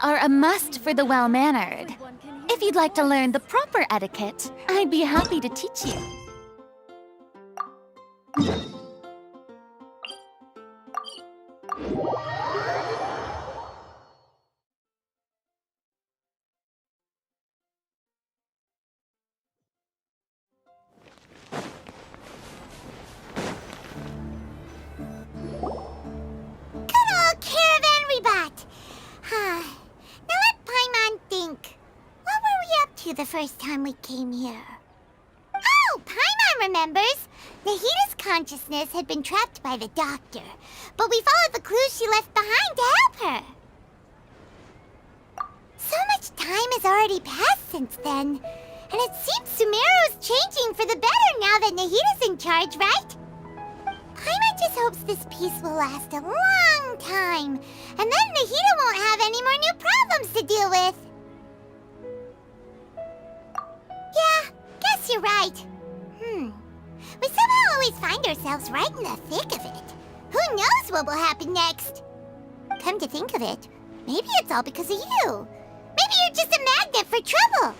are a must for the well-mannered. If you'd like to learn the proper etiquette, I'd be happy to teach you. Now let Paimon think. What were we up to the first time we came here? Oh, Paimon remembers! Nahita's consciousness had been trapped by the doctor, but we followed the clues she left behind to help her. So much time has already passed since then, and it seems Sumeru's changing for the better now that Nahita's in charge, right? Paimon just hopes this peace will last a long time, and then Nahita won't have any more new problems to deal with. Yeah, guess you're right. We somehow always find ourselves right in the thick of it. Who knows what will happen next? Come to think of it, maybe it's all because of you. Maybe you're just a magnet for trouble.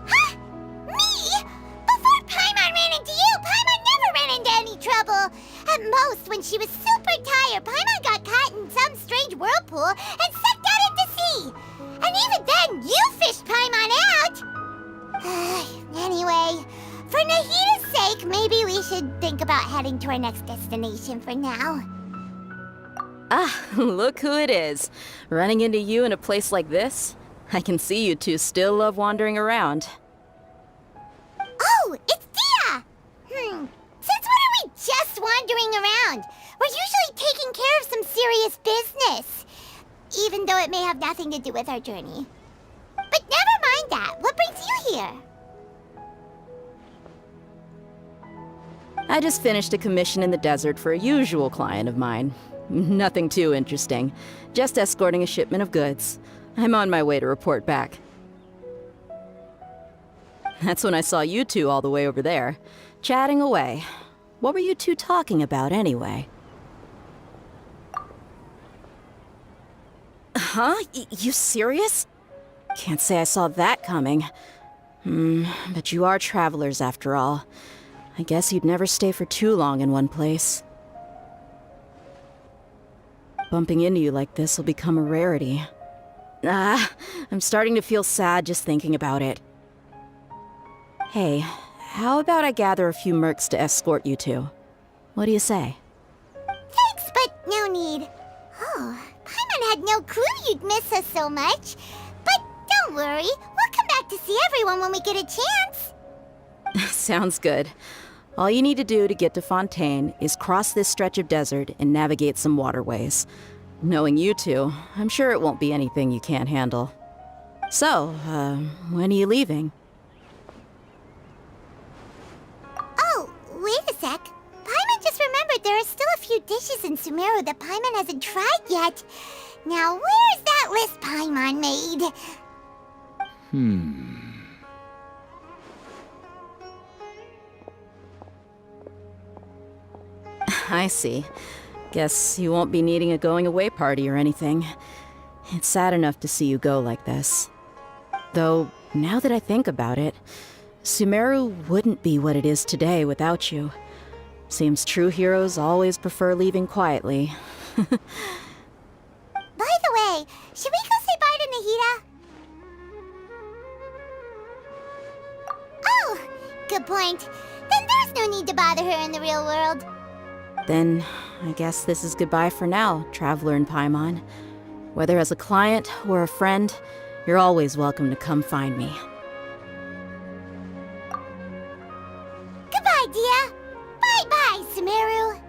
Huh? Me? Before Paimon ran into you, Paimon never ran into any trouble. At most, when she was super tired, Paimon got caught in some strange whirlpool and sucked out into sea. And even then, you fished Paimon out! Anyway, for Nahita's sake, maybe we should think about heading to our next destination for now. Ah, look who it is. Running into you in a place like this? I can see you two still love wandering around. Oh, it's Dia! Since when are we just wandering around? We're usually taking care of some serious business. Even though it may have nothing to do with our journey. But never mind that. What brings you here? I just finished a commission in the desert for a usual client of mine. Nothing too interesting. Just escorting a shipment of goods. I'm on my way to report back. That's when I saw you two all the way over there, chatting away. What were you two talking about anyway? Huh? You serious? Can't say I saw that coming. But you are travelers after all. I guess you'd never stay for too long in one place. Bumping into you like this will become a rarity. I'm starting to feel sad just thinking about it. Hey, how about I gather a few mercs to escort you two? What do you say? Thanks, but no need. Oh, Paimon had no clue you'd miss us so much. But don't worry, we'll come back to see everyone when we get a chance. Sounds good. All you need to do to get to Fontaine is cross this stretch of desert and navigate some waterways. Knowing you two, I'm sure it won't be anything you can't handle. So, when are you leaving? Oh, wait a sec. Paimon just remembered there are still a few dishes in Sumeru that Paimon hasn't tried yet. Now, where's that list Paimon made? I see. Guess you won't be needing a going-away party or anything. It's sad enough to see you go like this. Though, now that I think about it, Sumeru wouldn't be what it is today without you. Seems true heroes always prefer leaving quietly. By the way, should we go say bye to Nahita? Oh, good point. Then there's no need to bother her in the real world. Then, I guess this is goodbye for now, Traveler in Paimon. Whether as a client or a friend, you're always welcome to come find me. Goodbye, Dia. Bye-bye, Sumeru.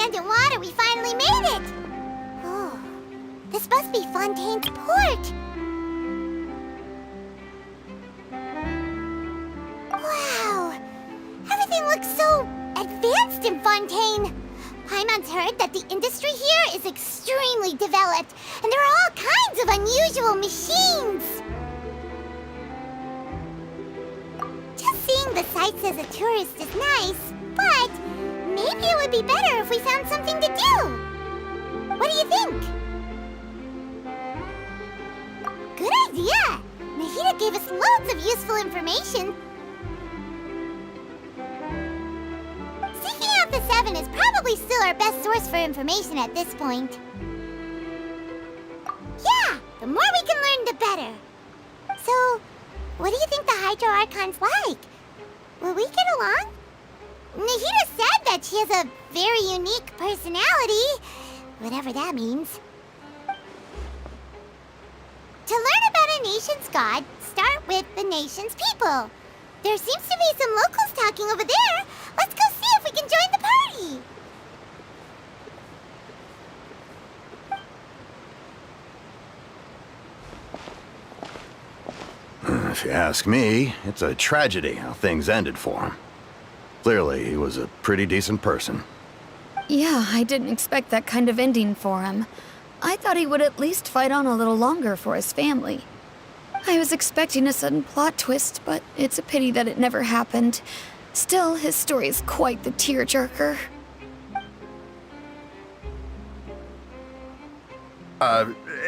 land and water, we finally made it! Oh, this must be Fontaine's port! Wow! Everything looks so advanced in Fontaine! Paimon's heard that the industry here is extremely developed, and there are all kinds of unusual machines! Just seeing the sights as a tourist is nice, but maybe it would be better if we found something to do! What do you think? Good idea! Nahida gave us loads of useful information. Seeking out the Seven is probably still our best source for information at this point. Yeah, the more we can learn, the better. So, what do you think the Hydro Archon's like? Will we get along? Nahida said that she has a very unique personality, whatever that means. To learn about a nation's god, start with the nation's people. There seems to be some locals talking over there. Let's go see if we can join the party. If you ask me, it's a tragedy how things ended for him. Clearly, he was a pretty decent person. Yeah, I didn't expect that kind of ending for him. I thought he would at least fight on a little longer for his family. I was expecting a sudden plot twist, but it's a pity that it never happened. Still, his story is quite the tearjerker.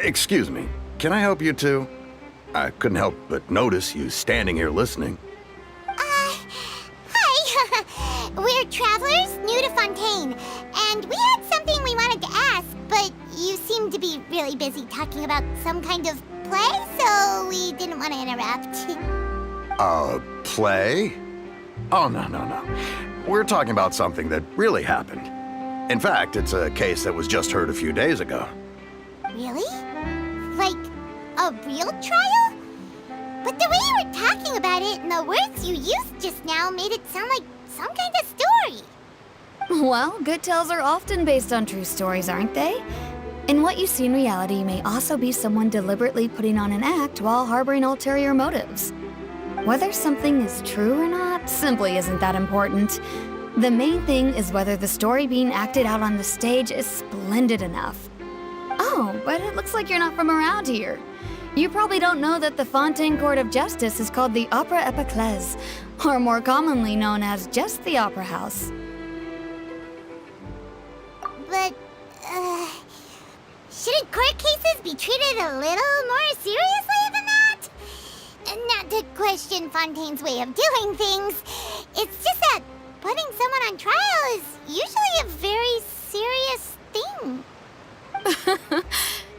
Excuse me. Can I help you two? I couldn't help but notice you standing here listening. Hi. We're travelers new to Fontaine, and we had something we wanted to ask, but you seemed to be really busy talking about some kind of play, so we didn't want to interrupt. Play? Oh, no. We're talking about something that really happened. In fact, it's a case that was just heard a few days ago. Really? Like a real trial? But the way you were talking about it and the words you used just now made it sound like some kind of story. Well, good tales are often based on true stories, aren't they? And what you see in reality may also be someone deliberately putting on an act while harboring ulterior motives. Whether something is true or not simply isn't that important. The main thing is whether the story being acted out on the stage is splendid enough. Oh, but it looks like you're not from around here. You probably don't know that the Fontaine Court of Justice is called the Opera Epiclese, or more commonly known as just the Opera House. But, shouldn't court cases be treated a little more seriously than that? Not to question Fontaine's way of doing things. It's just that putting someone on trial is usually a very serious thing.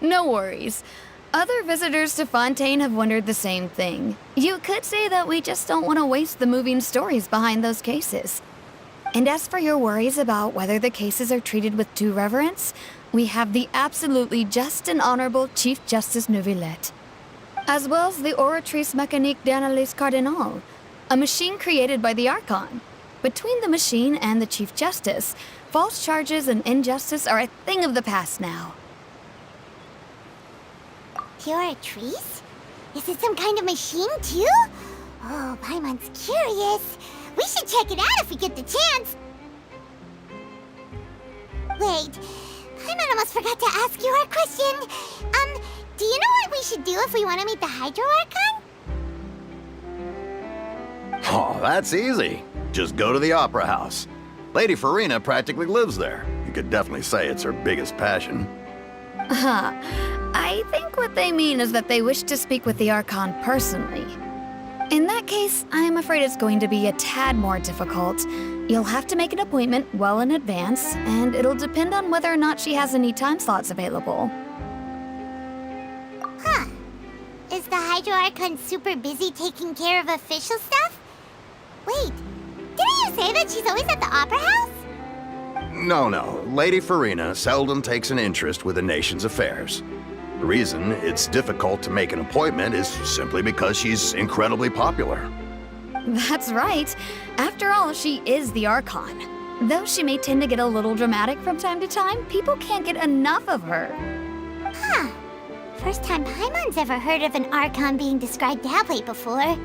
No worries. Other visitors to Fontaine have wondered the same thing. You could say that we just don't want to waste the moving stories behind those cases. And as for your worries about whether the cases are treated with due reverence, we have the absolutely just and honorable Chief Justice Neuvillette, as well as the Oratrice Mécanique d'Analyse Cardinal, a machine created by the Archon. Between the machine and the Chief Justice, false charges and injustice are a thing of the past now. Oratrice? Is it some kind of machine, too? Oh, Paimon's curious. We should check it out if we get the chance. Wait, Paimon almost forgot to ask you our question. Do you know what we should do if we want to meet the Hydro Archon? Oh, that's easy. Just go to the Opera House. Lady Farina practically lives there. You could definitely say it's her biggest passion. I think what they mean is that they wish to speak with the Archon personally. In that case, I'm afraid it's going to be a tad more difficult. You'll have to make an appointment well in advance, and it'll depend on whether or not she has any time slots available. Huh. Is the Hydro Archon super busy taking care of official stuff? Wait, didn't you say that she's always at the Opera House? No. Lady Farina seldom takes an interest with a nation's affairs. The reason it's difficult to make an appointment is simply because she's incredibly popular. That's right. After all, she is the Archon. Though she may tend to get a little dramatic from time to time, people can't get enough of her. Huh. First time Paimon's ever heard of an archon being described that way before.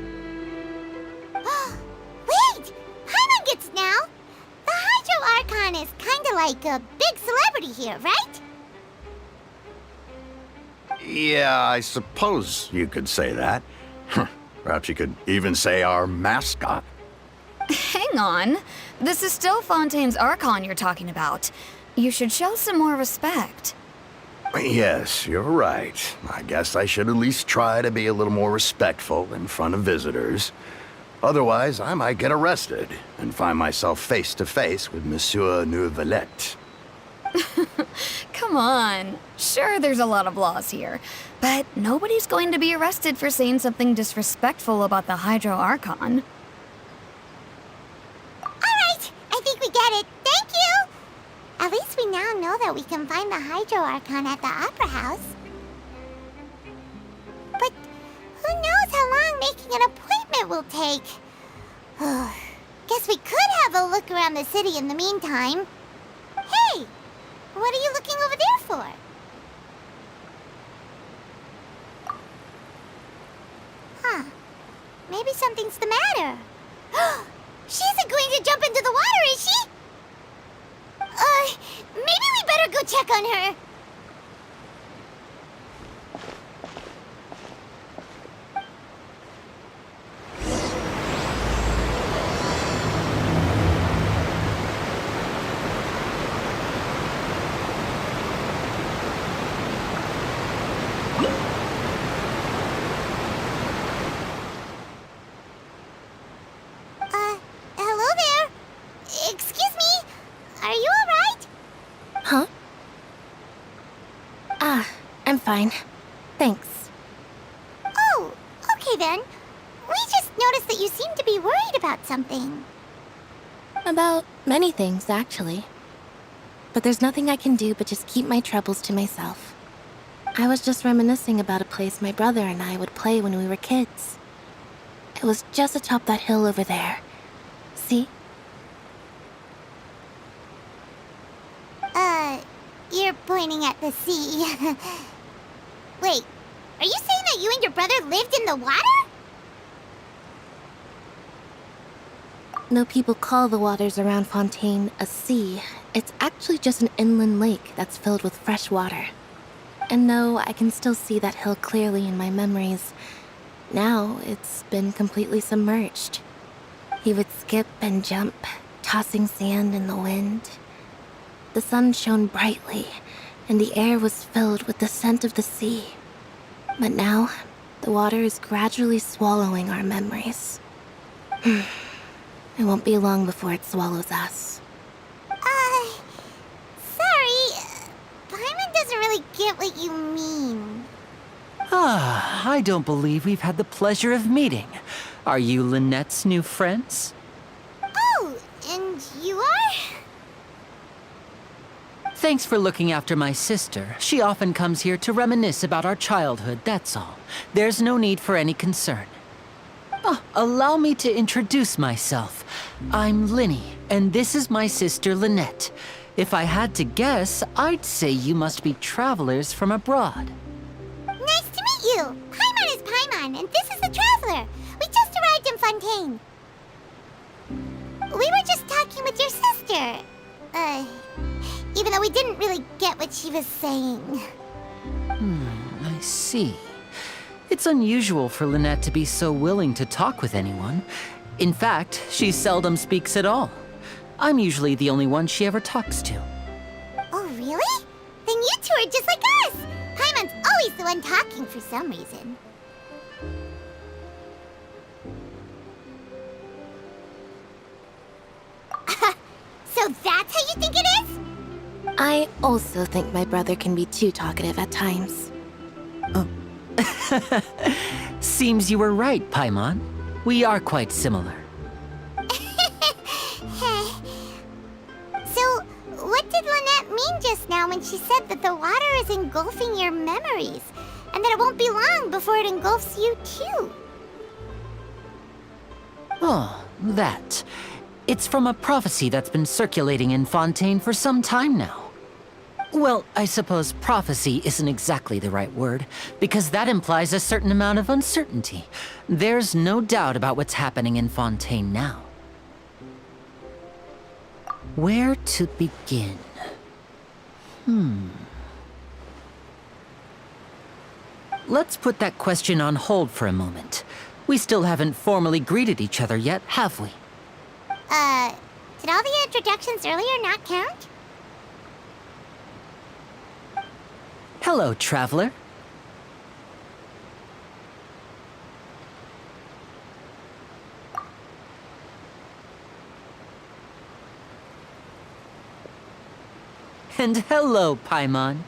Wait! Paimon gets now! The Hydro Archon is kinda like a big celebrity here, right? Yeah, I suppose you could say that. Perhaps you could even say our mascot. Hang on. This is still Fontaine's archon you're talking about. You should show some more respect. Yes, you're right. I guess I should at least try to be a little more respectful in front of visitors. Otherwise, I might get arrested and find myself face to face with Monsieur Neuvillette. Come on. Sure, there's a lot of laws here, but nobody's going to be arrested for saying something disrespectful about the Hydro Archon. Alright, I think we get it. Thank you! At least we now know that we can find the Hydro Archon at the Opera House. But who knows how long making an appointment will take? Guess we could have a look around the city in the meantime. Hey! What are you looking over there for? Huh. Maybe something's the matter. She isn't going to jump into the water, is she? Maybe we better go check on her. Hello there. Excuse me. Are you alright? Huh? Ah, I'm fine. Thanks. Oh, okay then. We just noticed that you seem to be worried about something. About many things, actually. But there's nothing I can do but just keep my troubles to myself. I was just reminiscing about a place my brother and I would play when we were kids. It was just atop that hill over there. See? You're pointing at the sea. Wait, are you saying that you and your brother lived in the water? No people call the waters around Fontaine a sea. It's actually just an inland lake that's filled with fresh water. And no, I can still see that hill clearly in my memories. Now, it's been completely submerged. He would skip and jump, tossing sand in the wind. The sun shone brightly, and the air was filled with the scent of the sea. But now, the water is gradually swallowing our memories. It won't be long before it swallows us. Sorry. Paimon doesn't really get what you mean. I don't believe we've had the pleasure of meeting. Are you Lynette's new friends? Oh, and you are? Thanks for looking after my sister. She often comes here to reminisce about our childhood, that's all. There's no need for any concern. Allow me to introduce myself. I'm Linny, and this is my sister Lynette. If I had to guess, I'd say you must be travelers from abroad. Nice to meet you. Paimon is Paimon, and this is the Traveler. We just arrived in Fontaine. We were just talking with your sister. Even though we didn't really get what she was saying. I see. It's unusual for Lynette to be so willing to talk with anyone. In fact, she seldom speaks at all. I'm usually the only one she ever talks to. Oh, really? Then you two are just like us. Paimon's always the one talking for some reason. So that's how you think it is? I also think my brother can be too talkative at times. Seems you were right, Paimon. We are quite similar. So, what did Lynette mean just now when she said that the water is engulfing your memories, and that it won't be long before it engulfs you too? Oh, that. It's from a prophecy that's been circulating in Fontaine for some time now. Well, I suppose prophecy isn't exactly the right word, because that implies a certain amount of uncertainty. There's no doubt about what's happening in Fontaine now. Where to begin? Let's put that question on hold for a moment. We still haven't formally greeted each other yet, have we? Did all the introductions earlier not count? Hello, traveler. And hello, Paimon.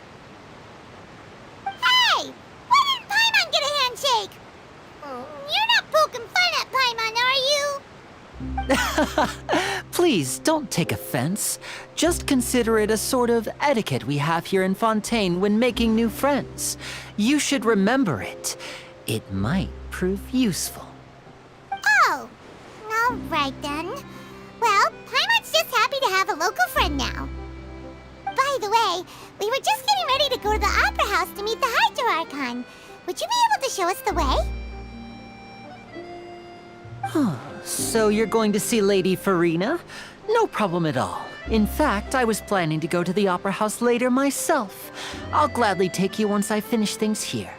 Hey! Why didn't Paimon get a handshake? You're not poking fun at Paimon, are you? Please, don't take offense. Just consider it a sort of etiquette we have here in Fontaine when making new friends. You should remember it. It might prove useful. Oh, all right then. Well, Paimon's just happy to have a local friend now. By the way, we were just getting ready to go to the Opera House to meet the Hydro Archon. Would you be able to show us the way? So you're going to see Lady Farina? No problem at all. In fact, I was planning to go to the Opera House later myself. I'll gladly take you once I finish things here.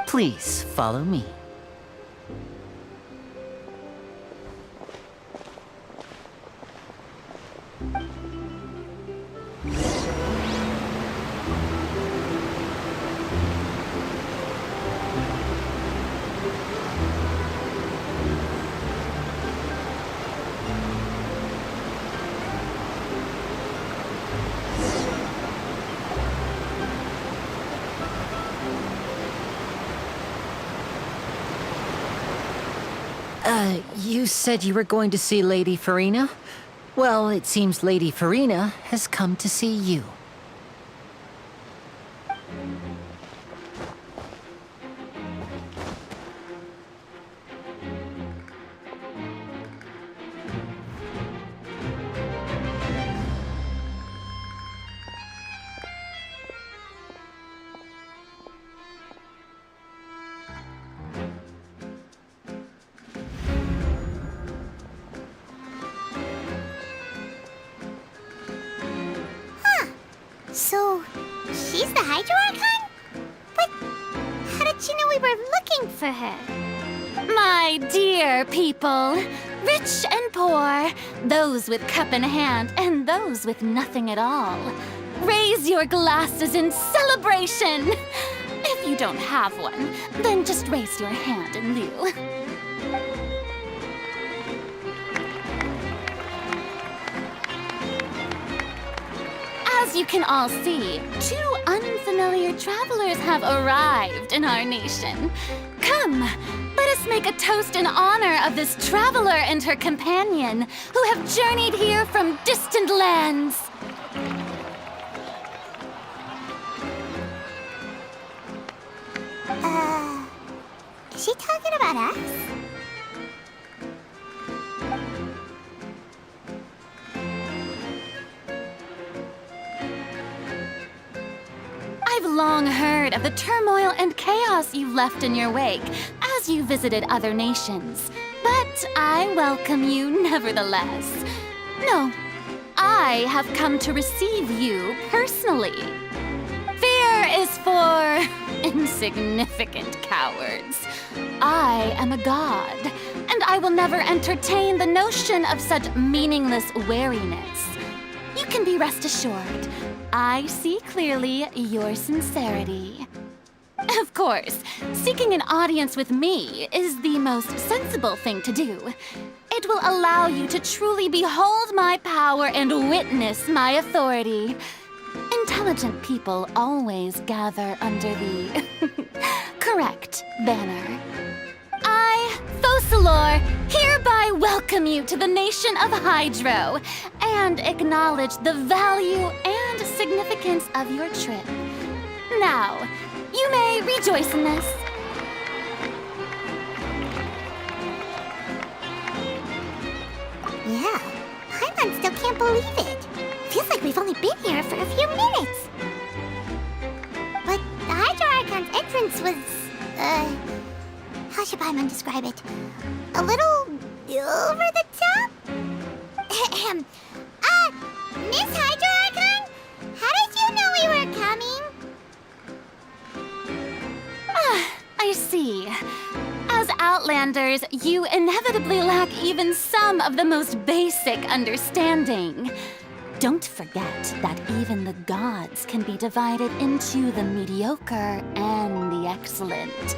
Please, follow me. You said you were going to see Lady Farina? Well, it seems Lady Farina has come to see you. So, she's the Hydro Archon? But how did she know we were looking for her? My dear people, rich and poor, those with cup in hand and those with nothing at all, raise your glasses in celebration! If you don't have one, then just raise your hand in lieu. As you can all see, two unfamiliar travelers have arrived in our nation. Come, let us make a toast in honor of this traveler and her companion who have journeyed here from distant lands. Is she talking about us? I've long heard of the turmoil and chaos you left in your wake as you visited other nations, but I welcome you nevertheless. No, I have come to receive you personally. Fear is for insignificant cowards. I am a god, and I will never entertain the notion of such meaningless wariness. You can be rest assured, I see clearly your sincerity. Of course, seeking an audience with me is the most sensible thing to do. It will allow you to truly behold my power and witness my authority. Intelligent people always gather under the correct banner. I, Fosalor, hereby welcome you to the nation of Hydro and acknowledge the value and significance of your trip. Now, you may rejoice in this. Yeah. can't believe it. Feels like we've only been here for a few minutes. But the Hydro Archon's entrance was, how should Paimon describe it? A little over the top? Miss Hydro Archon? How did you know we were coming? I see. As Outlanders, you inevitably lack even some of the most basic understanding. Don't forget that even the gods can be divided into the mediocre and the excellent.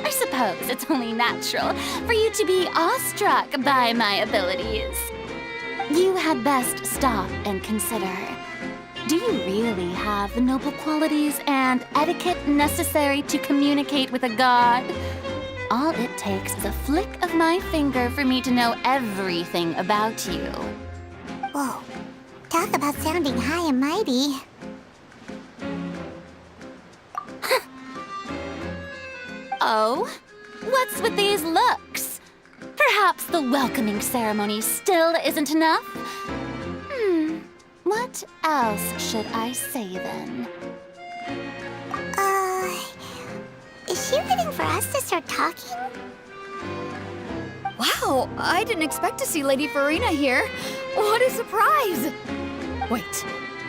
I suppose it's only natural for you to be awestruck by my abilities. You had best stop and consider. Do you really have the noble qualities and etiquette necessary to communicate with a god? All it takes is a flick of my finger for me to know everything about you. Whoa. Talk about sounding high and mighty. Oh? What's with these looks? Perhaps the welcoming ceremony still isn't enough? What else should I say then? Is she waiting for us to start talking? Wow, I didn't expect to see Lady Farina here. What a surprise! Wait,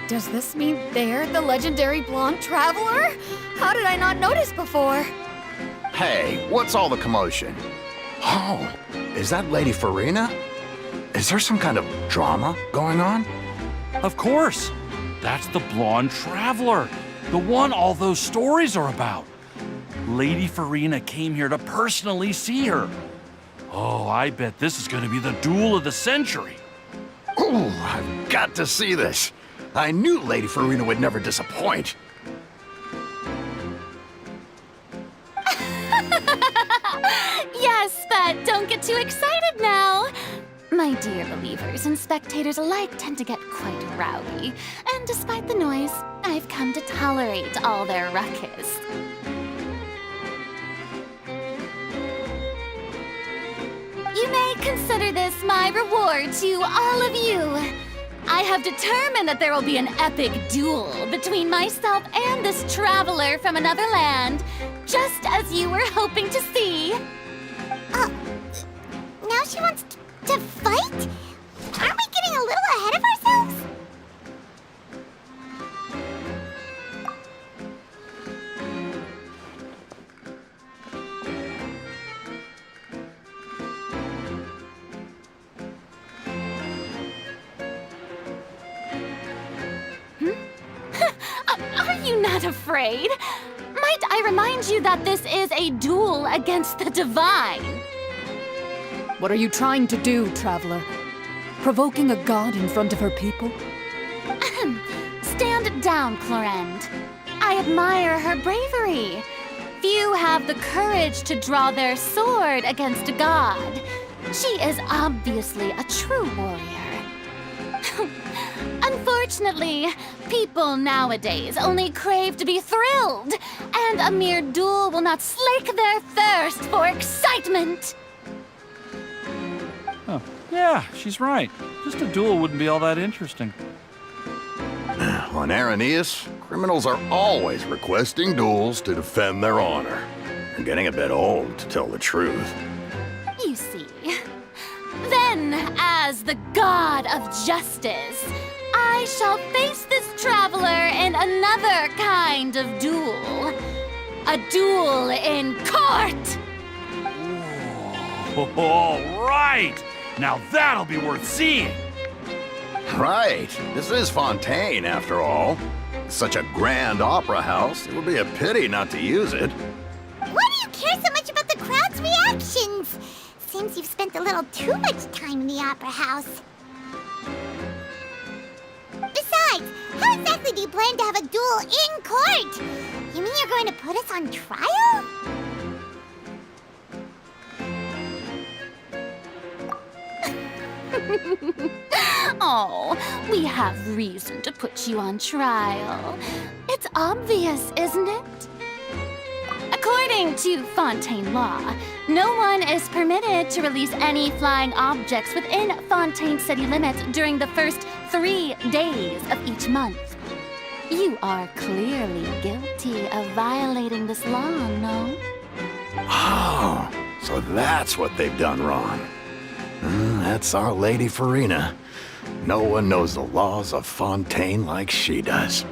does this mean they're the legendary blonde traveler? How did I not notice before? Hey, what's all the commotion? Oh, is that Lady Farina? Is there some kind of drama going on? Of course. That's the blonde traveler, the one all those stories are about. Lady Farina came here to personally see her. Oh, I bet this is going to be the duel of the century. Ooh, I've got to see this. I knew Lady Farina would never disappoint. Yes, but don't get too excited now. My dear believers and spectators alike tend to get quite rowdy, and despite the noise, I've come to tolerate all their ruckus. You may consider this my reward to all of you. I have determined that there will be an epic duel between myself and this traveler from another land, just as you were hoping to see. Now she wants to fight? Aren't we getting a little ahead of ourselves? Are you not afraid? Might I remind you that this is a duel against the divine? What are you trying to do, traveler? Provoking a god in front of her people? Stand down, Clorend. I admire her bravery. Few have the courage to draw their sword against a god. She is obviously a true warrior. Unfortunately, people nowadays only crave to be thrilled, and a mere duel will not slake their thirst for excitement. Oh, yeah, she's right. Just a duel wouldn't be all that interesting. On Araneus, criminals are always requesting duels to defend their honor. I'm getting a bit old, to tell the truth. You see. Then, as the god of justice, I shall face this traveler in another kind of duel. A duel in court! Oh, all right! Now that'll be worth seeing! Right. This is Fontaine, after all. It's such a grand opera house, it would be a pity not to use it. Why do you care so much about the crowd's reactions? Seems you've spent a little too much time in the opera house. Besides, how exactly do you plan to have a duel in court? You mean you're going to put us on trial? Oh, we have reason to put you on trial. It's obvious, isn't it? According to Fontaine law, no one is permitted to release any flying objects within Fontaine city limits during the first 3 days of each month. You are clearly guilty of violating this law, no? Oh, so that's what they've done wrong. That's our Lady Farina. No one knows the laws of Fontaine like she does.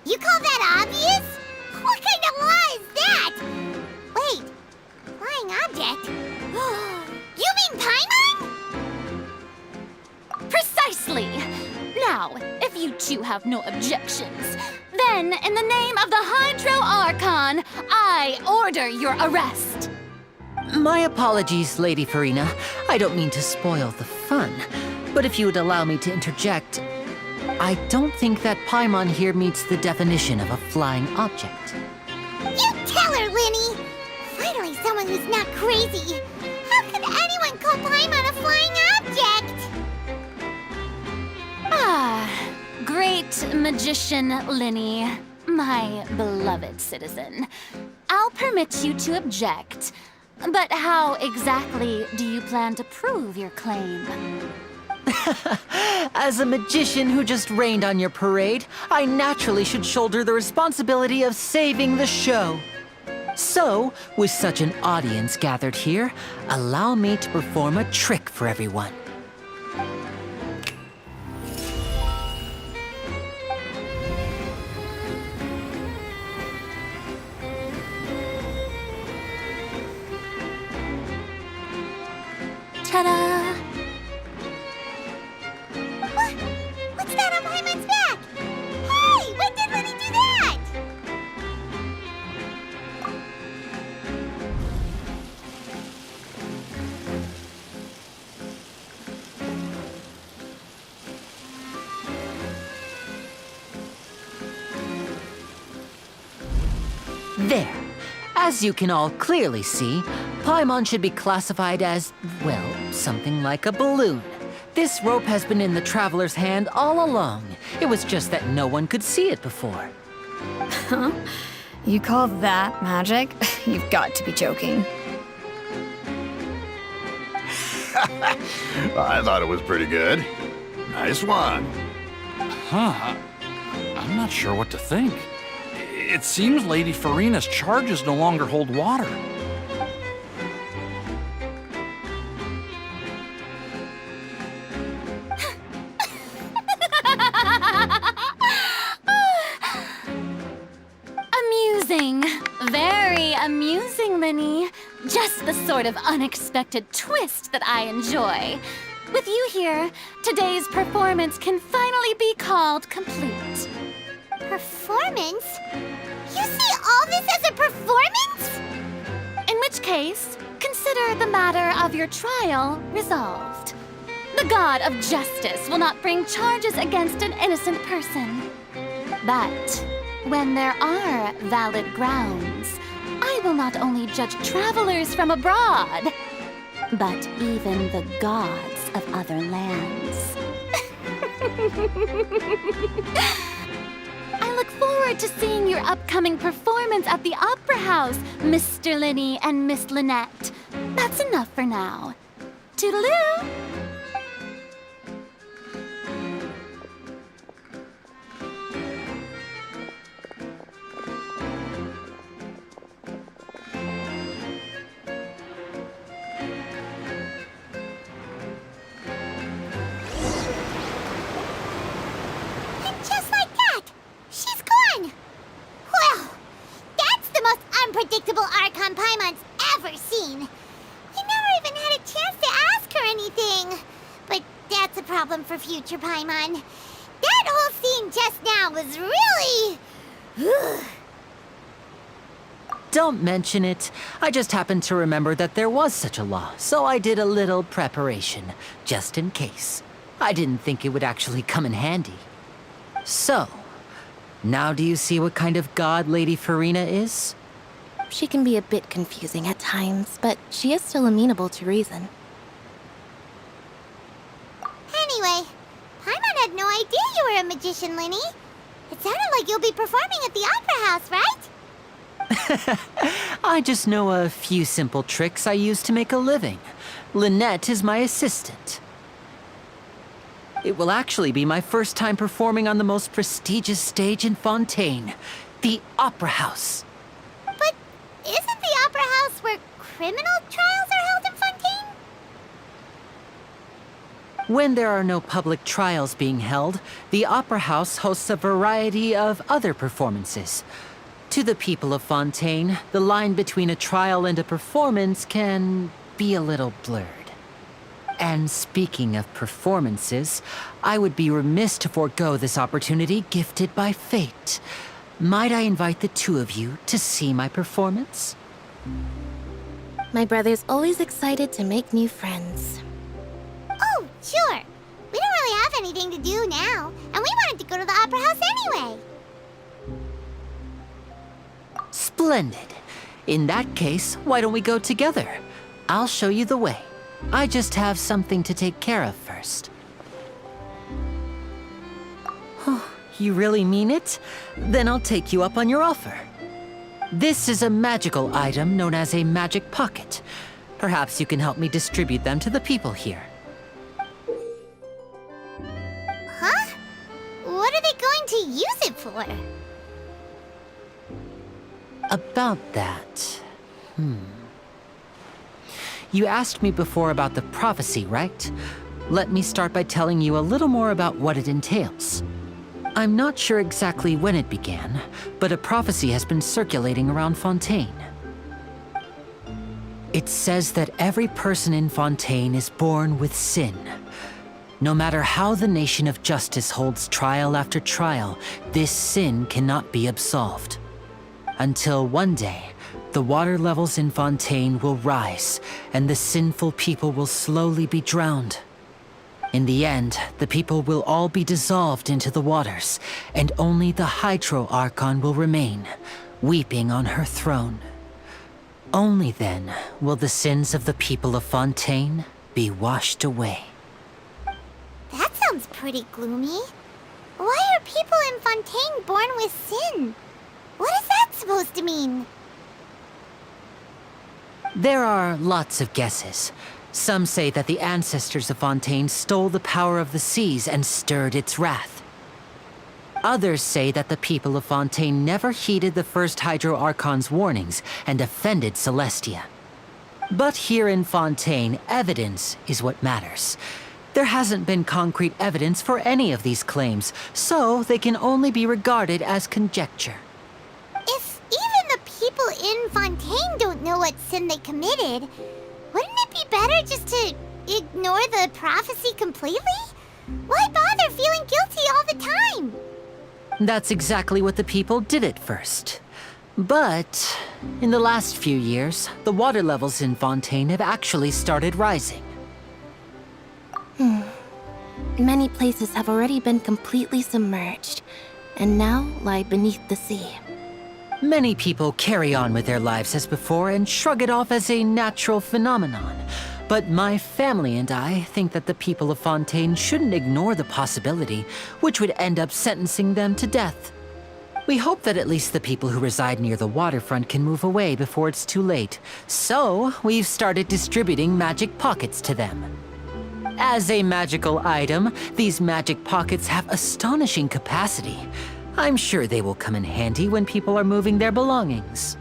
You call that obvious? What kind of law is that? Wait, flying object? You mean Paimon? Precisely! Now, if you two have no objections, then in the name of the Hydro Archon, I order your arrest. My apologies, Lady Farina. I don't mean to spoil the fun. But if you would allow me to interject, I don't think that Paimon here meets the definition of a flying object. You tell her, Linny! Finally someone who's not crazy. How could anyone call Paimon a flying object? Ah, great magician Linny, my beloved citizen. I'll permit you to object, but how exactly do you plan to prove your claim? As a magician who just rained on your parade, I naturally should shoulder the responsibility of saving the show. So, with such an audience gathered here, allow me to perform a trick for everyone. Ta-da! What's that on Paimon's back? Hey, when did Linny do that? There. As you can all clearly see, Paimon should be classified as, well, something like a balloon. This rope has been in the Traveler's hand all along. It was just that no one could see it before. Huh? You call that magic? You've got to be joking. I thought it was pretty good. Nice one. Huh. I'm not sure what to think. It seems Lady Farina's charges no longer hold water. Amusing. Very amusing, Linny. Just the sort of unexpected twist that I enjoy. With you here, today's performance can finally be called complete. Performance? You see all this as a performance? In which case, consider the matter of your trial resolved. The god of justice will not bring charges against an innocent person. But when there are valid grounds, I will not only judge travelers from abroad, but even the gods of other lands. I look forward to seeing your upcoming performance at the Opera House, Mr. Linny and Miss Lynette. That's enough for now. Toodaloo! Unpredictable Archon Paimon's ever seen. You never even had a chance to ask her anything. But that's a problem for future Paimon. That whole scene just now was really... Don't mention it. I just happened to remember that there was such a law, so I did a little preparation, just in case. I didn't think it would actually come in handy. So, now do you see what kind of god Lady Farina is? She can be a bit confusing at times, but she is still amenable to reason. Anyway, Paimon had no idea you were a magician, Linny. It sounded like you'll be performing at the Opera House, right? I just know a few simple tricks I use to make a living. Lynette is my assistant. It will actually be my first time performing on the most prestigious stage in Fontaine, the Opera House. But isn't the Opera House where criminal trials are held in Fontaine? When there are no public trials being held, the Opera House hosts a variety of other performances. To the people of Fontaine, the line between a trial and a performance can be a little blurred. And speaking of performances, I would be remiss to forego this opportunity gifted by fate. Might I invite the two of you to see my performance? My brother's always excited to make new friends. Oh, sure. We don't really have anything to do now, and we wanted to go to the Opera House anyway. Splendid. In that case, why don't we go together? I'll show you the way. I just have something to take care of first. You really mean it? Then I'll take you up on your offer. This is a magical item known as a magic pocket. Perhaps you can help me distribute them to the people here. Huh? What are they going to use it for? About that... You asked me before about the prophecy, right? Let me start by telling you a little more about what it entails. I'm not sure exactly when it began, but a prophecy has been circulating around Fontaine. It says that every person in Fontaine is born with sin. No matter how the nation of justice holds trial after trial, this sin cannot be absolved. Until one day, the water levels in Fontaine will rise, and the sinful people will slowly be drowned. In the end, the people will all be dissolved into the waters, and only the Hydro Archon will remain, weeping on her throne. Only then will the sins of the people of Fontaine be washed away. That sounds pretty gloomy. Why are people in Fontaine born with sin? What is that supposed to mean? There are lots of guesses. Some say that the ancestors of Fontaine stole the power of the seas and stirred its wrath. Others say that the people of Fontaine never heeded the first Hydro Archon's warnings and offended Celestia. But here in Fontaine, evidence is what matters. There hasn't been concrete evidence for any of these claims, so they can only be regarded as conjecture. If even the people in Fontaine don't know what sin they committed, wouldn't it be better just to ignore the prophecy completely? Why bother feeling guilty all the time? That's exactly what the people did at first. But in the last few years, the water levels in Fontaine have actually started rising. Many places have already been completely submerged, and now lie beneath the sea. Many people carry on with their lives as before and shrug it off as a natural phenomenon. But my family and I think that the people of Fontaine shouldn't ignore the possibility, which would end up sentencing them to death. We hope that at least the people who reside near the waterfront can move away before it's too late. So, we've started distributing magic pockets to them. As a magical item, these magic pockets have astonishing capacity. I'm sure they will come in handy when people are moving their belongings.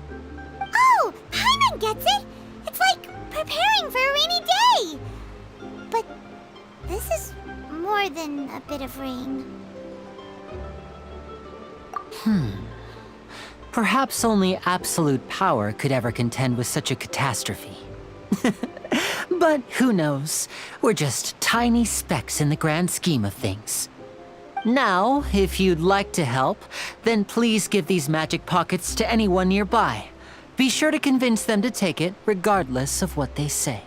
Oh, Paimon gets it! It's like preparing for a rainy day! But this is more than a bit of rain. Perhaps only absolute power could ever contend with such a catastrophe. But who knows? We're just tiny specks in the grand scheme of things. Now, if you'd like to help, then please give these magic pockets to anyone nearby. Be sure to convince them to take it, regardless of what they say.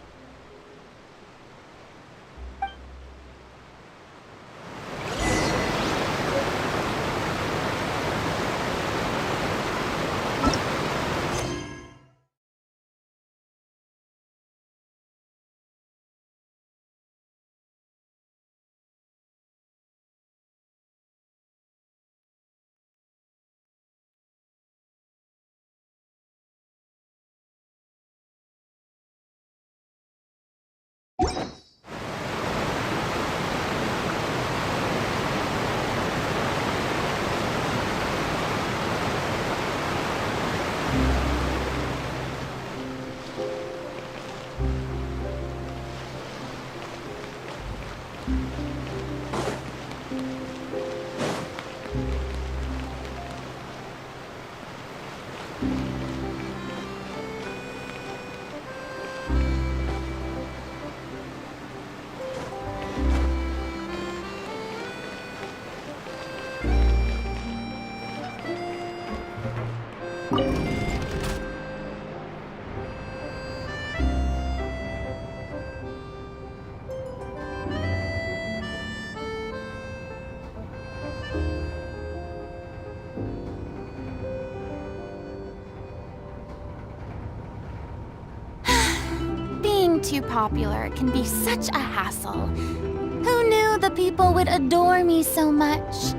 Being too popular can be such a hassle. Who knew the people would adore me so much?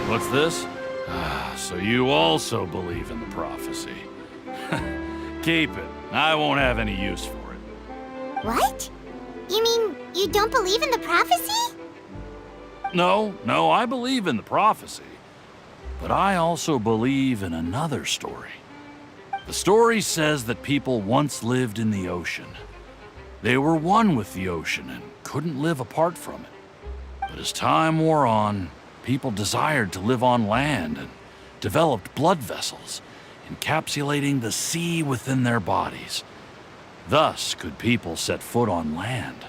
What's this? So you also believe in the prophecy. Keep it. I won't have any use for it. What? You mean you don't believe in the prophecy? No, I believe in the prophecy. But I also believe in another story. The story says that people once lived in the ocean. They were one with the ocean and couldn't live apart from it. But as time wore on, people desired to live on land and developed blood vessels, encapsulating the sea within their bodies. Thus could people set foot on land.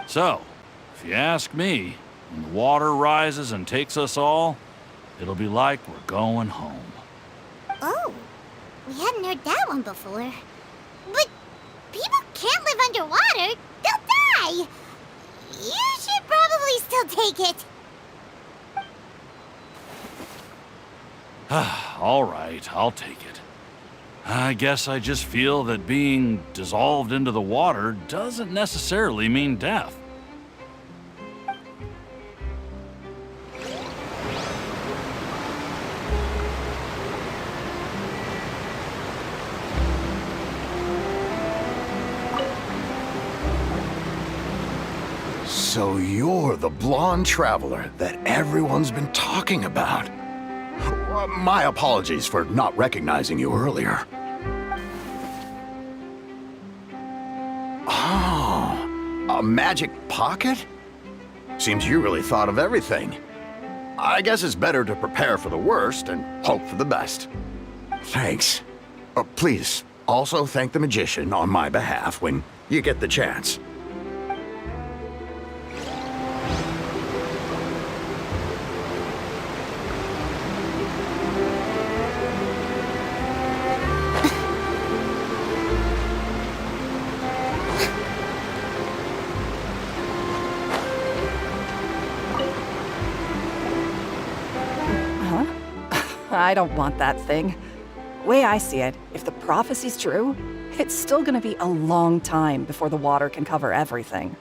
So, if you ask me, when the water rises and takes us all, it'll be like we're going home. Oh, we hadn't heard that one before. But people can't live underwater. They'll die. You should probably still take it. All right, I'll take it. I guess I just feel that being dissolved into the water doesn't necessarily mean death. So you're the blonde traveler that everyone's been talking about. My apologies for not recognizing you earlier. Oh, a magic pocket? Seems you really thought of everything. I guess it's better to prepare for the worst and hope for the best. Thanks. Please, also thank the magician on my behalf when you get the chance. I don't want that thing. Way I see it, if the prophecy's true, it's still gonna be a long time before the water can cover everything.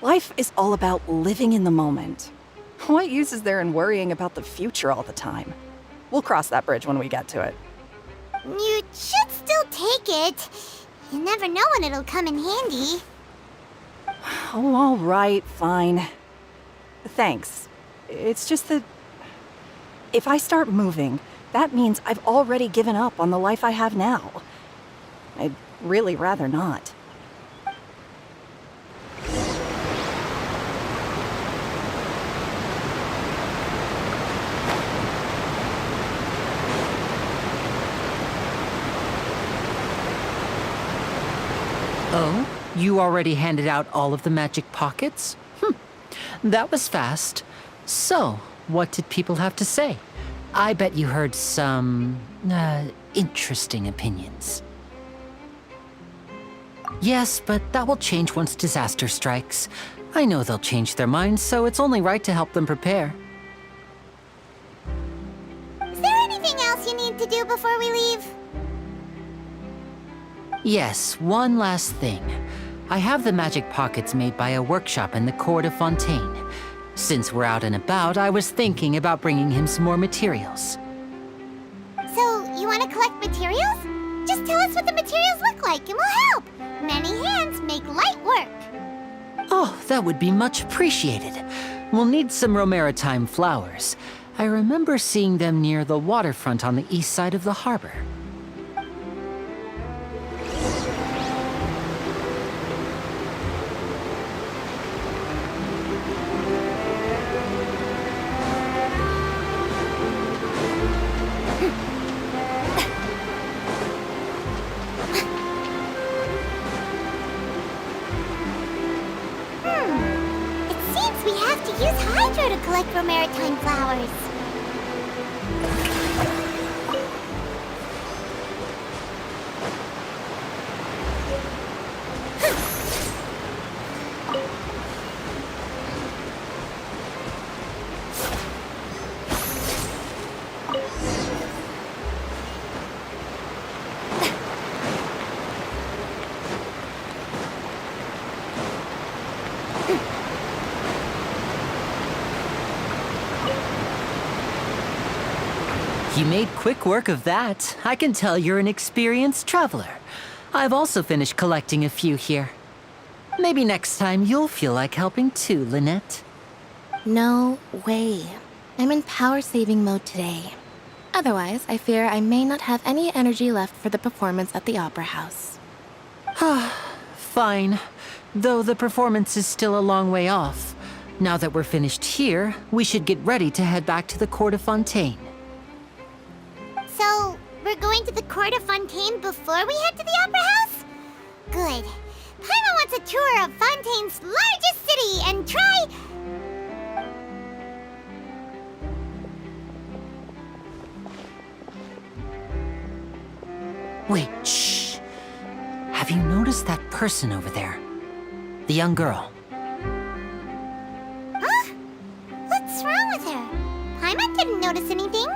Life is all about living in the moment. What use is there in worrying about the future all the time? We'll cross that bridge when we get to it. You should still take it. You never know when it'll come in handy. Oh, all right, fine. Thanks. It's just that if I start moving, that means I've already given up on the life I have now. I'd really rather not. Oh? You already handed out all of the magic pockets? That was fast. So, what did people have to say? I bet you heard some, interesting opinions. Yes, but that will change once disaster strikes. I know they'll change their minds, so it's only right to help them prepare. Is there anything else you need to do before we leave? Yes, one last thing. I have the magic pockets made by a workshop in the court of Fontaine. Since we're out and about, I was thinking about bringing him some more materials. So, you want to collect materials? Just tell us what the materials look like and we'll help. Many hands make light work. Oh, that would be much appreciated. We'll need some romaritime flowers. I remember seeing them near the waterfront on the east side of the harbor. It seems we have to use Hydro to collect romaritime flowers. You made quick work of that. I can tell you're an experienced traveler. I've also finished collecting a few here. Maybe next time you'll feel like helping too, Lynette. No way. I'm in power-saving mode today. Otherwise, I fear I may not have any energy left for the performance at the Opera House. Fine. Though the performance is still a long way off. Now that we're finished here, we should get ready to head back to the Court of Fontaine. So, we're going to the Court of Fontaine before we head to the Opera House? Good. Paimon wants a tour of Fontaine's largest city and try... Wait, shh. Have you noticed that person over there? The young girl. Huh? What's wrong with her? Paimon didn't notice anything.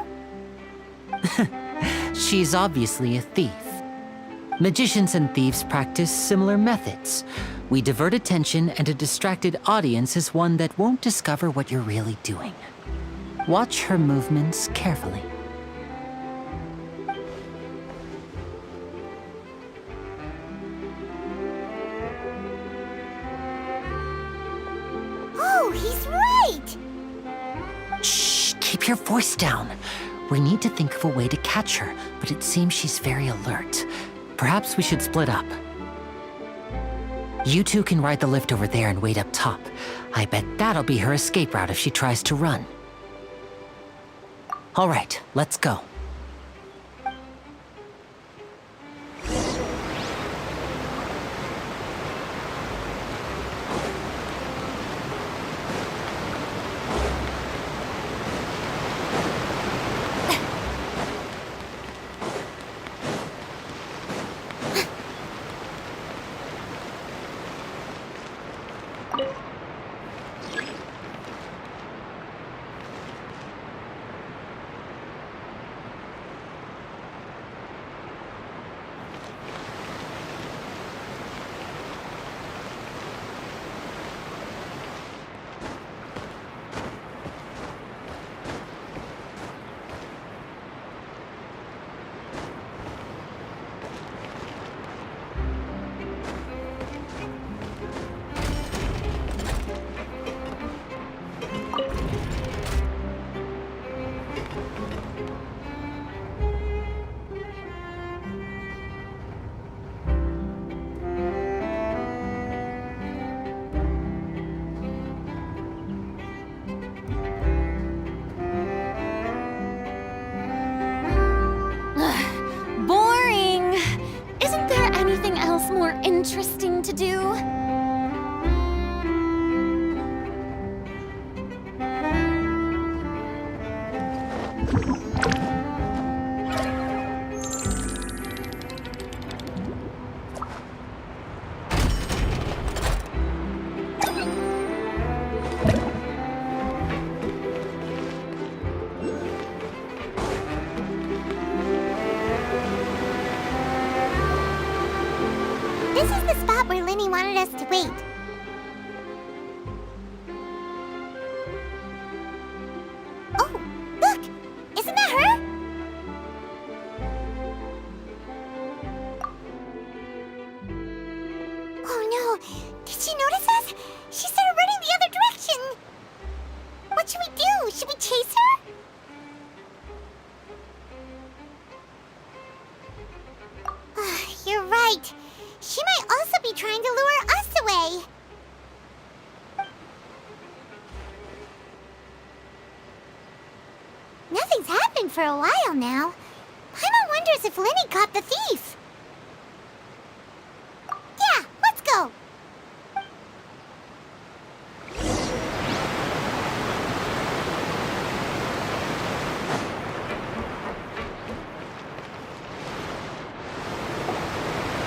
She's obviously a thief. Magicians and thieves practice similar methods. We divert attention, and a distracted audience is one that won't discover what you're really doing. Watch her movements carefully. Oh, he's right! Shh, keep your voice down. We need to think of a way to catch her, but it seems she's very alert. Perhaps we should split up. You two can ride the lift over there and wait up top. I bet that'll be her escape route if she tries to run. All right, let's go. More interesting to do? Just wait. Oh, look! Isn't that her? Oh no! Did she notice us? She started running the other direction! What should we do? Should we chase her? You're right. She might also be trying to lure us away. Nothing's happened for a while now. Paimon wonders if Lenny caught the thief. Yeah, let's go.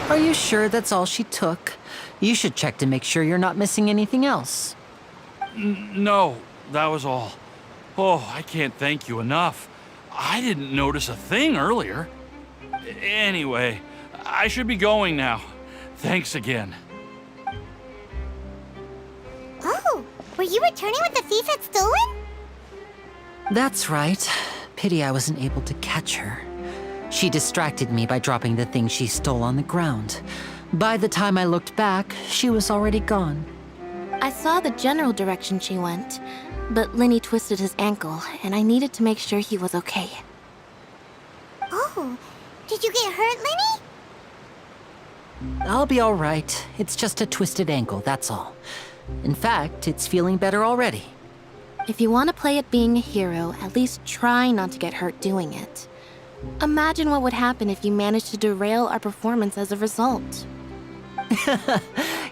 Are you sure that's all she took? You should check to make sure you're not missing anything else. No, that was all. Oh, I can't thank you enough. I didn't notice a thing earlier. Anyway, I should be going now. Thanks again. Oh, were you returning what the thief had stolen? That's right. Pity I wasn't able to catch her. She distracted me by dropping the thing she stole on the ground. By the time I looked back, she was already gone. I saw the general direction she went, but Lenny twisted his ankle, and I needed to make sure he was okay. Oh, did you get hurt, Lenny? I'll be all right. It's just a twisted ankle, that's all. In fact, it's feeling better already. If you want to play at being a hero, at least try not to get hurt doing it. Imagine what would happen if you managed to derail our performance as a result.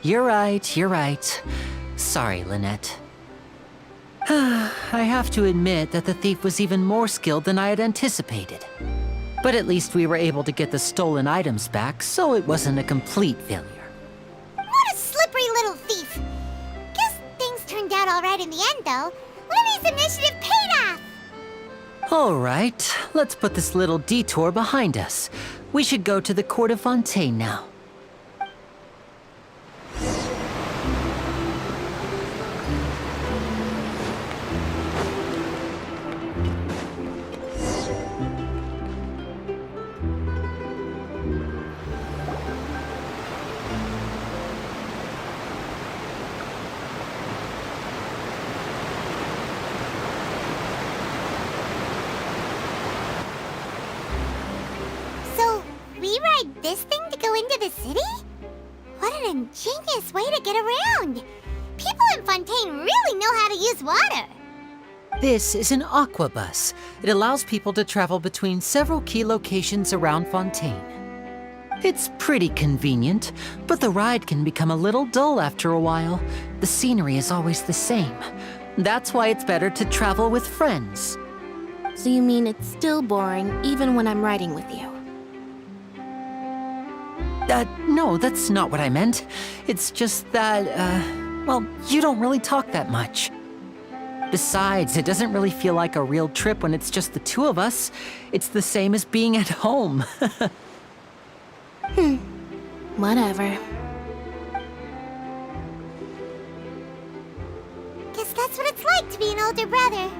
You're right. Sorry, Lynette. I have to admit that the thief was even more skilled than I had anticipated. But at least we were able to get the stolen items back, so it wasn't a complete failure. What a slippery little thief! Guess things turned out all right in the end, though. Lenny's initiative paid off! All right, let's put this little detour behind us. We should go to the Court of Fontaine now. So, we ride this thing to go into the city? What an ingenious way to get around! People in Fontaine really know how to use water! This is an aquabus. It allows people to travel between several key locations around Fontaine. It's pretty convenient, but the ride can become a little dull after a while. The scenery is always the same. That's why it's better to travel with friends. So you mean it's still boring even when I'm riding with you? No, that's not what I meant. It's just that, well, you don't really talk that much. Besides, it doesn't really feel like a real trip when it's just the two of us. It's the same as being at home. Whatever. Guess that's what it's like to be an older brother.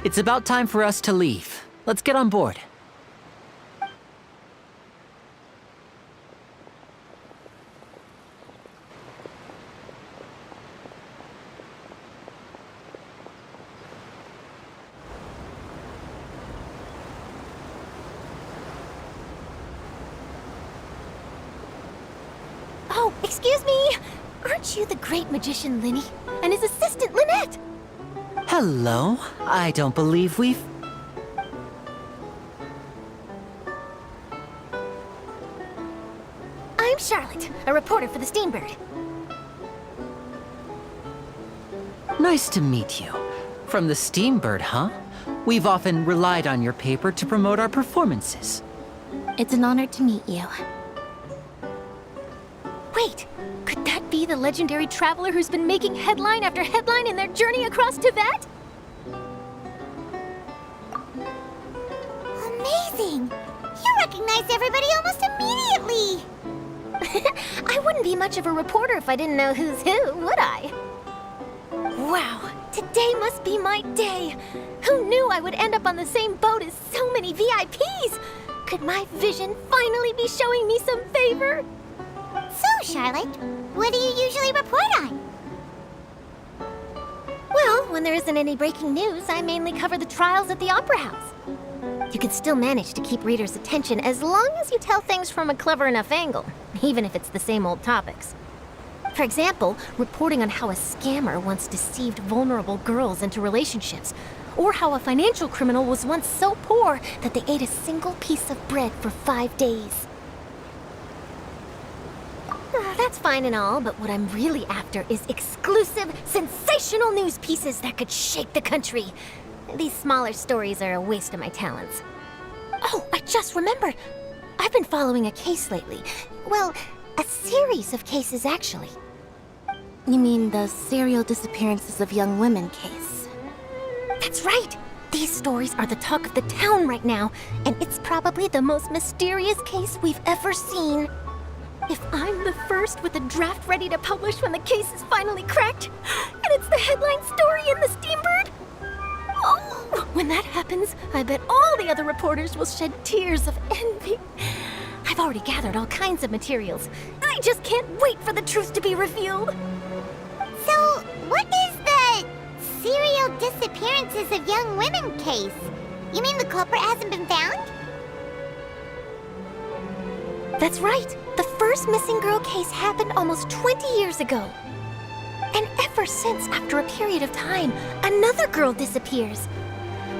It's about time for us to leave. Let's get on board. Oh, excuse me! Aren't you the great magician Linny? And his assistant Lynette? Hello. I don't believe we've... I'm Charlotte, a reporter for the Steambird. Nice to meet you. From the Steambird, huh? We've often relied on your paper to promote our performances. It's an honor to meet you. Wait, could that be the legendary traveler who's been making headline after headline in their journey across Tibet? Amazing! You recognize everybody almost immediately! I wouldn't be much of a reporter if I didn't know who's who, would I? Wow, today must be my day. Who knew I would end up on the same boat as so many VIPs? Could my vision finally be showing me some favor? So, Charlotte, what do you usually report on? Well, when there isn't any breaking news, I mainly cover the trials at the Opera House. You can still manage to keep readers' attention as long as you tell things from a clever enough angle, even if it's the same old topics. For example, reporting on how a scammer once deceived vulnerable girls into relationships, or how a financial criminal was once so poor that they ate a single piece of bread for 5 days. That's fine and all, but what I'm really after is exclusive, sensational news pieces that could shake the country. These smaller stories are a waste of my talents. Oh, I just remembered. I've been following a case lately. Well, a series of cases, actually. You mean the serial disappearances of young women case? That's right! These stories are the talk of the town right now, and it's probably the most mysterious case we've ever seen. If I'm the first with a draft ready to publish when the case is finally cracked, and it's the headline story in the Steambird, oh, when that happens, I bet all the other reporters will shed tears of envy. I've already gathered all kinds of materials. I just can't wait for the truth to be revealed. So, what is the serial disappearances of young women case? You mean the culprit hasn't been found? That's right. The first missing girl case happened almost 20 years ago. And ever since, after a period of time, another girl disappears.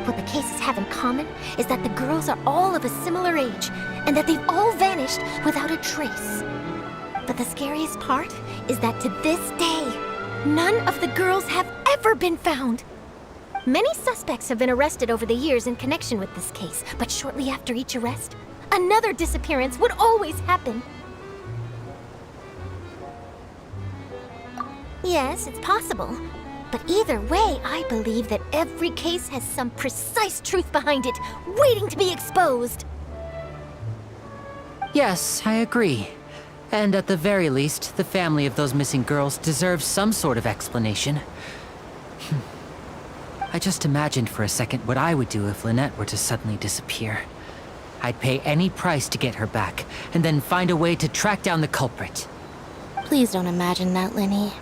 What the cases have in common is that the girls are all of a similar age, and that they've all vanished without a trace. But the scariest part is that to this day, none of the girls have ever been found. Many suspects have been arrested over the years in connection with this case, but shortly after each arrest, another disappearance would always happen. Yes, it's possible. But either way, I believe that every case has some precise truth behind it, waiting to be exposed. Yes, I agree. And at the very least, the family of those missing girls deserves some sort of explanation. I just imagined for a second what I would do if Lynette were to suddenly disappear. I'd pay any price to get her back, and then find a way to track down the culprit. Please don't imagine that, Linny.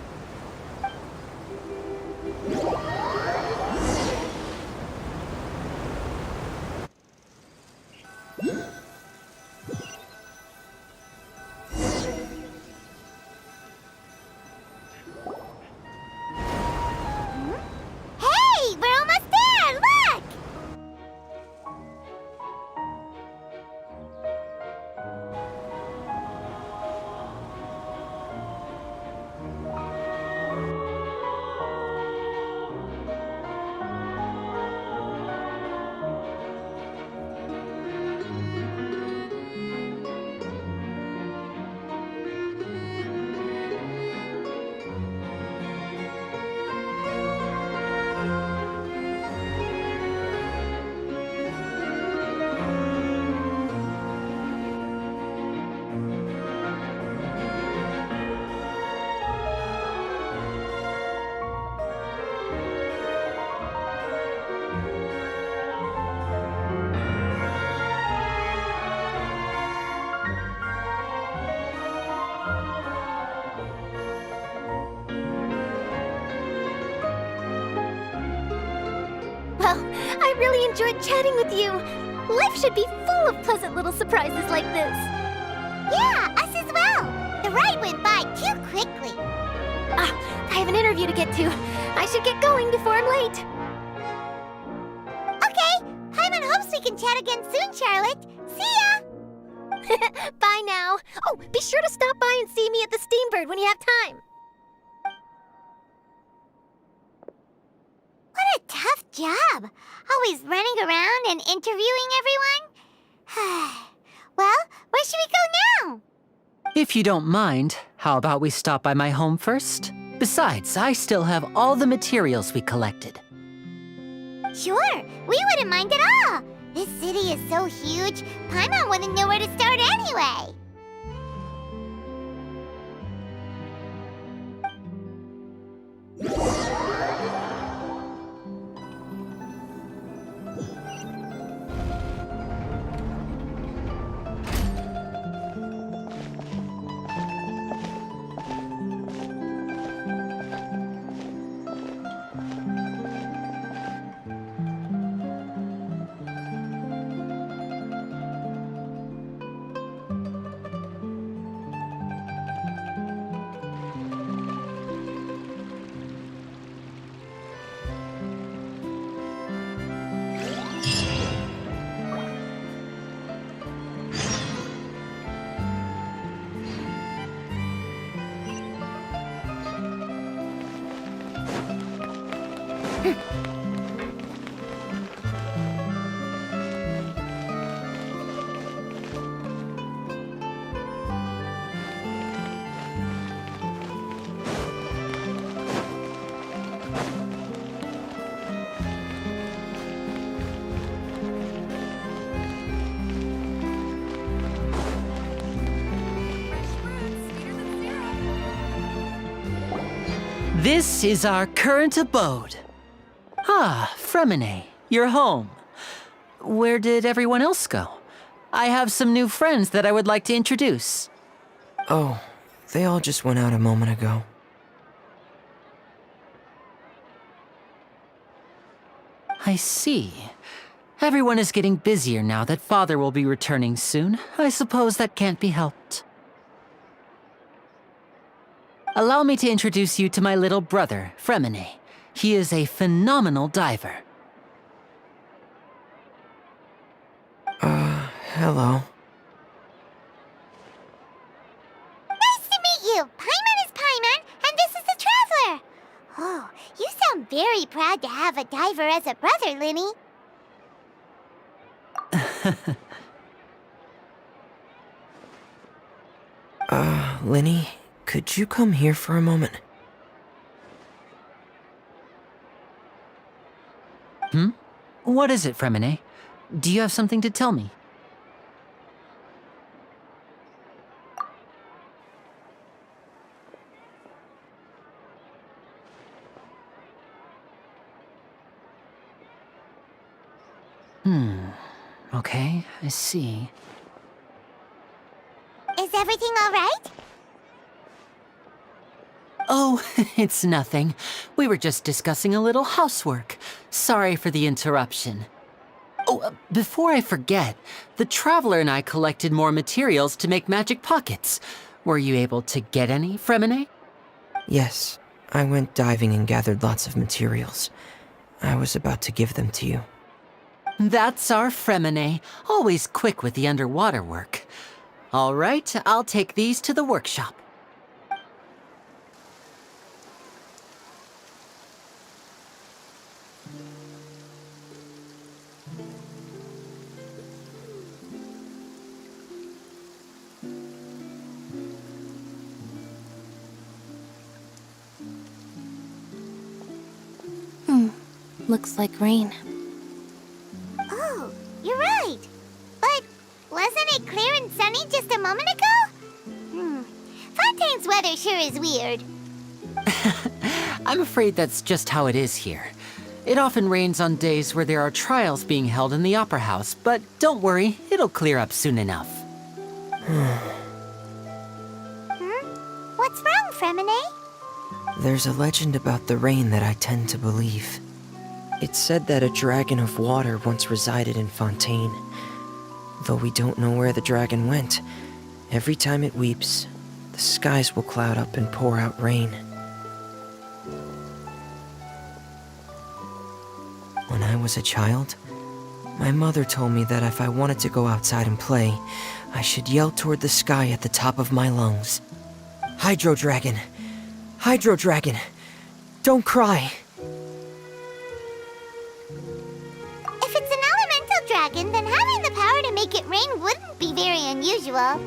Hey, we're almost there! Look! Well, I really enjoyed chatting with you. Life should be full of pleasant little surprises like this. Yeah, us as well. The ride went by too quickly. I have an interview to get to. I should get going before I'm late. Okay, Paimon hopes we can chat again soon, Charlotte. See ya! Bye now. Oh, be sure to stop by and see me at the Steambird when you have time. What a tough job. Always running around and interviewing everyone. Well, where should we go now? If you don't mind, how about we stop by my home first? Besides, I still have all the materials we collected. Sure, we wouldn't mind at all. This city is so huge, Paimon wouldn't know where to start anyway. This is our current abode. Ah, Fremine, you're home. Where did everyone else go? I have some new friends that I would like to introduce. Oh, they all just went out a moment ago. I see. Everyone is getting busier now that Father will be returning soon. I suppose that can't be helped. Allow me to introduce you to my little brother, Fremine. He is a phenomenal diver. Hello. Nice to meet you. Paimon is Paimon, and this is the Traveler. Oh, you sound very proud to have a diver as a brother, Linny. Linny, could you come here for a moment? What is it, Fremine? Do you have something to tell me? Okay, I see. Is everything all right? Oh, it's nothing. We were just discussing a little housework. Sorry for the interruption. Oh, before I forget, the Traveler and I collected more materials to make magic pockets. Were you able to get any, Fremine? Yes, I went diving and gathered lots of materials. I was about to give them to you. That's our Fremine, always quick with the underwater work. All right, I'll take these to the workshop. Looks like rain. Oh, you're right. But wasn't it clear and sunny just a moment ago? Fontaine's weather sure is weird. I'm afraid that's just how it is here. It often rains on days where there are trials being held in the Opera House, but don't worry, it'll clear up soon enough. What's wrong, Fremine? There's a legend about the rain that I tend to believe. It's said that a dragon of water once resided in Fontaine. Though we don't know where the dragon went, every time it weeps, the skies will cloud up and pour out rain. When I was a child, my mother told me that if I wanted to go outside and play, I should yell toward the sky at the top of my lungs. Hydro Dragon! Hydro Dragon! Don't cry! If it's an elemental dragon, then having the power to make it rain wouldn't be very unusual.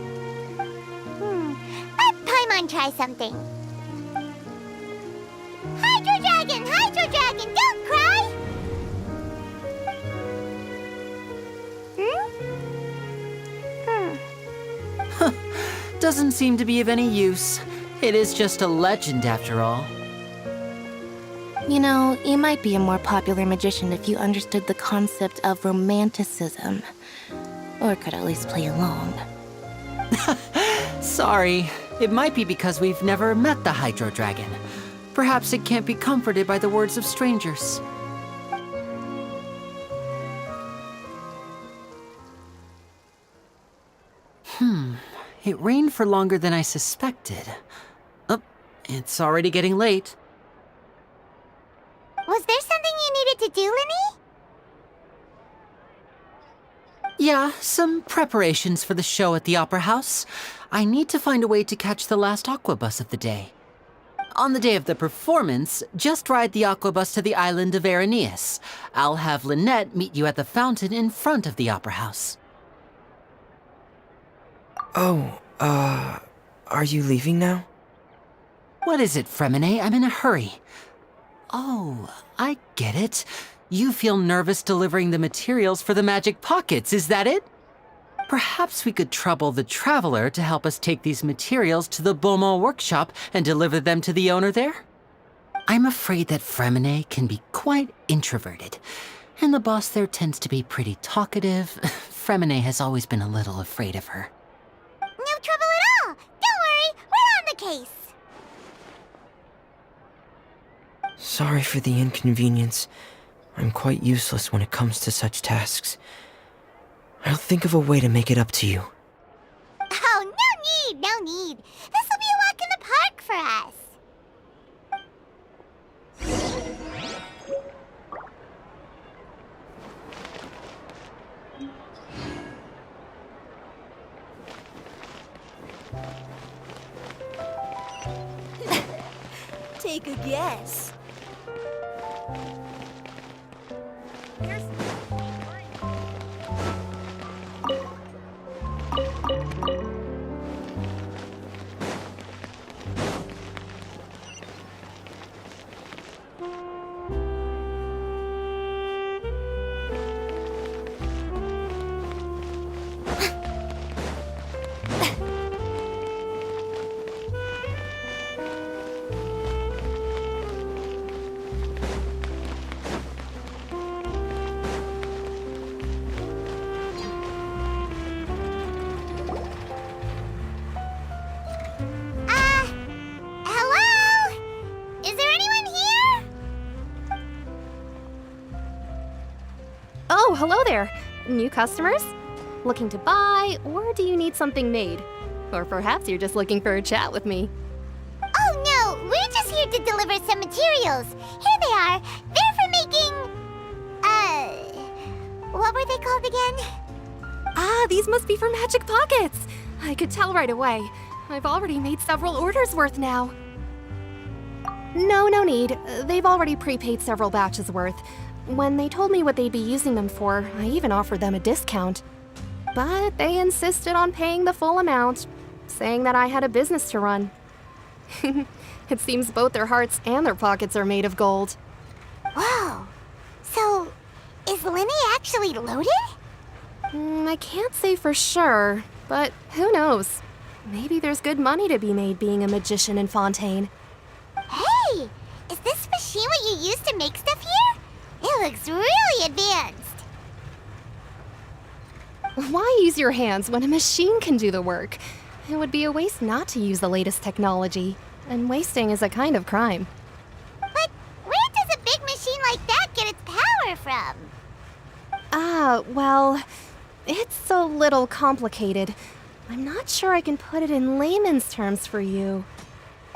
Let Paimon try something. Hydro Dragon! Hydro Dragon! Don't cry! Doesn't seem to be of any use. It is just a legend after all. You know, you might be a more popular magician if you understood the concept of romanticism. Or could at least play along. Sorry. It might be because we've never met the Hydro Dragon. Perhaps it can't be comforted by the words of strangers. It rained for longer than I suspected. Oh, it's already getting late. Was there something you needed to do, Linny? Yeah, some preparations for the show at the Opera House. I need to find a way to catch the last aqua bus of the day. On the day of the performance, just ride the aquabus to the island of Aeneas. I'll have Lynette meet you at the fountain in front of the opera house. Oh, are you leaving now? What is it, Fremine? I'm in a hurry. Oh, I get it. You feel nervous delivering the materials for the magic pockets, is that it? Perhaps we could trouble the Traveler to help us take these materials to the Beaumont workshop and deliver them to the owner there? I'm afraid that Fremine can be quite introverted, and the boss there tends to be pretty talkative. Fremine has always been a little afraid of her. No trouble at all! Don't worry, we're on the case! Sorry for the inconvenience. I'm quite useless when it comes to such tasks. I'll think of a way to make it up to you. Oh, no need! This'll be a walk in the park for us! Take a guess. Hello? Is there anyone here? Oh, hello there. New customers? Looking to buy, or do you need something made? Or perhaps you're just looking for a chat with me. Oh no, we're just here to deliver some materials. Here they are. They're for making... what were they called again? Ah, these must be for magic pockets. I could tell right away. I've already made several orders worth now. No need. They've already prepaid several batches worth. When they told me what they'd be using them for, I even offered them a discount. But they insisted on paying the full amount, saying that I had a business to run. It seems both their hearts and their pockets are made of gold. Whoa. So, is Linny actually loaded? I can't say for sure, but who knows? Maybe there's good money to be made being a magician in Fontaine. Hey! Is this machine what you use to make stuff here? It looks really advanced. Why use your hands when a machine can do the work? It would be a waste not to use the latest technology, and wasting is a kind of crime. But where does a big machine like that get its power from? Well, it's a little complicated. I'm not sure I can put it in layman's terms for you.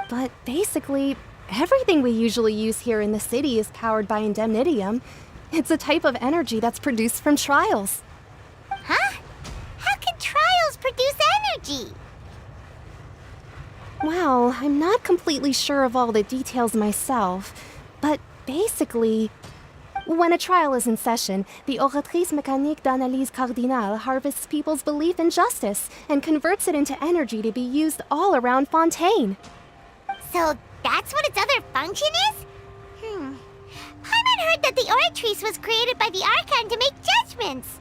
But basically, everything we usually use here in the city is powered by indemnitium. It's a type of energy that's produced from trials. Huh? How can trials produce energy? Well, I'm not completely sure of all the details myself, but basically, when a trial is in session, the Oratrice Mécanique d'Analyse Cardinale harvests people's belief in justice and converts it into energy to be used all around Fontaine. So that's what its other function is? Paimon heard that the Oratrice was created by the archon to make judgments.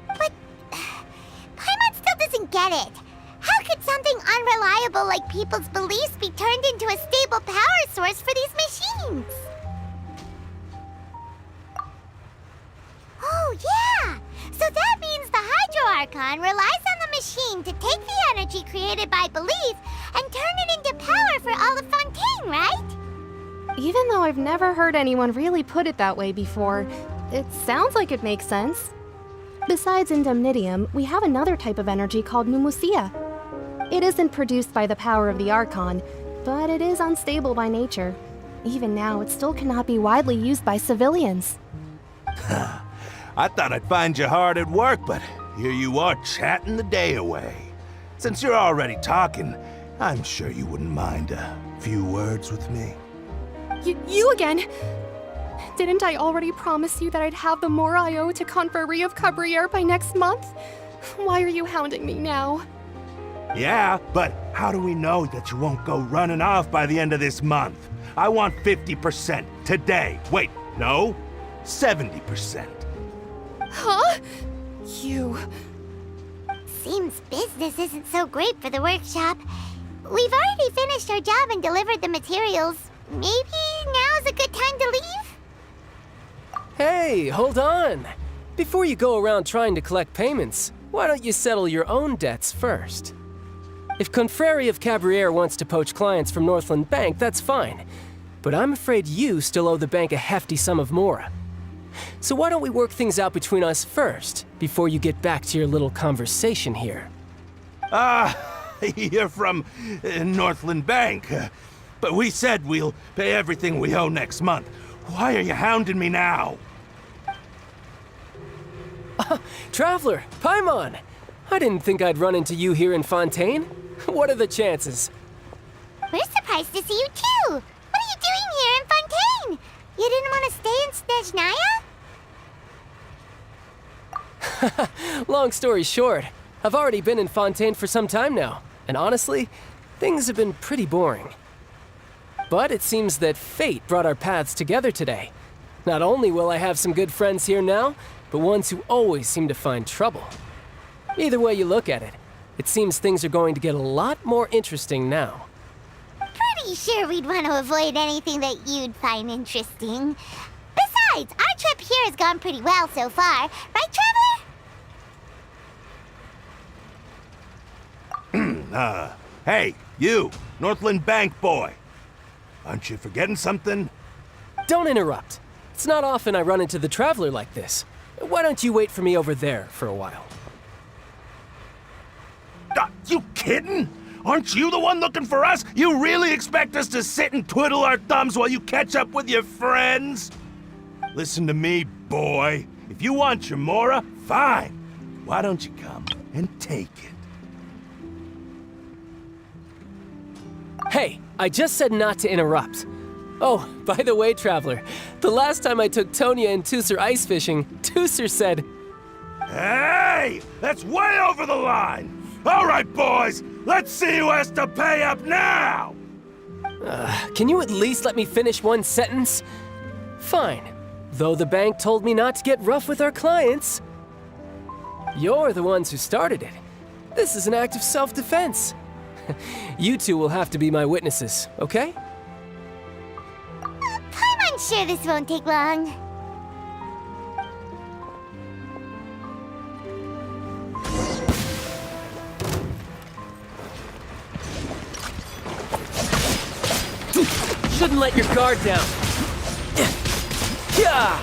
But Paimon still doesn't get it. How could something unreliable like people's beliefs be turned into a stable power source for these machines? Oh, yeah! So that means the Hydro Archon relies on the machine to take the energy created by belief and turn it into power for all of Fontaine, right? Even though I've never heard anyone really put it that way before, it sounds like it makes sense. Besides indemnitium, we have another type of energy called pneumosia. It isn't produced by the power of the Archon, but it is unstable by nature. Even now, it still cannot be widely used by civilians. I thought I'd find you hard at work, but here you are chatting the day away. Since you're already talking, I'm sure you wouldn't mind a Few words with me? You again! Didn't I already promise you that I'd have the more I owe to Confrérie of Cabriere by next month? Why are you hounding me now? Yeah, but how do we know that you won't go running off by the end of this month? I want 50% today. Wait, no, 70%. Huh? You... Seems business isn't so great for the workshop. We've already finished our job and delivered the materials. Maybe now's a good time to leave? Hey, hold on! Before you go around trying to collect payments, why don't you settle your own debts first? If Confrérie of Cabriere wants to poach clients from Northland Bank, that's fine. But I'm afraid you still owe the bank a hefty sum of mora. So why don't we work things out between us first, before you get back to your little conversation here? You're from Northland Bank. But we said we'll pay everything we owe next month. Why are you hounding me now? Traveler, Paimon! I didn't think I'd run into you here in Fontaine. What are the chances? We're surprised to see you too! What are you doing here in Fontaine? You didn't want to stay in Snezhnaya? Long story short, I've already been in Fontaine for some time now, and honestly, things have been pretty boring. But it seems that fate brought our paths together today. Not only will I have some good friends here now, but ones who always seem to find trouble. Either way you look at it, it seems things are going to get a lot more interesting now. Pretty sure we'd want to avoid anything that you'd find interesting. Besides, our trip here has gone pretty well so far. Right, Traveler? Hey, you, Northland Bank boy. Aren't you forgetting something? Don't interrupt. It's not often I run into the Traveler like this. Why don't you wait for me over there for a while? You kidding? Aren't you the one looking for us? You really expect us to sit and twiddle our thumbs while you catch up with your friends? Listen to me, boy. If you want your mora, fine. Why don't you come and take it? Hey, I just said not to interrupt. Oh, by the way, Traveler, the last time I took Tonya and Tusser ice fishing, Tusser said... Hey! That's way over the line! All right, boys, let's see who has to pay up now! Can you at least let me finish one sentence? Fine. Though the bank told me not to get rough with our clients. You're the ones who started it. This is an act of self-defense. You two will have to be my witnesses, okay? I'm sure this won't take long. Shouldn't let your guard down. Yeah.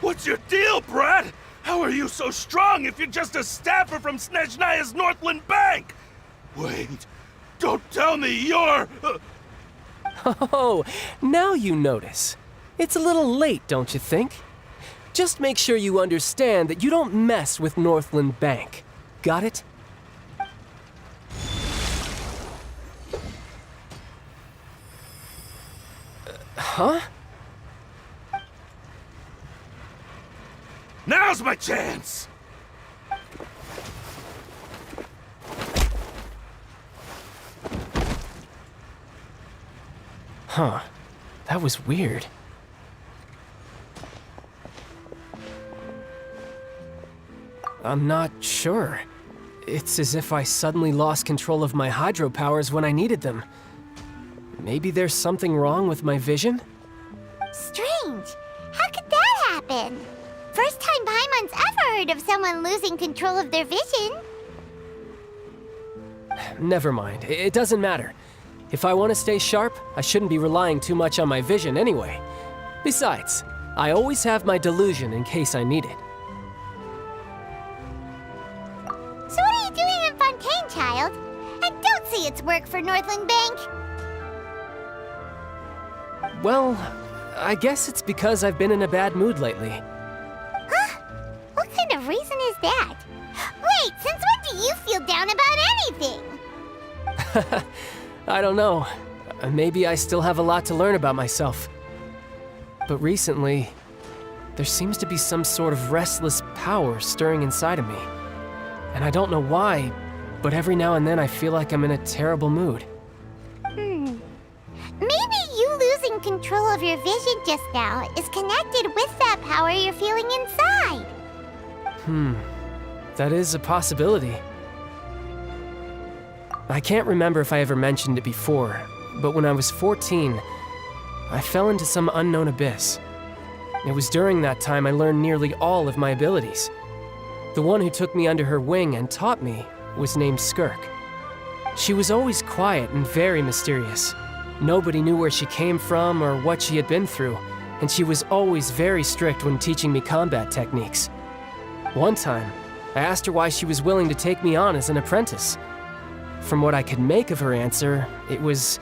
What's your deal, Brad? How are you so strong if you're just a staffer from Snezhnaya's Northland Bank? Wait, don't tell me you're... Oh, now you notice. It's a little late, don't you think? Just make sure you understand that you don't mess with Northland Bank. Got it? Huh? Now's my chance! Huh. That was weird. I'm not sure. It's as if I suddenly lost control of my hydro powers when I needed them. Maybe there's something wrong with my vision? Strange. How could that happen? First time Paimon's ever heard of someone losing control of their vision. Never mind. It doesn't matter. If I want to stay sharp, I shouldn't be relying too much on my vision anyway. Besides, I always have my delusion in case I need it. So what are you doing in Fontaine, child? I don't see its work for Northland Bank. Well, I guess it's because I've been in a bad mood lately. Huh? What kind of reason is that? I don't know. Maybe I still have a lot to learn about myself. But recently, there seems to be some sort of restless power stirring inside of me. And I don't know why, but every now and then I feel like I'm in a terrible mood. Maybe you losing control of your vision just now is connected with that power you're feeling inside. That is a possibility. I can't remember if I ever mentioned it before, but when I was 14, I fell into some unknown abyss. It was during that time I learned nearly all of my abilities. The one who took me under her wing and taught me was named Skirk. She was always quiet and very mysterious. Nobody knew where she came from or what she had been through, and she was always very strict when teaching me combat techniques. One time, I asked her why she was willing to take me on as an apprentice. From what I could make of her answer, it was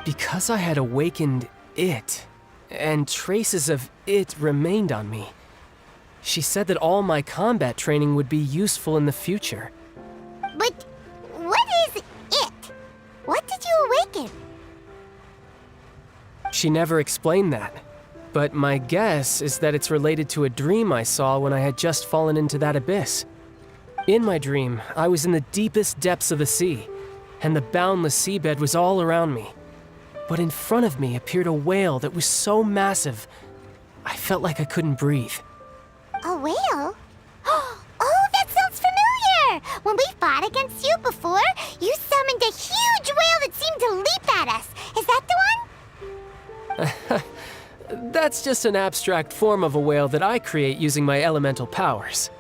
because I had awakened it, and traces of it remained on me. She said that all my combat training would be useful in the future. But what is it? What did you awaken? She never explained that, but my guess is that it's related to a dream I saw when I had just fallen into that abyss. In my dream, I was in the deepest depths of the sea, and the boundless seabed was all around me. But in front of me appeared a whale that was so massive, I felt like I couldn't breathe. A whale? Oh, that sounds familiar! When we fought against you before, you summoned a huge whale that seemed to leap at us. Is that the one? That's just an abstract form of a whale that I create using my elemental powers.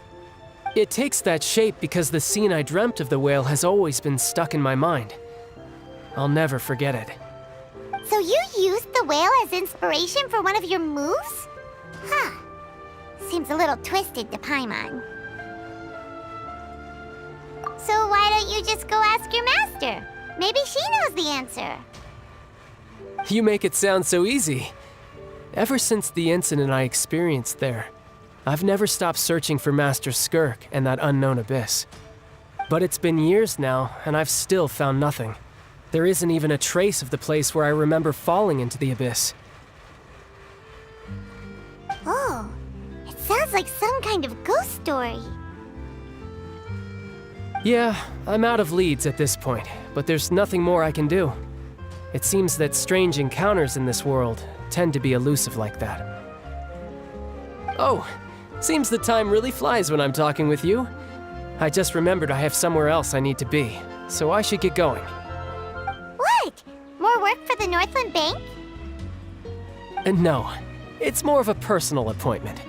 It takes that shape because the scene I dreamt of the whale has always been stuck in my mind. I'll never forget it. So you used the whale as inspiration for one of your moves? Huh. Seems a little twisted to Paimon. So why don't you just go ask your master? Maybe she knows the answer. You make it sound so easy. Ever since the incident I experienced there, I've never stopped searching for Master Skirk and that unknown abyss. But it's been years now, and I've still found nothing. There isn't even a trace of the place where I remember falling into the abyss. Oh, it sounds like some kind of ghost story. Yeah, I'm out of leads at this point, but there's nothing more I can do. It seems that strange encounters in this world tend to be elusive like that. Oh, seems the time really flies when I'm talking with you. I just remembered I have somewhere else I need to be, so I should get going. What? More work for the Northland Bank? No, it's more of a personal appointment.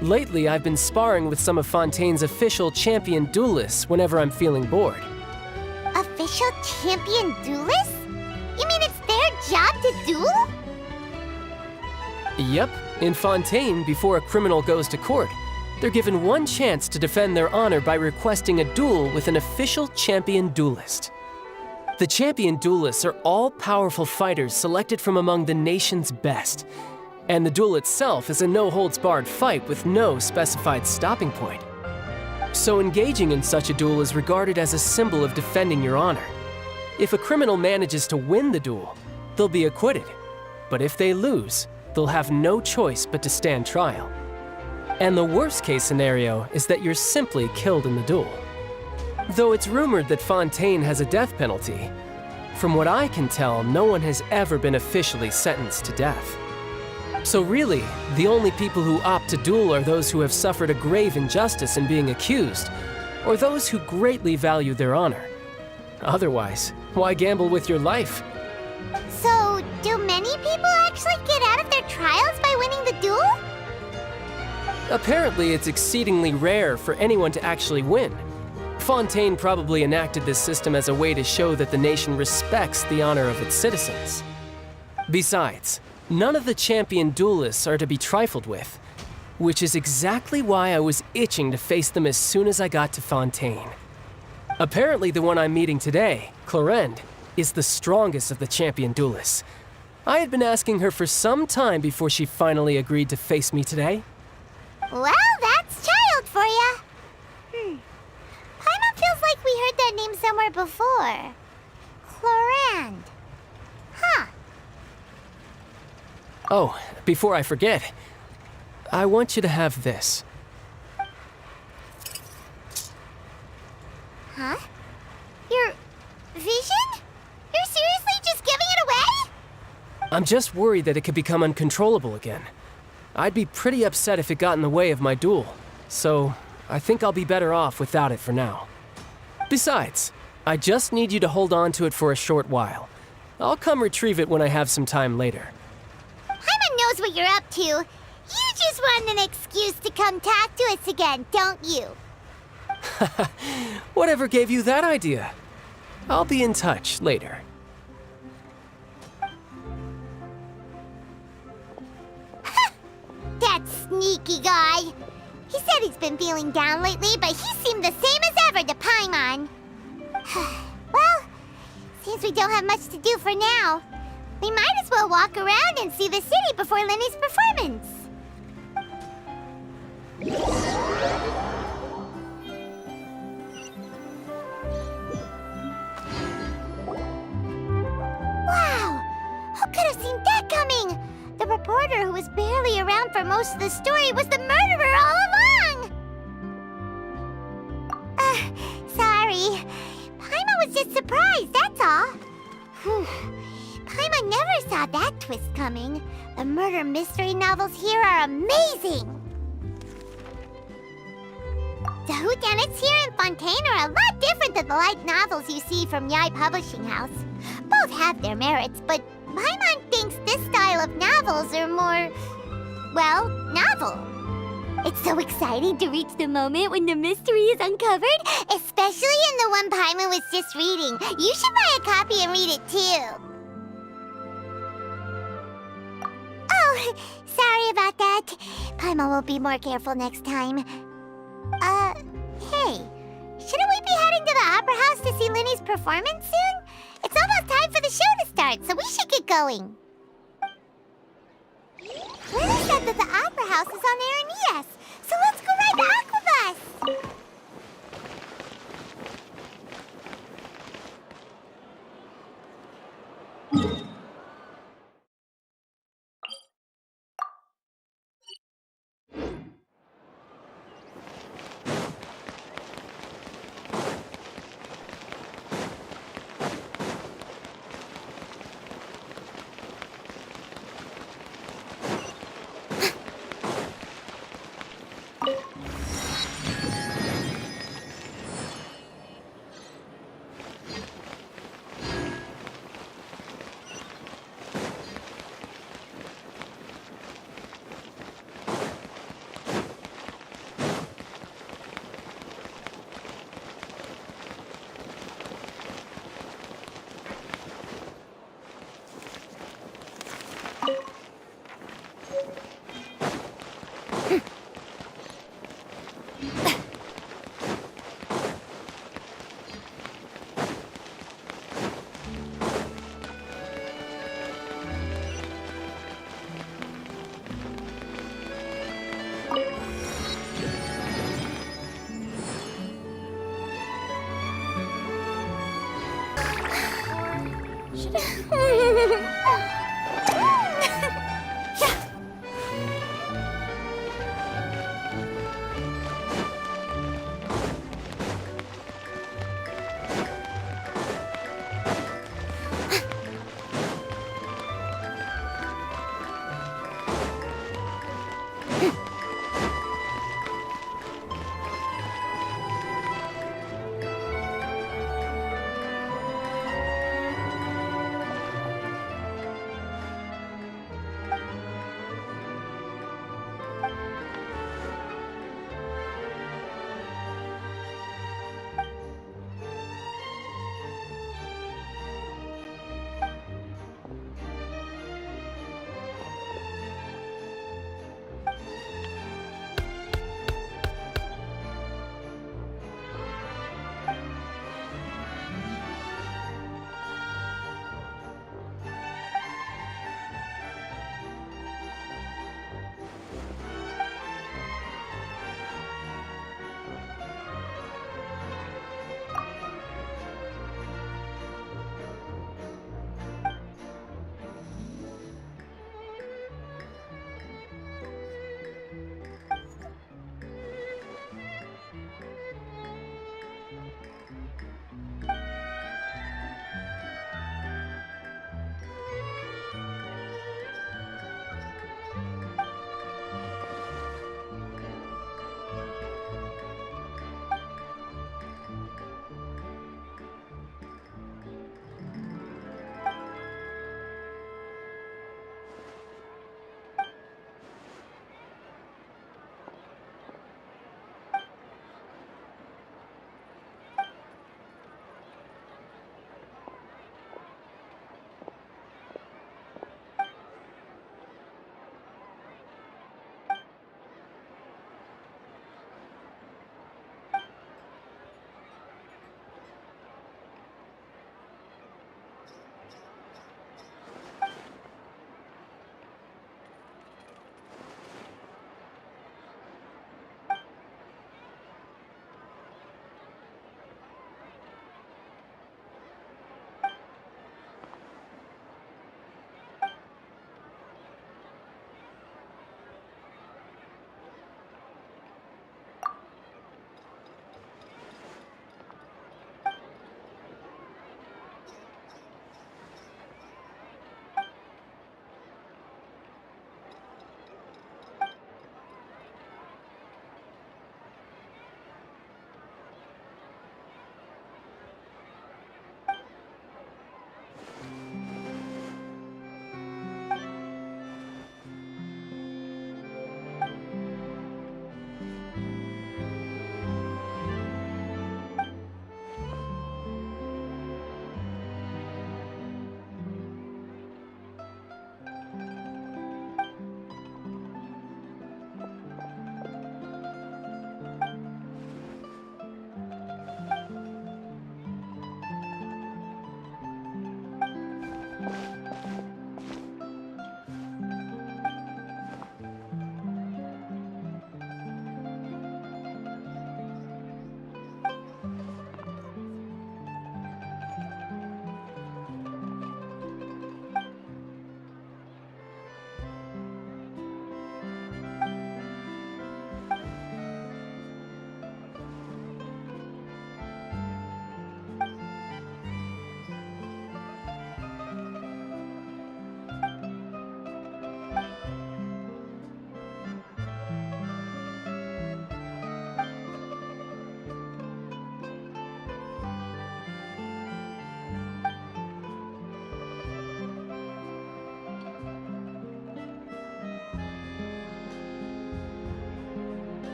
Lately, I've been sparring with some of Fontaine's official champion duelists whenever I'm feeling bored. Official champion duelists? You mean it's their job to duel? Yep, in Fontaine, before a criminal goes to court, they're given one chance to defend their honor by requesting a duel with an official champion duelist. The champion duelists are all-powerful fighters selected from among the nation's best, and the duel itself is a no-holds-barred fight with no specified stopping point. So engaging in such a duel is regarded as a symbol of defending your honor. If a criminal manages to win the duel, they'll be acquitted, but if they lose, they'll have no choice but to stand trial. And the worst-case scenario is that you're simply killed in the duel. Though it's rumored that Fontaine has a death penalty, from what I can tell, no one has ever been officially sentenced to death. So really, the only people who opt to duel are those who have suffered a grave injustice in being accused, or those who greatly value their honor. Otherwise, why gamble with your life? So, do many people actually get out of their trials by winning the duel? Apparently, it's exceedingly rare for anyone to actually win. Fontaine probably enacted this system as a way to show that the nation respects the honor of its citizens. Besides, none of the champion duelists are to be trifled with, which is exactly why I was itching to face them as soon as I got to Fontaine. Apparently, the one I'm meeting today, Clorinde, is the strongest of the champion duelists. I had been asking her for some time before she finally agreed to face me today. Well, that's child for ya. Paimon feels like we heard that name somewhere before. land. Huh. Oh, before I forget, I want you to have this. Huh? Your vision? You're seriously just giving it away? I'm just worried that it could become uncontrollable again. I'd be pretty upset if it got in the way of my duel, so I think I'll be better off without it for now. Besides, I just need you to hold on to it for a short while. I'll come retrieve it when I have some time later. Paimon knows what you're up to. You just want an excuse to come talk to us again, don't you? Whatever gave you that idea? I'll be in touch later. That sneaky guy. He said he's been feeling down lately, but he seemed the same as ever to Paimon. Well, seems we don't have much to do for now. We might as well walk around and see the city before Lenny's performance. Wow! Who could have seen that coming? The reporter who was barely around for most of the story was the murderer all along! Sorry. Paimon was just surprised, that's all. Paimon never saw that twist coming. The murder mystery novels here are amazing! The whodunits here in Fontaine are a lot different than the light novels you see from Yai Publishing House. Both have their merits, but Paimon thinks this style of novels are more, well, novel. It's so exciting to reach the moment when the mystery is uncovered, especially in the one Paimon was just reading. You should buy a copy and read it too. Oh, sorry about that. Paimon will be more careful next time. Hey, shouldn't we be heading to the Opera House to see Linny's performance soon? It's almost time for the show to start, so we should get going. Linny said that the Opera House is on Aranias, so let's go ride the Aquabus!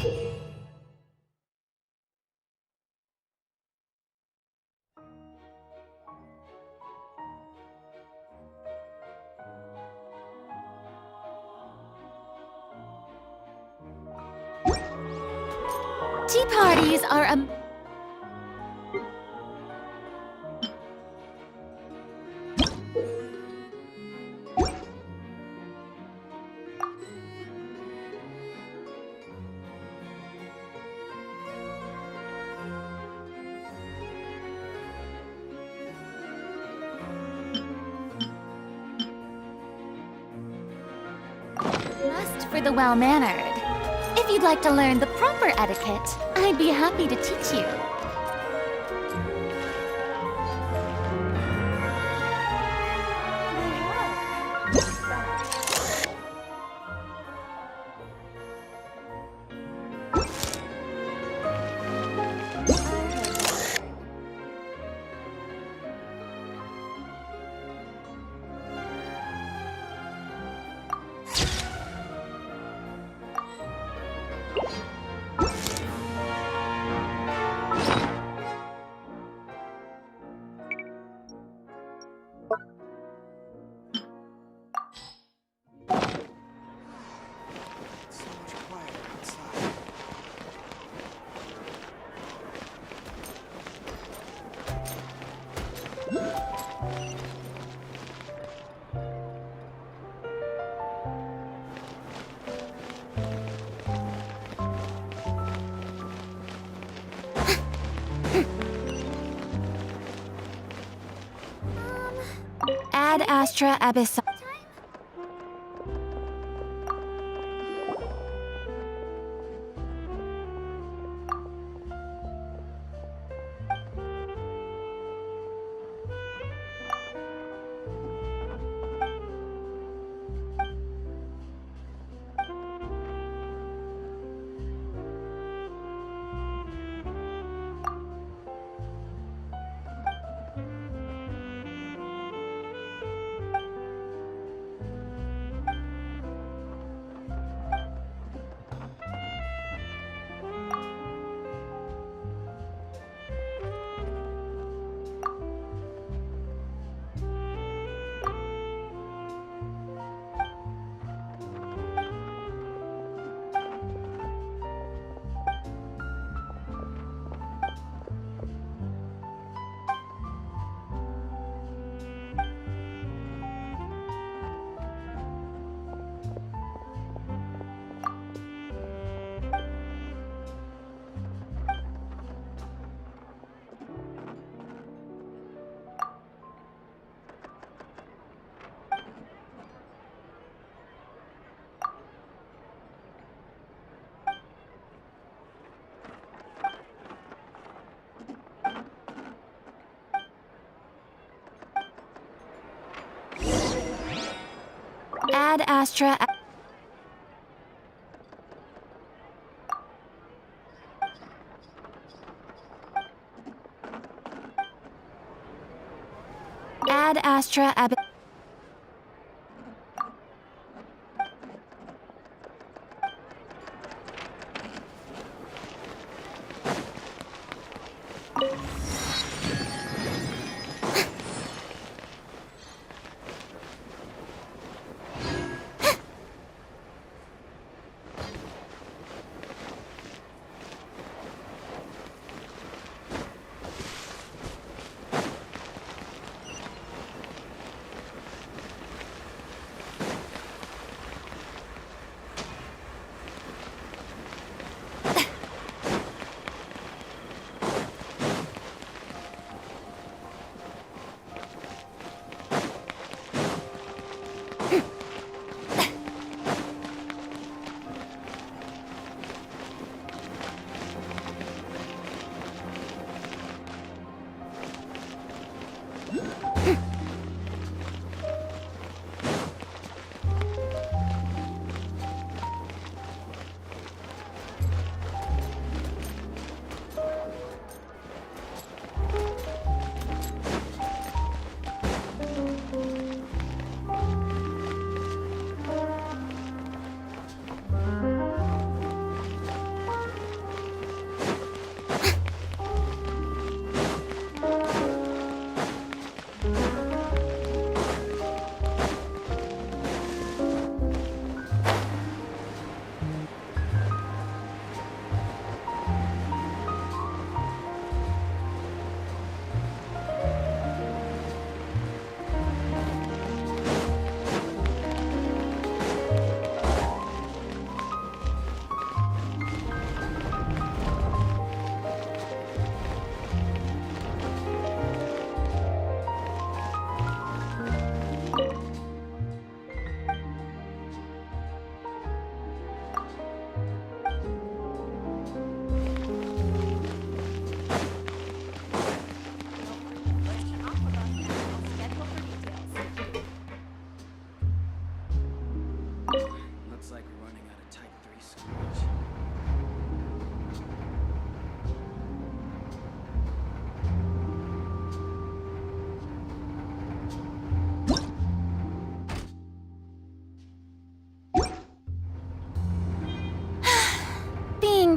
Tea parties are a... must for the well-mannered. If you'd like to learn the proper etiquette, I'd be happy to teach you. Ad Astra Abyssal. Ad Astra. Ad Astra Ab.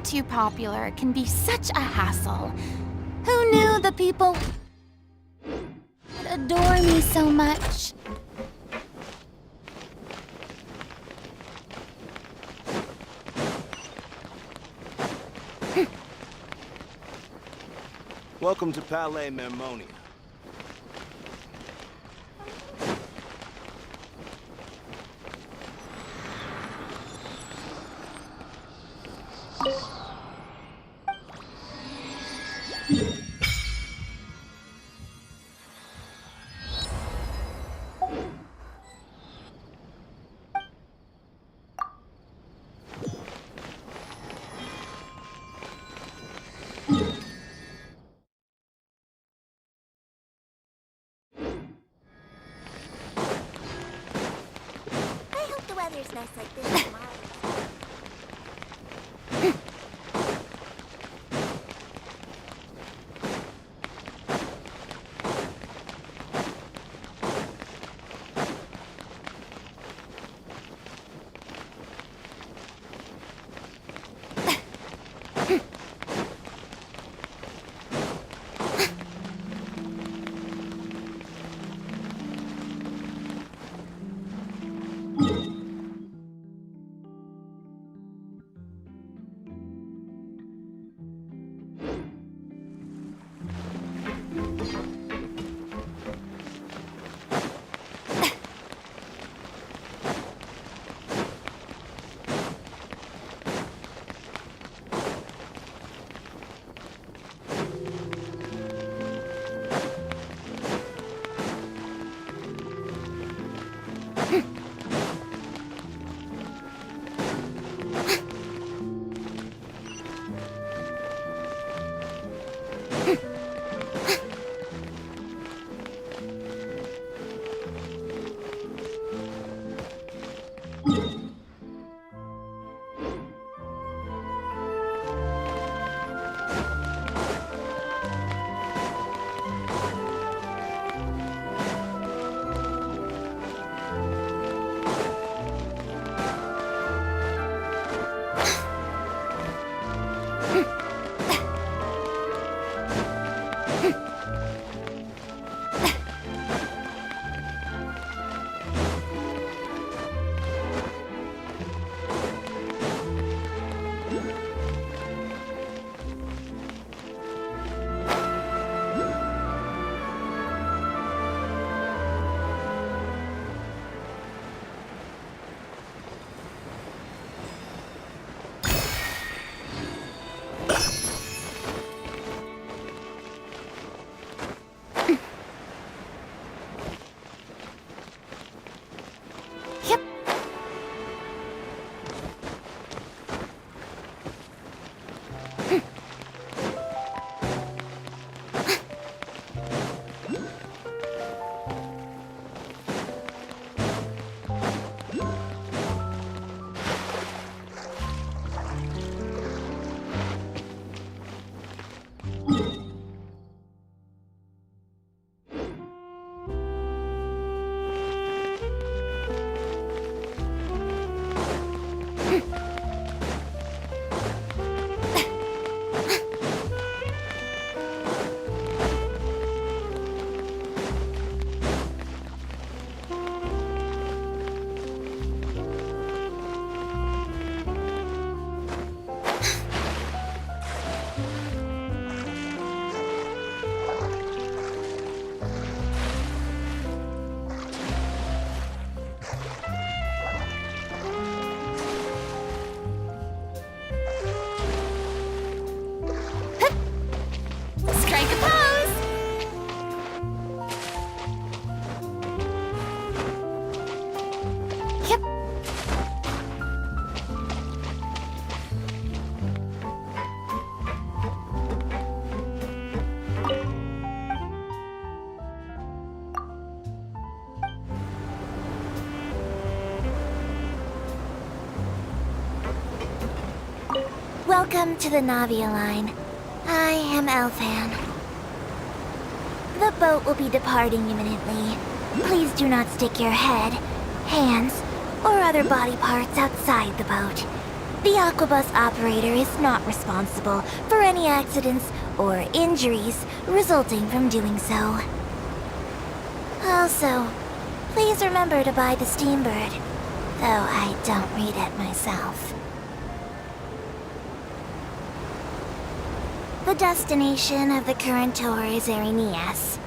too popular can be such a hassle. Who knew the people would adore me so much? Welcome to Palais Mermonia. I hope the weather's nice like this tomorrow. Welcome to the Navia line. I am Elfan. The boat will be departing imminently. Please do not stick your head, hands, or other body parts outside the boat. The Aquabus operator is not responsible for any accidents or injuries resulting from doing so. Also, please remember to buy the Steambird, though I don't read it myself. The destination of the current tour is Erinias.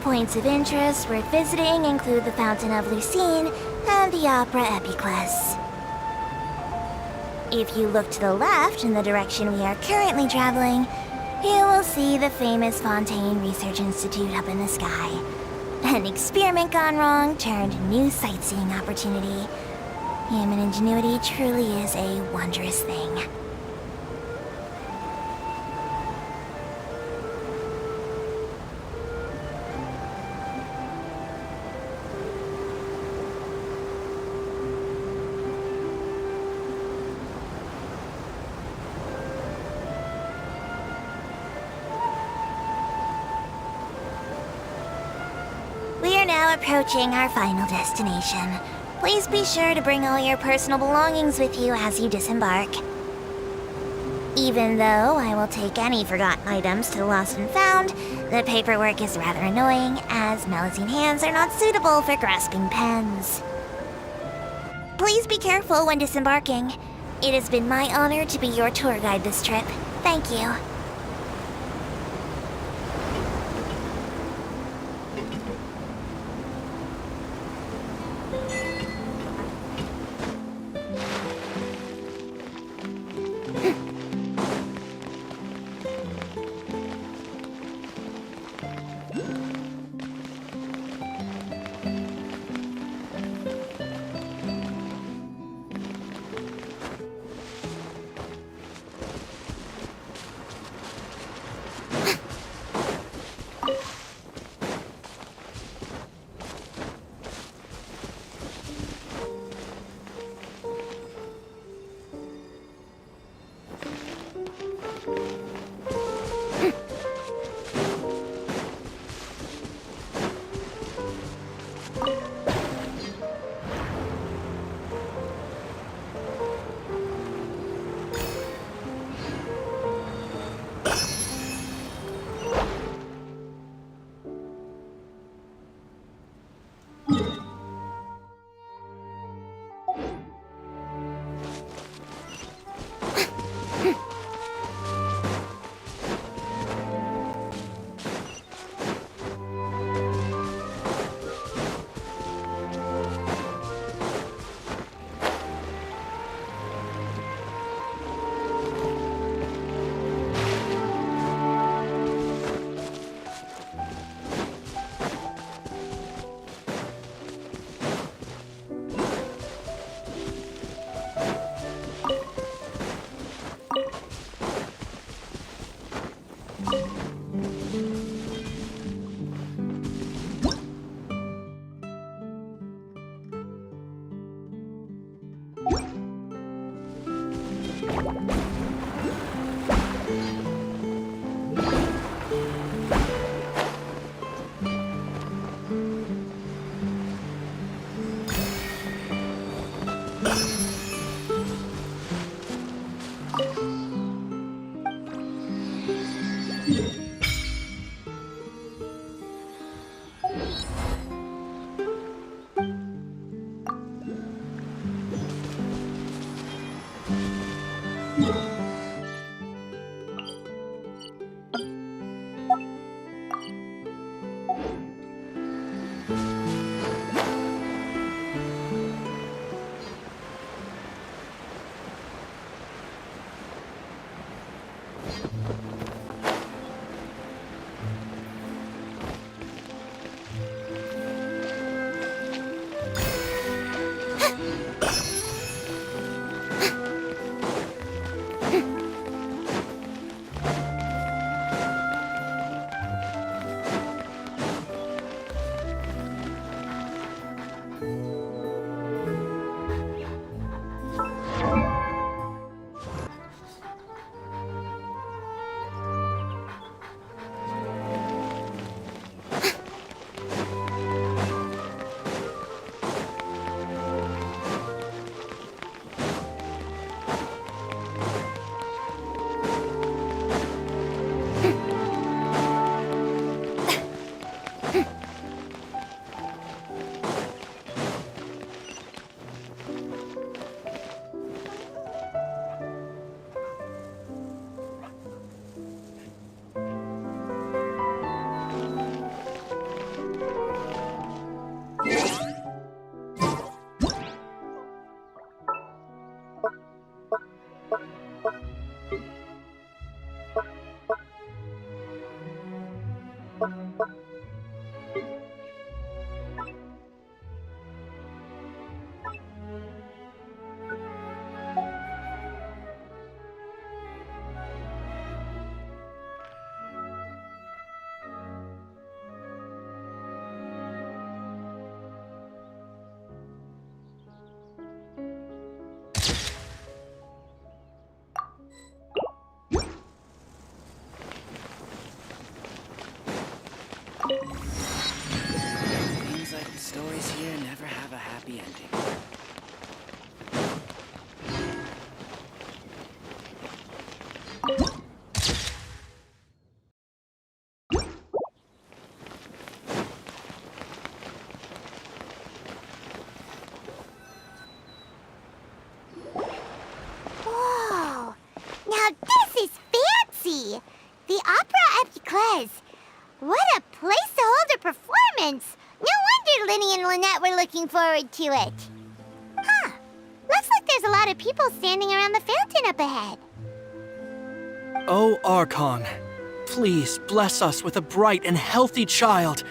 Points of interest worth visiting include the Fountain of Lucine and the Opera Epiclese. If you look to the left in the direction we are currently traveling, you will see the famous Fontaine Research Institute up in the sky. An experiment gone wrong turned new sightseeing opportunity. Human ingenuity truly is a wondrous thing. We are now approaching our final destination. Please be sure to bring all your personal belongings with you as you disembark. Even though I will take any forgotten items to the Lost and Found, the paperwork is rather annoying, as Melusine hands are not suitable for grasping pens. Please be careful when disembarking. It has been my honor to be your tour guide this trip. Thank you. performance. No wonder Linny and Lynette were looking forward to it. Huh. Looks like there's a lot of people standing around the fountain up ahead. Oh, Archon, please bless us with a bright and healthy child.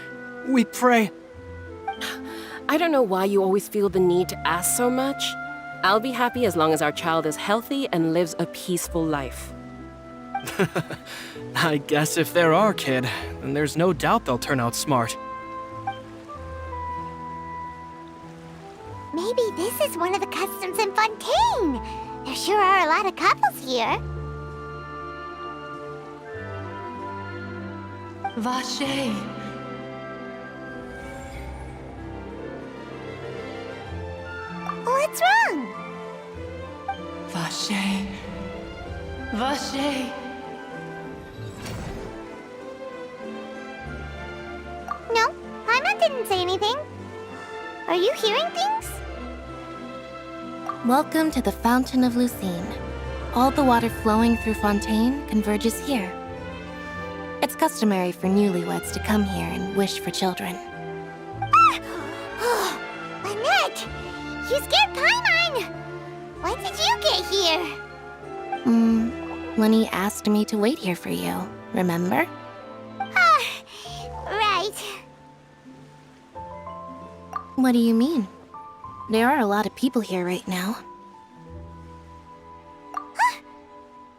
We pray. I don't know why you always feel the need to ask so much. I'll be happy as long as our child is healthy and lives a peaceful life. I guess if they're our kid, then there's no doubt they'll turn out smart. Maybe this is one of the customs in Fontaine. There sure are a lot of couples here. Vache. What's wrong? Vache. Vache. No, Paimon didn't say anything. Are you hearing things? Welcome to the Fountain of Lucine. All the water flowing through Fontaine converges here. It's customary for newlyweds to come here and wish for children. Ah! Lynette! You scared Paimon! When did you get here? Lenny asked me to wait here for you, remember? Ah, right. What do you mean? There are a lot of people here right now.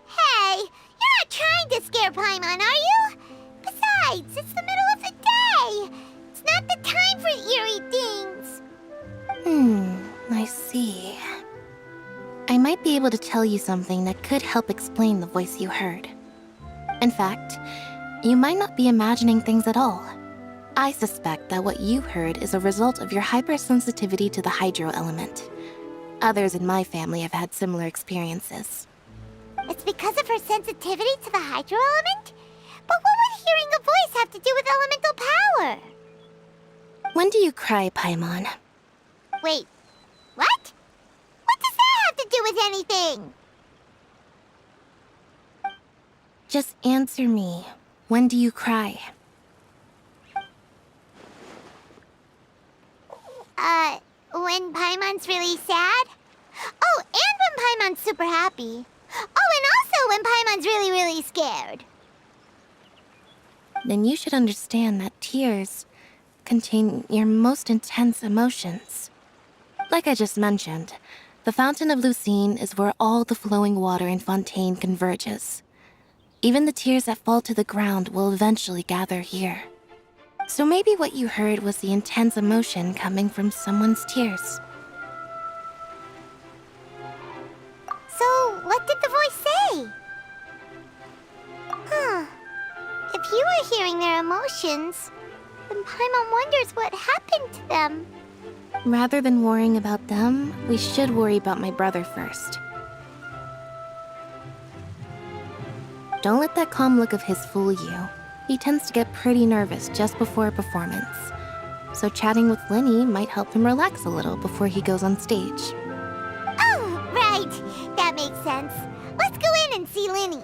Hey, you're not trying to scare Paimon, are you? Besides, it's the middle of the day. It's not the time for eerie things. I see. I might be able to tell you something that could help explain the voice you heard. In fact, you might not be imagining things at all. I suspect that what you heard is a result of your hypersensitivity to the hydro element. Others in my family have had similar experiences. It's because of her sensitivity to the hydro element? But what would hearing a voice have to do with elemental power? When do you cry, Paimon? Wait, what? What does that have to do with anything? Just answer me. When do you cry? When Paimon's really sad? Oh, and when Paimon's super happy. Oh, and also when Paimon's really, really scared. Then you should understand that tears contain your most intense emotions. Like I just mentioned, the Fountain of Lucine is where all the flowing water in Fontaine converges. Even the tears that fall to the ground will eventually gather here. So maybe what you heard was the intense emotion coming from someone's tears. So, what did the voice say? Huh. If you were hearing their emotions, then Paimon wonders what happened to them. Rather than worrying about them, we should worry about my brother first. Don't let that calm look of his fool you. He tends to get pretty nervous just before a performance. So chatting with Linny might help him relax a little before he goes on stage. Oh, right. That makes sense. Let's go in and see Linny.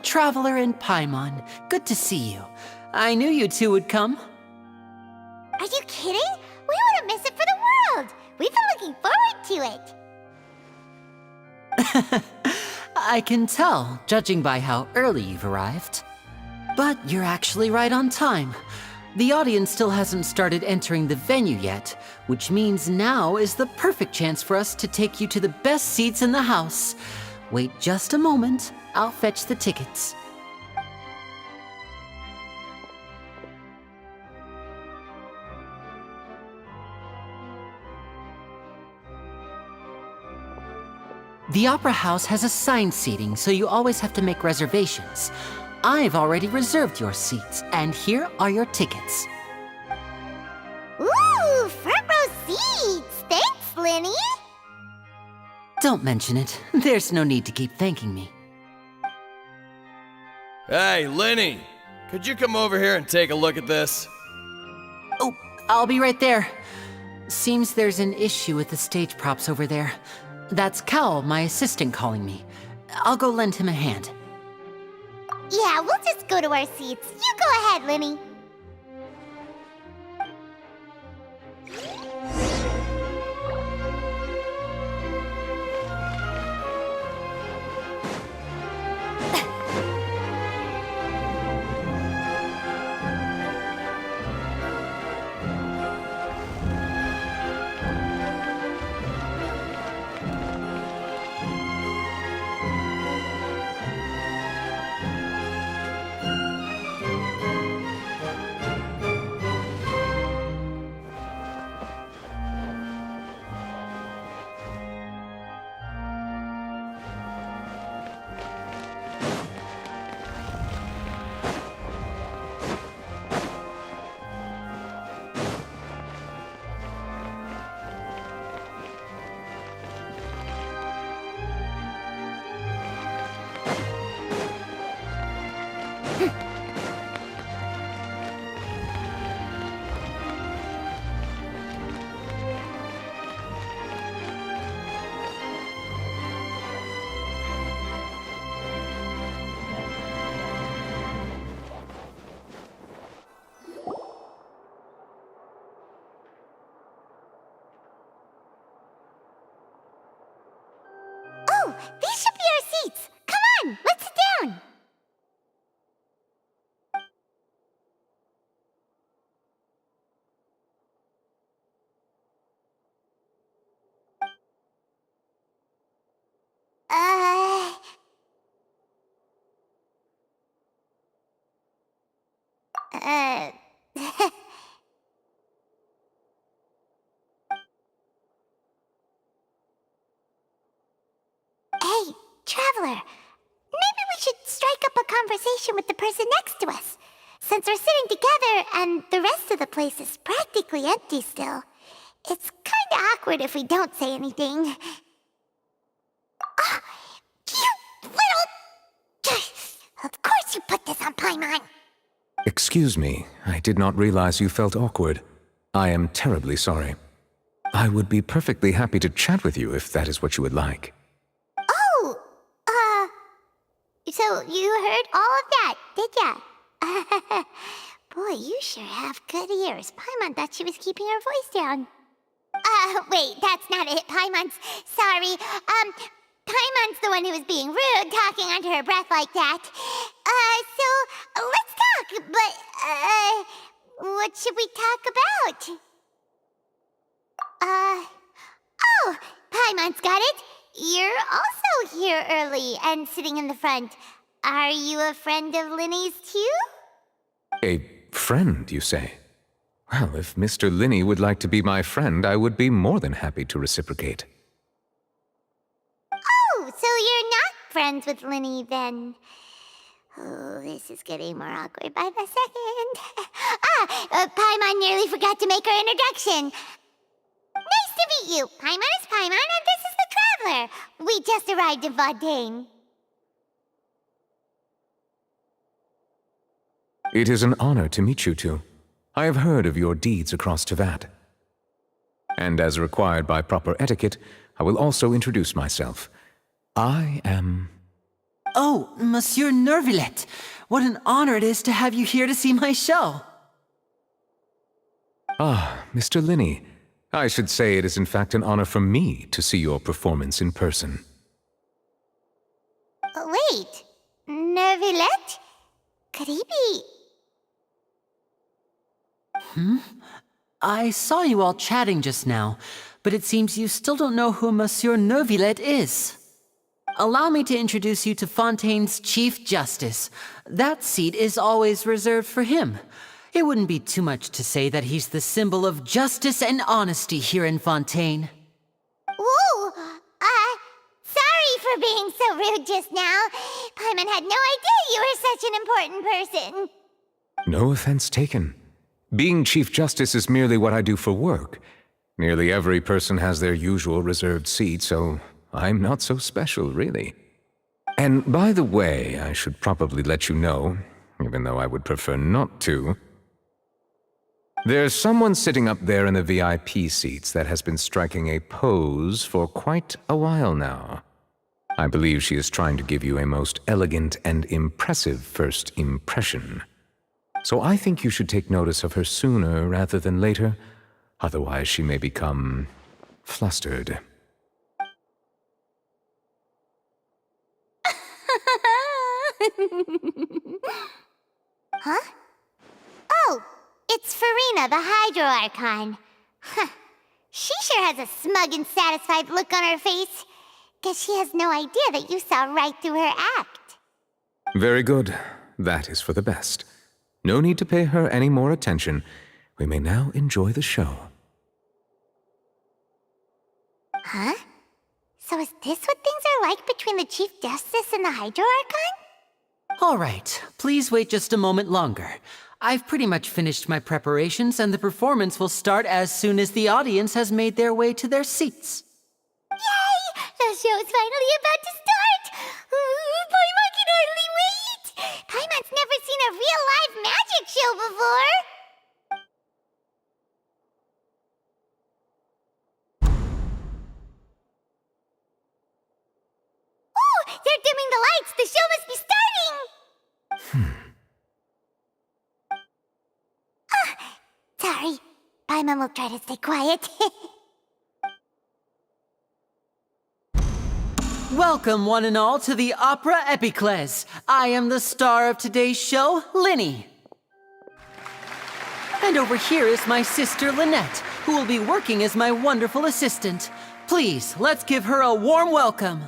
Traveler and Paimon, good to see you. I knew you two would come. Are you kidding? We wouldn't miss it for the world. We've been looking forward to it. I can tell, judging by how early you've arrived. But you're actually right on time. The audience still hasn't started entering the venue yet, which means now is the perfect chance for us to take you to the best seats in the house. Wait just a moment, I'll fetch the tickets. The Opera House has assigned seating, so you always have to make reservations. I've already reserved your seats, and here are your tickets. Ooh, front row seats! Thanks, Linny! Don't mention it. There's no need to keep thanking me. Hey, Linny! Could you come over here and take a look at this? Oh, I'll be right there. Seems there's an issue with the stage props over there. That's Cal, my assistant, calling me. I'll go lend him a hand. Yeah, we'll just go to our seats. You go ahead, Linny. Oh, these should be our seats. Come on, let's sit down. Hey, Traveler. Maybe we should strike up a conversation with the person next to us. Since we're sitting together and the rest of the place is practically empty still, it's kinda awkward if we don't say anything. Oh, you little... Of course you put this on Paimon. Excuse me, I did not realize you felt awkward. I am terribly sorry. I would be perfectly happy to chat with you if that is what you would like. Oh, so you heard all of that, did ya? Boy, you sure have good ears. Paimon thought she was keeping her voice down. Wait, that's not it, Paimon's... Sorry, Paimon's the one who was being rude, talking under her breath like that. So, let's talk, but, what should we talk about? Oh, Paimon's got it. You're also here early and sitting in the front. Are you a friend of Linny's too? A friend, you say? Well, if Mr. Linny would like to be my friend, I would be more than happy to reciprocate. Oh, so you're not friends with Linny then? Oh, this is getting more awkward by the second. Paimon nearly forgot to make her introduction. Nice to meet you. Paimon is Paimon, and this is the Traveler. We just arrived in Fontaine. It is an honor to meet you two. I have heard of your deeds across Tevat. And as required by proper etiquette, I will also introduce myself. I am... Oh, Monsieur Nervillet! What an honor it is to have you here to see my show! Ah, Mr. Linny. I should say it is in fact an honor for me to see your performance in person. Wait, Nervillet? Could he be... I saw you all chatting just now, but it seems you still don't know who Monsieur Neuvillette is. Allow me to introduce you to Fontaine's Chief Justice. That seat is always reserved for him. It wouldn't be too much to say that he's the symbol of justice and honesty here in Fontaine. Ooh, sorry for being so rude just now. Paimon had no idea you were such an important person. No offense taken. Being Chief Justice is merely what I do for work. Nearly every person has their usual reserved seat, so I'm not so special, really. And by the way, I should probably let you know, even though I would prefer not to. There's someone sitting up there in the VIP seats that has been striking a pose for quite a while now. I believe she is trying to give you a most elegant and impressive first impression. So I think you should take notice of her sooner rather than later, otherwise she may become flustered. Huh? Oh, it's Farina, the Hydro Archon. Huh. She sure has a smug and satisfied look on her face. Guess she has no idea that you saw right through her act. Very good. That is for the best. No need to pay her any more attention. We may now enjoy the show. Huh? So is this what things are like between the Chief Justice and the Hydro Archon? All right, please wait just a moment longer. I've pretty much finished my preparations, and the performance will start as soon as the audience has made their way to their seats. Yay! The show's finally about to start! Paimon can hardly wait! Paimon's never seen a real live magic show before! Oh! They're dimming the lights! The show must be starting! Sorry. Paimon will try to stay quiet. Welcome, one and all, to the Opera Epiclese. I am the star of today's show, Linny. And over here is my sister, Lynette, who will be working as my wonderful assistant. Please, let's give her a warm welcome.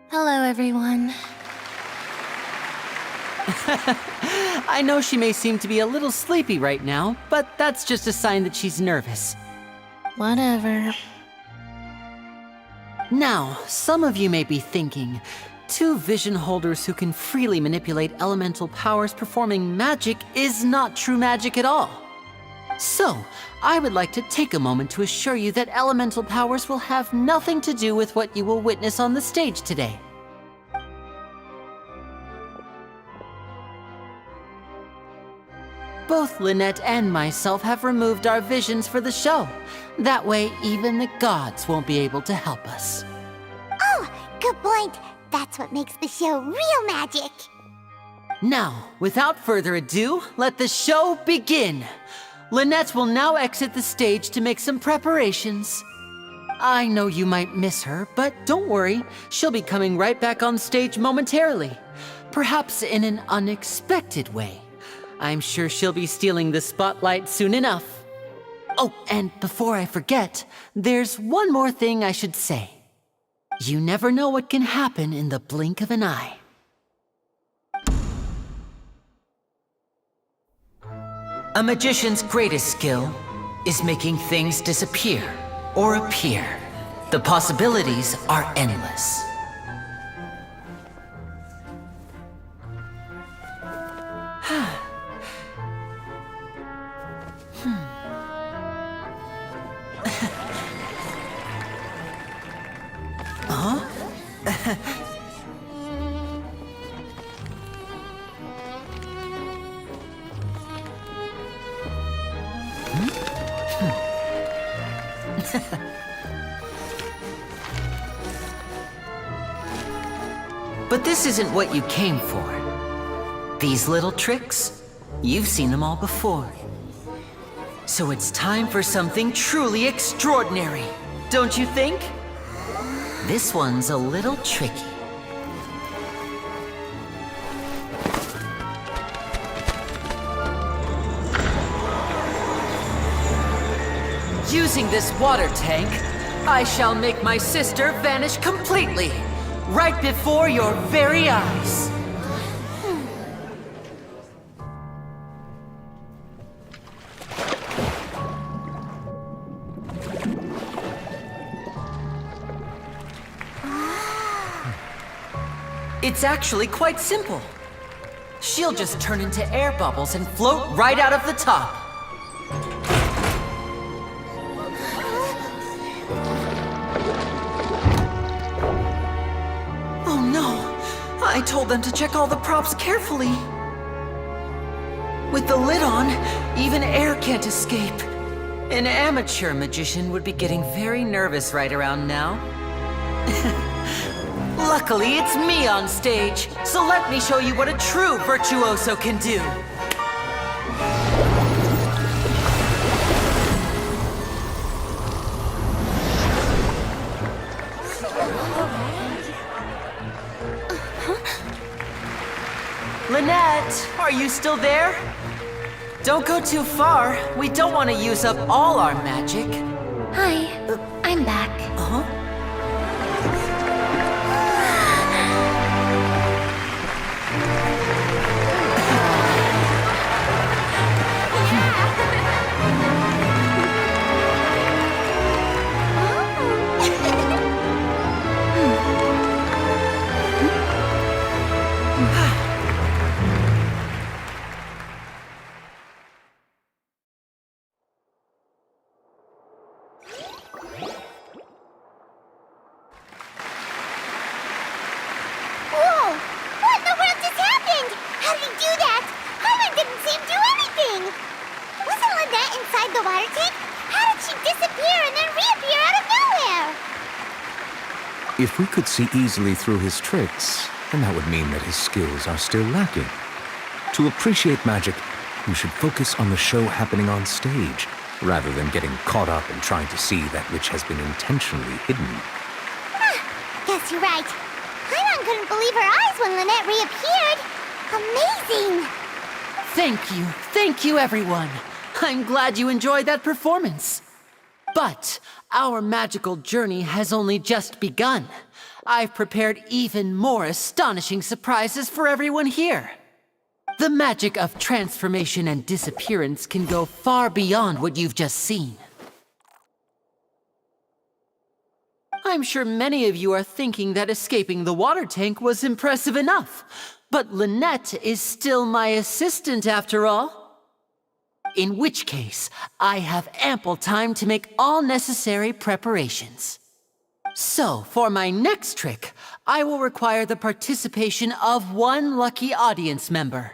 Hello, everyone. I know she may seem to be a little sleepy right now, but that's just a sign that she's nervous. Whatever. Now, some of you may be thinking, two vision holders who can freely manipulate elemental powers performing magic is not true magic at all. So, I would like to take a moment to assure you that elemental powers will have nothing to do with what you will witness on the stage today. Both Lynette and myself have removed our visions for the show. That way, even the gods won't be able to help us. Oh, good point. That's what makes the show real magic. Now, without further ado, let the show begin. Lynette will now exit the stage to make some preparations. I know you might miss her, but don't worry. She'll be coming right back on stage momentarily. Perhaps in an unexpected way. I'm sure she'll be stealing the spotlight soon enough. Oh, and before I forget, there's one more thing I should say. You never know what can happen in the blink of an eye. A magician's greatest skill is making things disappear or appear. The possibilities are endless. But this isn't what you came for. These little tricks, you've seen them all before. So it's time for something truly extraordinary, don't you think? This one's a little tricky. Using this water tank, I shall make my sister vanish completely, right before your very eyes. It's actually quite simple. She'll just turn into air bubbles and float right out of the top. Oh no! I told them to check all the props carefully. With the lid on, even air can't escape. An amateur magician would be getting very nervous right around now. Luckily, it's me on stage, so let me show you what a true virtuoso can do. Lynette, are you still there? Don't go too far. We don't want to use up all our magic. Hi, I'm back. Uh-huh. Whoa! What in the world just happened? How did he do that? Paimon didn't see him do anything! Wasn't Lynette inside the water tank? How did she disappear and then reappear out of nowhere? If we could see easily through his tricks, then that would mean that his skills are still lacking. To appreciate magic, you should focus on the show happening on stage, rather than getting caught up in trying to see that which has been intentionally hidden. Guess you're right. Paimon couldn't believe her eyes when Lynette reappeared. Amazing! Thank you everyone. I'm glad you enjoyed that performance. But our magical journey has only just begun. I've prepared even more astonishing surprises for everyone here. The magic of transformation and disappearance can go far beyond what you've just seen. I'm sure many of you are thinking that escaping the water tank was impressive enough, but Lynette is still my assistant after all. In which case, I have ample time to make all necessary preparations. So, for my next trick, I will require the participation of one lucky audience member.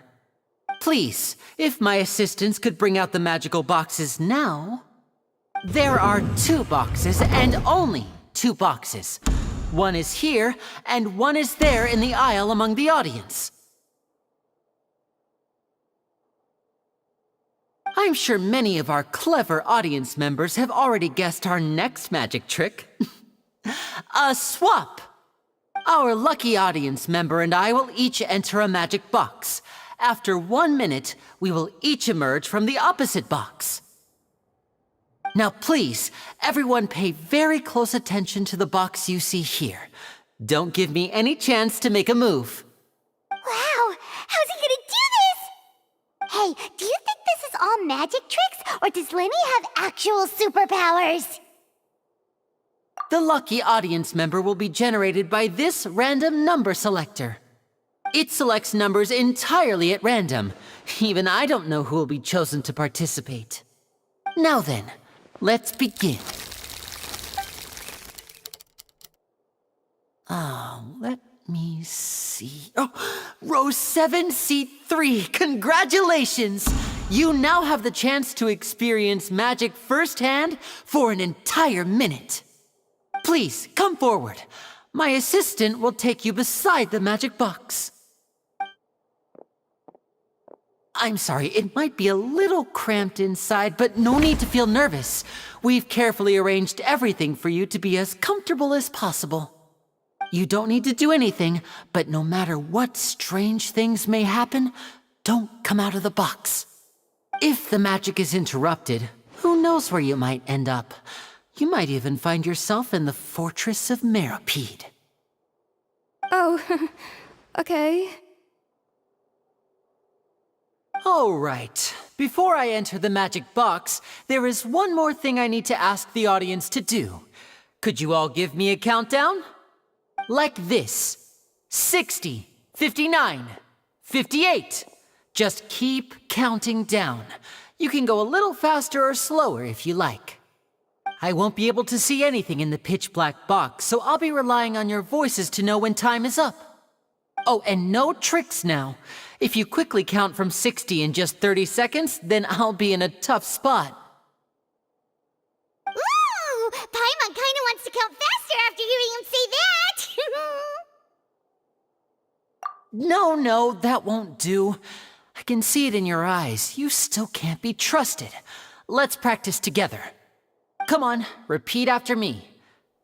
Please, if my assistants could bring out the magical boxes now. There are 2 boxes and only 2 boxes. One is here and one is there in the aisle among the audience. I'm sure many of our clever audience members have already guessed our next magic trick. A swap! Our lucky audience member and I will each enter a magic box. After 1 minute, we will each emerge from the opposite box. Now please, everyone pay very close attention to the box you see here. Don't give me any chance to make a move. Wow! How's he gonna do this? Hey, do you think this is all magic tricks, or does Lenny have actual superpowers? The lucky audience member will be generated by this random number selector. It selects numbers entirely at random. Even I don't know who will be chosen to participate. Now then, let's begin. Let me see. Oh, row 7, seat 3. Congratulations! You now have the chance to experience magic firsthand for an entire minute. Please, come forward. My assistant will take you beside the magic box. I'm sorry, it might be a little cramped inside, but no need to feel nervous. We've carefully arranged everything for you to be as comfortable as possible. You don't need to do anything, but no matter what strange things may happen, don't come out of the box. If the magic is interrupted, Who knows where you might end up? You might even find yourself in the Fortress of Meropide. Oh, okay. All right. Before I enter the magic box, there is one more thing I need to ask the audience to do. Could you all give me a countdown? Like this. 60, 59, 58. Just keep counting down. You can go a little faster or slower if you like. I won't be able to see anything in the pitch black box, so I'll be relying on your voices to know when time is up. Oh, and no tricks now. If you quickly count from 60 in just 30 seconds, then I'll be in a tough spot. Ooh! Paimon kinda wants to count faster after hearing him say that! No, that won't do. I can see it in your eyes. You still can't be trusted. Let's practice together. Come on, repeat after me.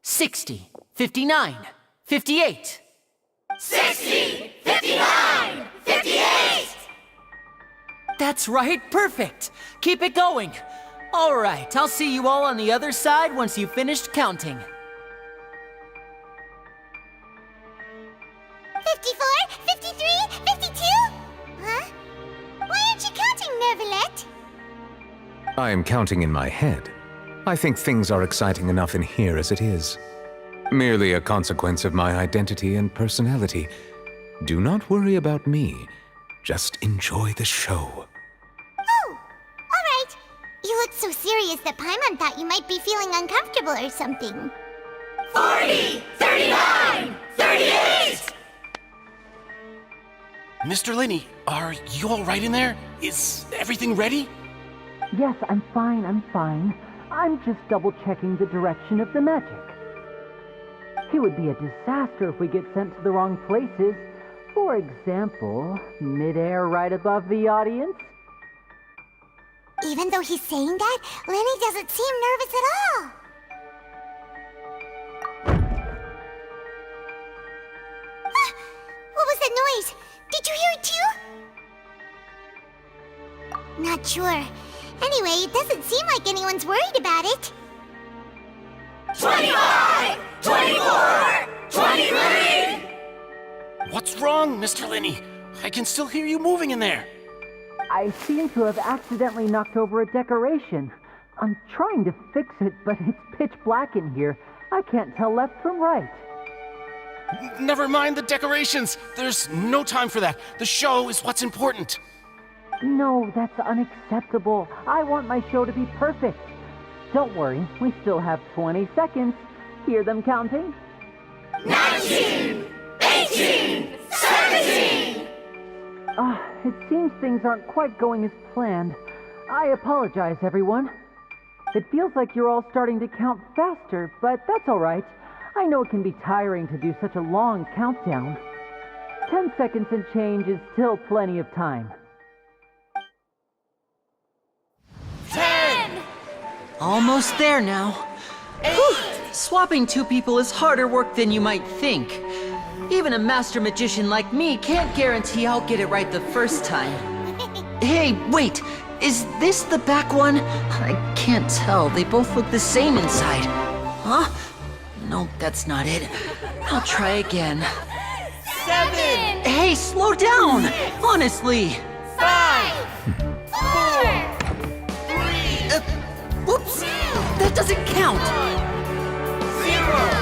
60, 59, 58. 60, 59, 58! That's right, perfect. Keep it going. All right, I'll see you all on the other side once you've finished counting. 54, 53, 52? Huh? Why aren't you counting, Nervalet? I am counting in my head. I think things are exciting enough in here as it is. Merely a consequence of my identity and personality. Do not worry about me. Just enjoy the show. Oh, alright. You looked so serious that Paimon thought you might be feeling uncomfortable or something. 40, 39, 38! Mr. Linney, are you all right in there? Is everything ready? Yes, I'm fine. I'm just double-checking the direction of the magic. It would be a disaster if we get sent to the wrong places. For example, mid-air right above the audience. Even though he's saying that, Lenny doesn't seem nervous at all. Ah, what was that noise? Did you hear it too? Not sure. Anyway, it doesn't seem like anyone's worried about it. 25, 24, 23! What's wrong, Mr. Linney? I can still hear you moving in there. I seem to have accidentally knocked over a decoration. I'm trying to fix it, but it's pitch black in here. I can't tell left from right. Never mind the decorations. There's no time for that. The show is what's important. No, that's unacceptable. I want my show to be perfect. Don't worry, we still have 20 seconds. Hear them counting? 19, 18, 17! It seems things aren't quite going as planned. I apologize, everyone. It feels like you're all starting to count faster, but that's all right. I know it can be tiring to do such a long countdown. 10 seconds and change is still plenty of time. 10! Almost there now. Whew. Swapping two people is harder work than you might think. Even a master magician like me can't guarantee I'll get it right the first time. Hey, wait! Is this the back one? I can't tell. They both look the same inside. Huh? No, that's not it. I'll try again. 7! Hey, slow down! Honestly! 5! 4! 3! Whoops! That doesn't count! 0!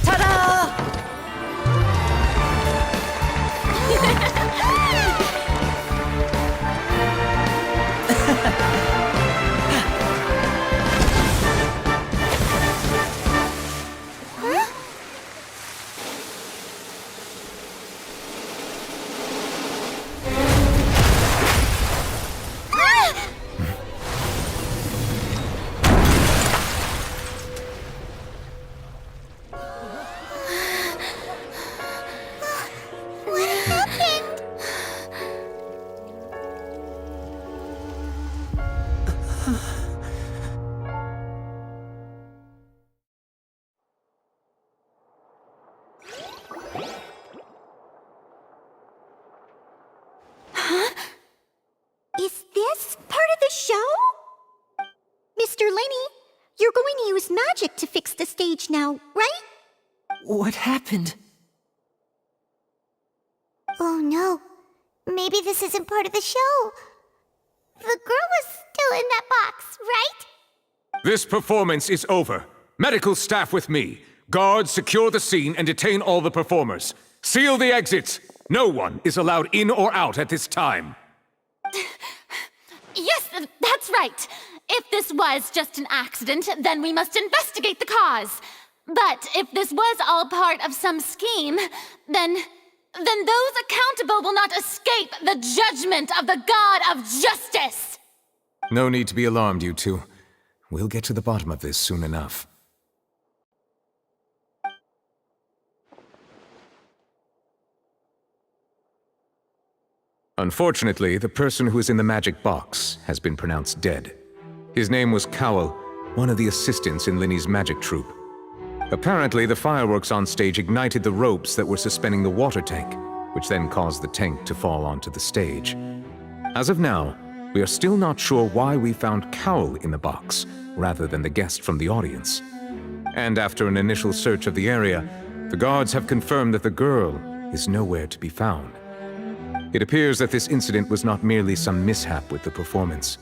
Ta-da! magic to fix the stage now, right? What happened? Oh no. Maybe this isn't part of the show. The girl was still in that box, right? This performance is over. Medical staff with me. Guards, secure the scene and detain all the performers. Seal the exits. No one is allowed in or out at this time. Yes, that's right. If this was just an accident, then we must investigate the cause. But if this was all part of some scheme, then those accountable will not escape the judgment of the God of Justice! No need to be alarmed, you two. We'll get to the bottom of this soon enough. Unfortunately, the person who is in the magic box has been pronounced dead. His name was Cowell, one of the assistants in Linny's magic troupe. Apparently, the fireworks on stage ignited the ropes that were suspending the water tank, which then caused the tank to fall onto the stage. As of now, we are still not sure why we found Cowell in the box, rather than the guest from the audience. And after an initial search of the area, the guards have confirmed that the girl is nowhere to be found. It appears that this incident was not merely some mishap with the performance.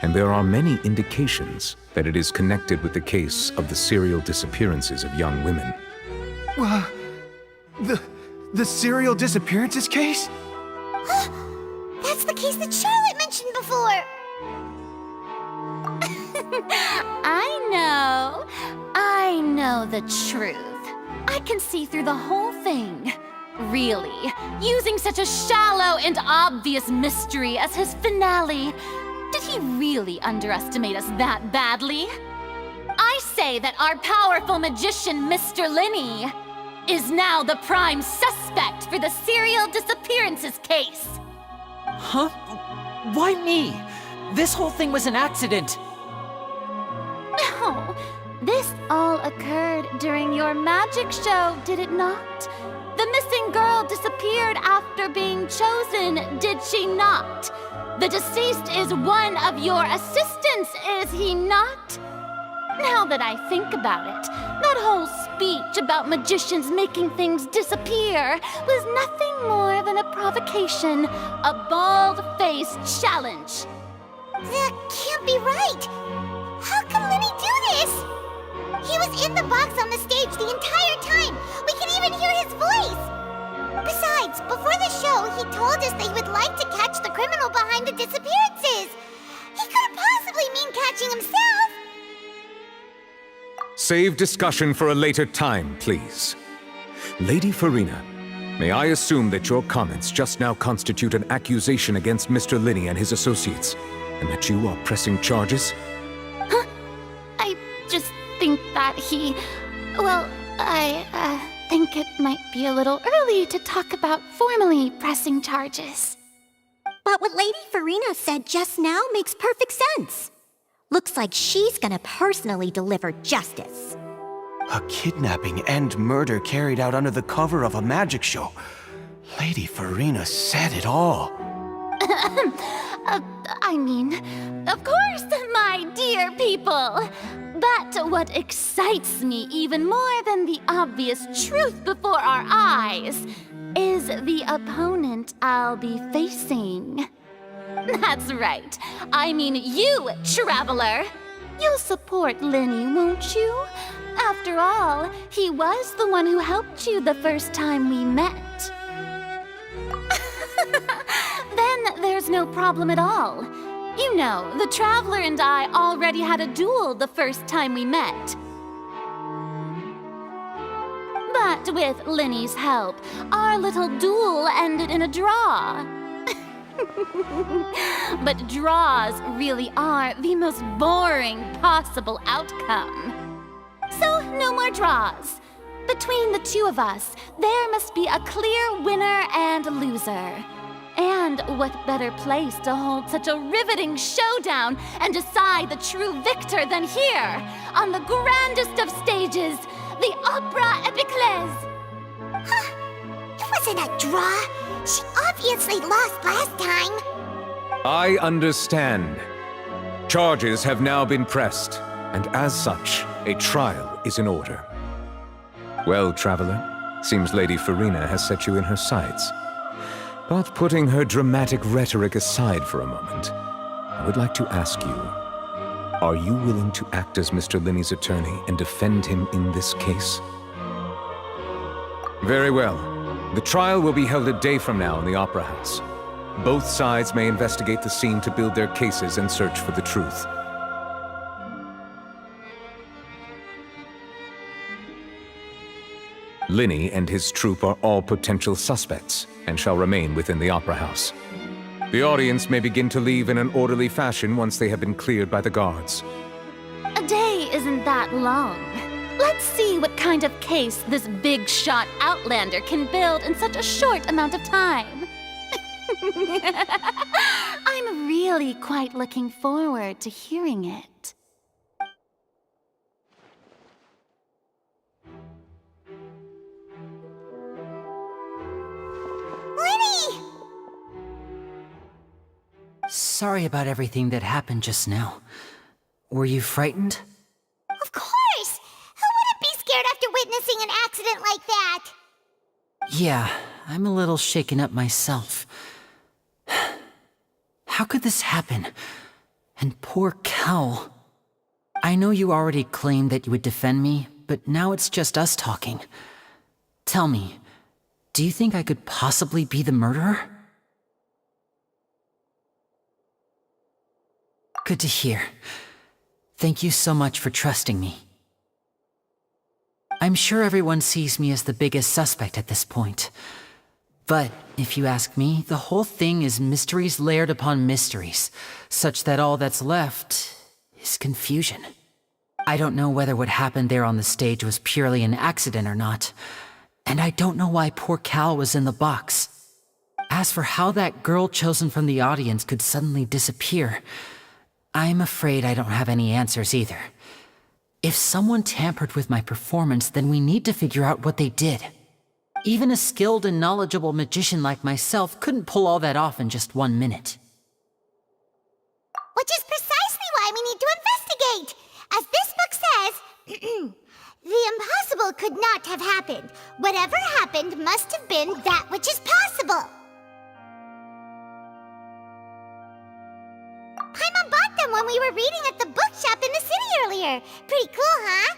And there are many indications that it is connected with the case of the serial disappearances of young women. The serial disappearances case? That's the case that Charlotte mentioned before! I know the truth. I can see through the whole thing. Really, using such a shallow and obvious mystery as his finale, did he really underestimate us that badly? I say that our powerful magician, Mr. Linny, is now the prime suspect for the serial disappearances case. Huh? Why me? This whole thing was an accident. No, this all occurred during your magic show, did it not? The missing girl disappeared after being chosen, did she not? The deceased is one of your assistants, is he not? Now that I think about it, that whole speech about magicians making things disappear was nothing more than a provocation, a bald-faced challenge. That can't be right! How can Linny do this? He was in the box on the stage the entire time! We can even hear his voice! Besides, before the show, he told us that he would like to catch the criminal behind the disappearances! He couldn't possibly mean catching himself! Save discussion for a later time, please. Lady Farina, may I assume that your comments just now constitute an accusation against Mr. Linny and his associates, and that you are pressing charges? Huh? I just think that I think it might be a little early to talk about formally pressing charges. But what Lady Farina said just now makes perfect sense. Looks like she's gonna personally deliver justice. A kidnapping and murder carried out under the cover of a magic show. Lady Farina said it all. I mean, of course, my dear people. But what excites me even more than the obvious truth before our eyes is the opponent I'll be facing. That's right. I mean you, Traveler. You'll support Linny, won't you? After all, he was the one who helped you the first time we met. Then there's no problem at all. You know, the Traveler and I already had a duel the first time we met. But with Linny's help, our little duel ended in a draw. But draws really are the most boring possible outcome. So, no more draws. Between the two of us, there must be a clear winner and loser. And what better place to hold such a riveting showdown and decide the true victor than here, on the grandest of stages, the Opera Epiclese. Huh? It wasn't a draw. She obviously lost last time. I understand. Charges have now been pressed. and as such, a trial is in order. Well, traveler, seems Lady Farina has set you in her sights. But putting her dramatic rhetoric aside for a moment, I would like to ask you, are you willing to act as Mr. Linney's attorney and defend him in this case? Very well. The trial will be held a day from now in the Opera House. Both sides may investigate the scene to build their cases and search for the truth. Linney and his troupe are all potential suspects and shall remain within the Opera House. The audience may begin to leave in an orderly fashion once they have been cleared by the guards. A day isn't that long. Let's see what kind of case this big-shot outlander can build in such a short amount of time. I'm really quite looking forward to hearing it. Lenny! Sorry about everything that happened just now. Were you frightened? Of course! Who wouldn't be scared after witnessing an accident like that? Yeah, I'm a little shaken up myself. How could this happen? And poor Cal. I know you already claimed that you would defend me, but now it's just us talking. Tell me, do you think I could possibly be the murderer? Good to hear. Thank you so much for trusting me. I'm sure everyone sees me as the biggest suspect at this point. But, if you ask me, the whole thing is mysteries layered upon mysteries, such that all that's left is confusion. I don't know whether what happened there on the stage was purely an accident or not, and I don't know why poor Cal was in the box. As for how that girl chosen from the audience could suddenly disappear, I'm afraid I don't have any answers either. If someone tampered with my performance, then we need to figure out what they did. Even a skilled and knowledgeable magician like myself couldn't pull all that off in just 1 minute. Which is precisely why we need to investigate! As this book says, the impossible could not have happened. Whatever happened must have been that which is possible. Paimon bought them when we were reading at the bookshop in the city earlier. Pretty cool, huh?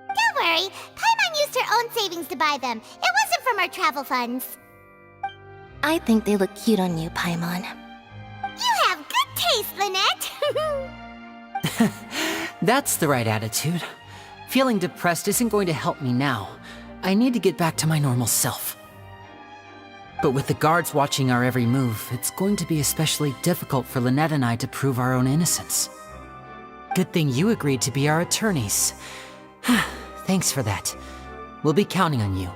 Don't worry, Paimon used her own savings to buy them. It wasn't from our travel funds. I think they look cute on you, Paimon. You have good taste, Lynette! That's the right attitude. Feeling depressed isn't going to help me now. I need to get back to my normal self. But with the guards watching our every move, it's going to be especially difficult for Lynette and I to prove our own innocence. Good thing you agreed to be our attorneys. Thanks for that. We'll be counting on you.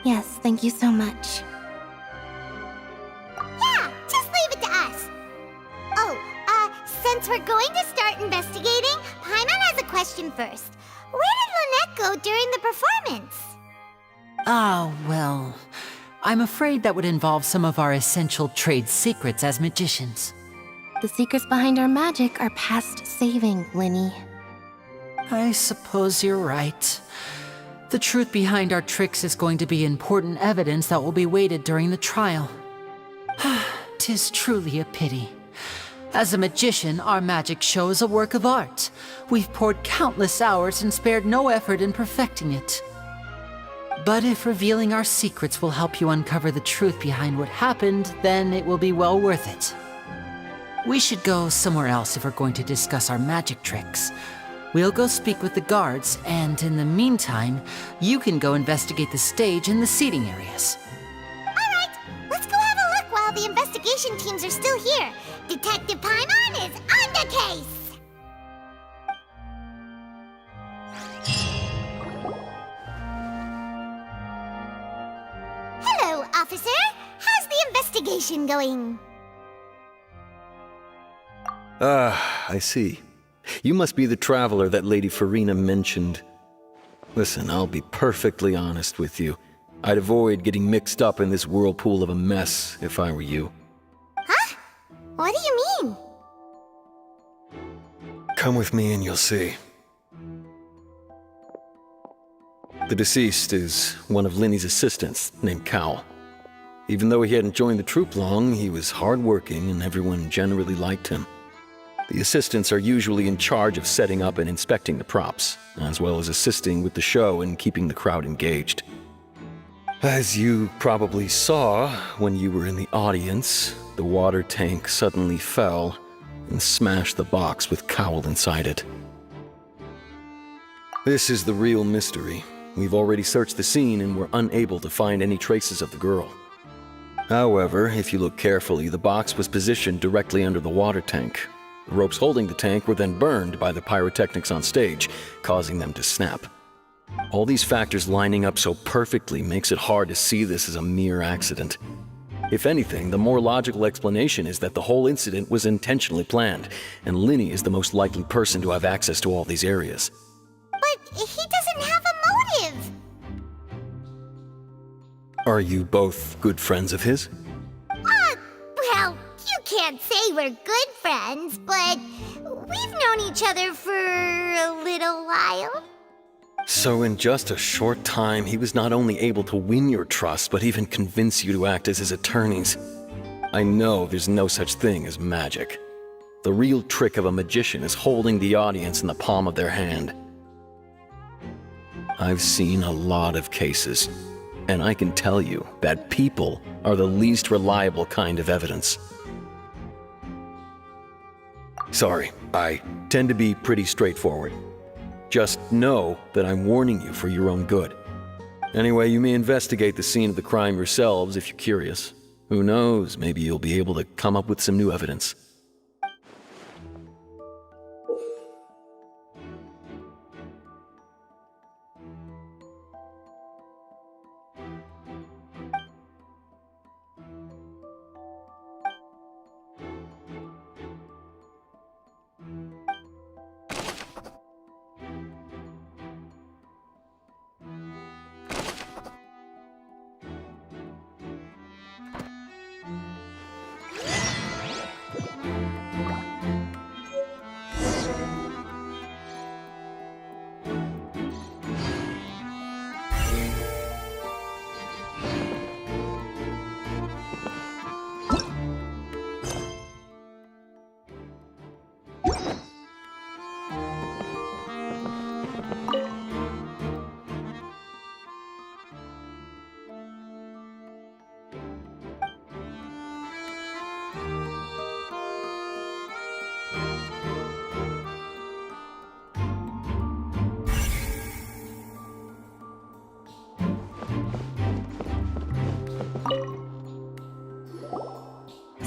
Yes, thank you so much. Yeah, just leave it to us. Oh, since we're going to start investigating, Paimon has a question first. Where did Lynette go during the performance? Well, I'm afraid that would involve some of our essential trade secrets as magicians. The secrets behind our magic are past saving, Linny. I suppose you're right. The truth behind our tricks is going to be important evidence that will be weighted during the trial. 'Tis truly a pity. As a magician, our magic show is a work of art. We've poured countless hours and spared no effort in perfecting it. But if revealing our secrets will help you uncover the truth behind what happened, then it will be well worth it. We should go somewhere else if we're going to discuss our magic tricks. We'll go speak with the guards, and in the meantime, you can go investigate the stage and the seating areas. Alright, let's go have a look while the investigation teams are still here. Detective Paimon is on the case! Hello, officer. How's the investigation going? I see. You must be the traveler that Lady Farina mentioned. Listen, I'll be perfectly honest with you. I'd avoid getting mixed up in this whirlpool of a mess if I were you. Huh? What do you mean? Come with me and you'll see. The deceased is one of Linny's assistants named Cal. Even though he hadn't joined the troupe long, he was hardworking and everyone generally liked him. The assistants are usually in charge of setting up and inspecting the props, as well as assisting with the show and keeping the crowd engaged. As you probably saw when you were in the audience, the water tank suddenly fell and smashed the box with Cowl inside it. This is the real mystery. We've already searched the scene and were unable to find any traces of the girl. However, if you look carefully, the box was positioned directly under the water tank. The ropes holding the tank were then burned by the pyrotechnics on stage, causing them to snap. All these factors lining up so perfectly makes it hard to see this as a mere accident. If anything, the more logical explanation is that the whole incident was intentionally planned, and Linny is the most likely person to have access to all these areas. But he doesn't have a motive! Are you both good friends of his? Well, you can't say we're good friends, but we've known each other for a little while. So in just a short time, he was not only able to win your trust, but even convince you to act as his attorneys. I know there's no such thing as magic. The real trick of a magician is holding the audience in the palm of their hand. I've seen a lot of cases, and I can tell you that people are the least reliable kind of evidence. Sorry, I tend to be pretty straightforward. Just know that I'm warning you for your own good. Anyway, you may investigate the scene of the crime yourselves if you're curious. Who knows, maybe you'll be able to come up with some new evidence.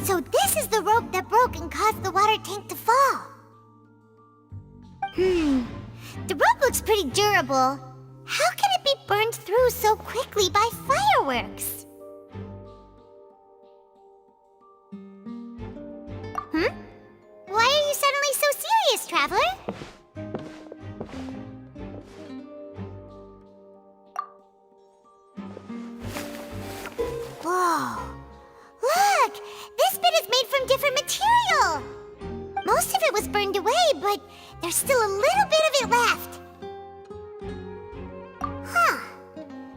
So this is the rope that broke and caused the water tank to fall. The rope looks pretty durable. How can it be burned through so quickly by fireworks? Why are you suddenly so serious, Traveler? Whoa. Look! This bit is made from different material! Most of it was burned away, but there's still a little bit of it left. Huh.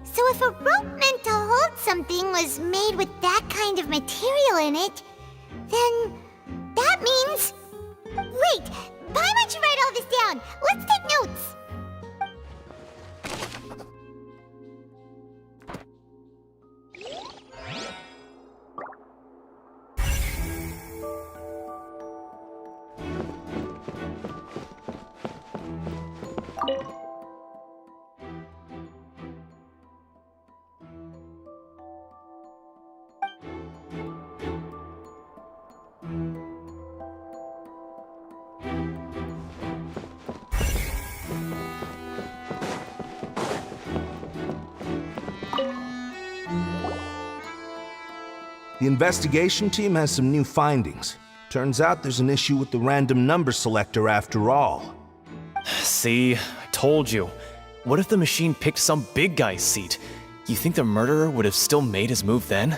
So if a rope meant to hold something was made with that kind of material in it, then that means... Wait! Why don't you write all this down? Let's take notes! The investigation team has some new findings. Turns out there's an issue with the random number selector after all. See, I told you. What if the machine picked some big guy's seat? You think the murderer would have still made his move then?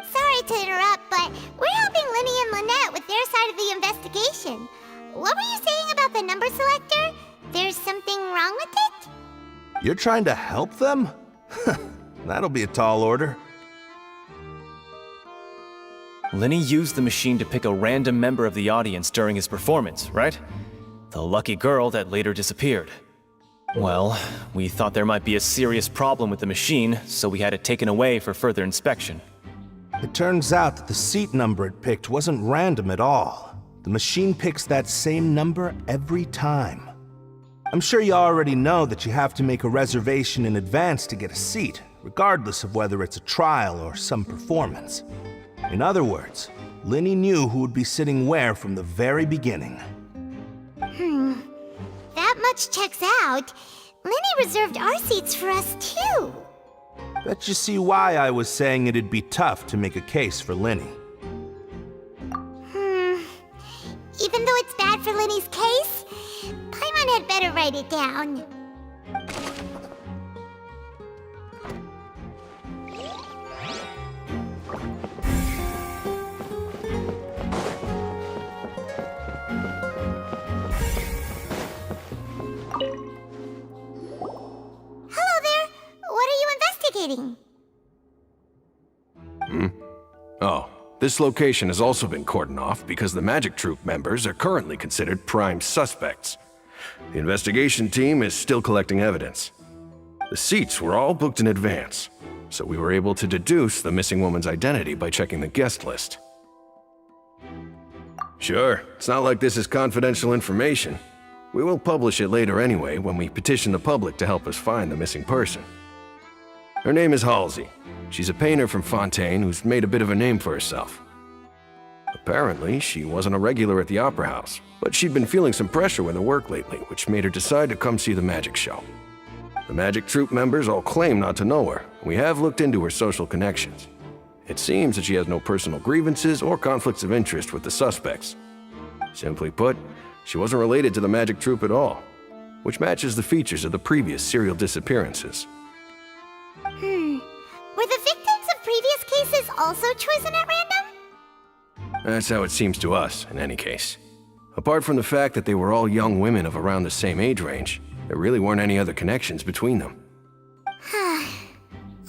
Sorry to interrupt, but we're helping Linny and Lynette with their side of the investigation. what were you saying about the number selector? There's something wrong with it? You're trying to help them? That'll be a tall order. Lenny used the machine to pick a random member of the audience during his performance, right? The lucky girl that later disappeared. Well, we thought there might be a serious problem with the machine, so we had it taken away for further inspection. It turns out that the seat number it picked wasn't random at all. The machine picks that same number every time. I'm sure you already know that you have to make a reservation in advance to get a seat, regardless of whether it's a trial or some performance. In other words, Linny knew who would be sitting where from the very beginning. That much checks out. Linny reserved our seats for us too. Bet you see why I was saying it'd be tough to make a case for Linny. Even though it's bad for Linny's case, Paimon had better write it down. Hello there. What are you investigating? Oh, this location has also been cordoned off because the Magic Troop members are currently considered prime suspects. The investigation team is still collecting evidence. The seats were all booked in advance, so we were able to deduce the missing woman's identity by checking the guest list. Sure, it's not like this is confidential information. We will publish it later anyway when we petition the public to help us find the missing person. Her name is Halsey. She's a painter from Fontaine who's made a bit of a name for herself. Apparently, she wasn't a regular at the Opera House, but she'd been feeling some pressure with her work lately, which made her decide to come see the magic show. The Magic Troop members all claim not to know her, and we have looked into her social connections. It seems that she has no personal grievances or conflicts of interest with the suspects. Simply put, she wasn't related to the Magic Troop at all, which matches the features of the previous serial disappearances. Were the victims of previous cases also chosen at random? That's how it seems to us, in any case. Apart from the fact that they were all young women of around the same age range, there really weren't any other connections between them.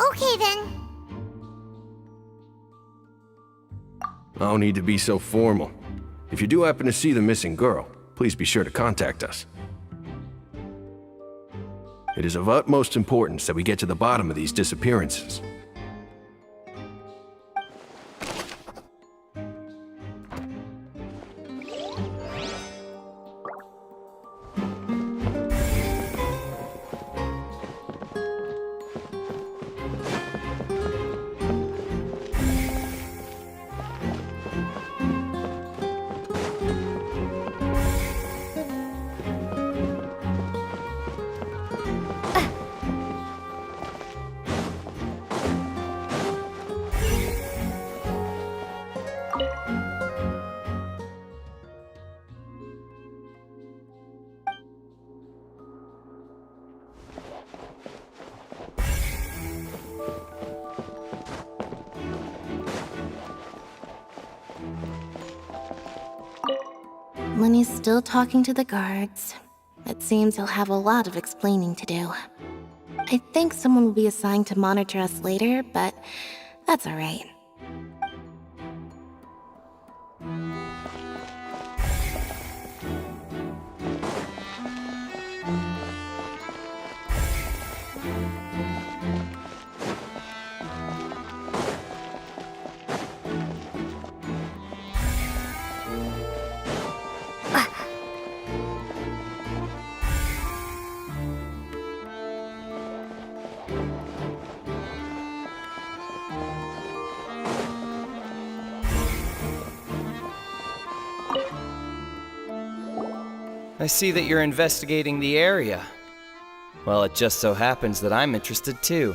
Okay then. No need to be so formal. If you do happen to see the missing girl, please be sure to contact us. It is of utmost importance that we get to the bottom of these disappearances. Lenny's still talking to the guards. It seems he'll have a lot of explaining to do. I think someone will be assigned to monitor us later, but that's alright. I see that you're investigating the area. Well, it just so happens that I'm interested too.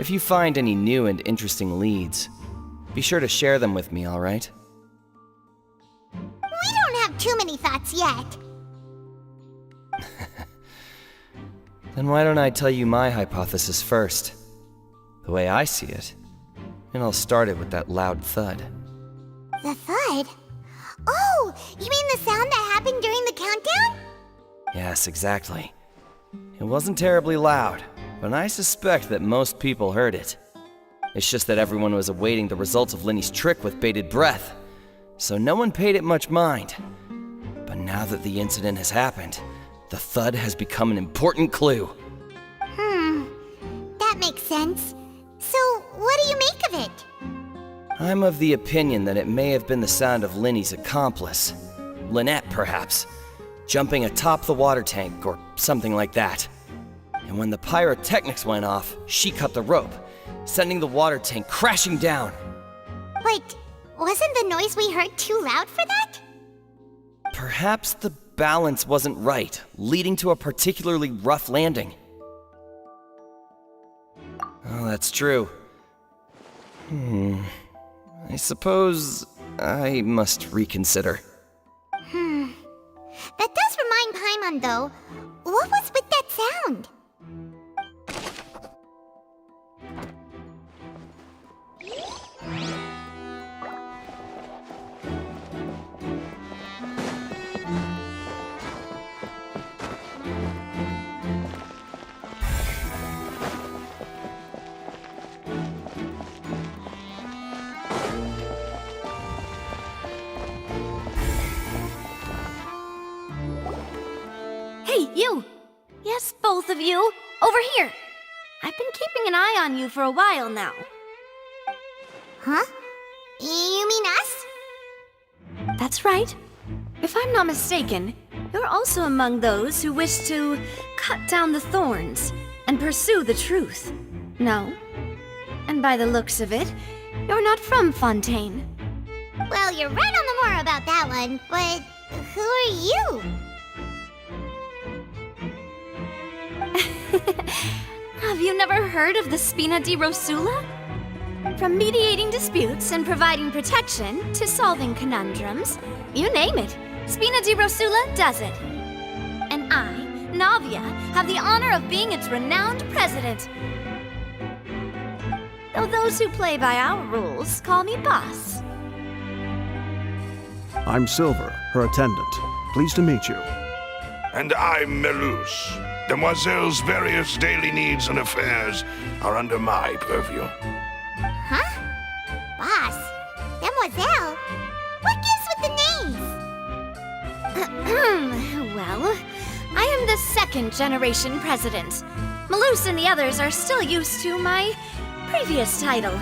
If you find any new and interesting leads, be sure to share them with me, all right? We don't have too many thoughts yet. Then why don't I tell you my hypothesis first? The way I see it. And I'll start it with that loud thud. The thud? Oh, you mean the sound that happened during the countdown? Yes, exactly. It wasn't terribly loud, but I suspect that most people heard it. It's just that everyone was awaiting the results of Linny's trick with bated breath, so no one paid it much mind. But now that the incident has happened, the thud has become an important clue. That makes sense. So, what do you make of it? I'm of the opinion that it may have been the sound of Linny's accomplice, Lynette perhaps, jumping atop the water tank or something like that. And when the pyrotechnics went off, she cut the rope, sending the water tank crashing down. Wait, wasn't the noise we heard too loud for that? Perhaps the balance wasn't right, leading to a particularly rough landing. Oh, that's true. I suppose I must reconsider. That does remind Paimon, though. What was with that sound? Hey, you! Yes, both of you! Over here! I've been keeping an eye on you for a while now. Huh? You mean us? That's right. If I'm not mistaken, you're also among those who wish to cut down the thorns and pursue the truth. No? And by the looks of it, you're not from Fontaine. Well, you're right on the more about that one, but who are you? Have you never heard of the Spina di Rosula? From mediating disputes and providing protection to solving conundrums, you name it, Spina di Rosula does it. And I, Navia, have the honor of being its renowned president. Though those who play by our rules call me boss. I'm Silver, her attendant. Pleased to meet you. And I'm Melus. Demoiselle's various daily needs and affairs are under my purview. Huh? Boss? Demoiselle? What gives with the names? Well, I am the second generation president. Malus and the others are still used to my previous title.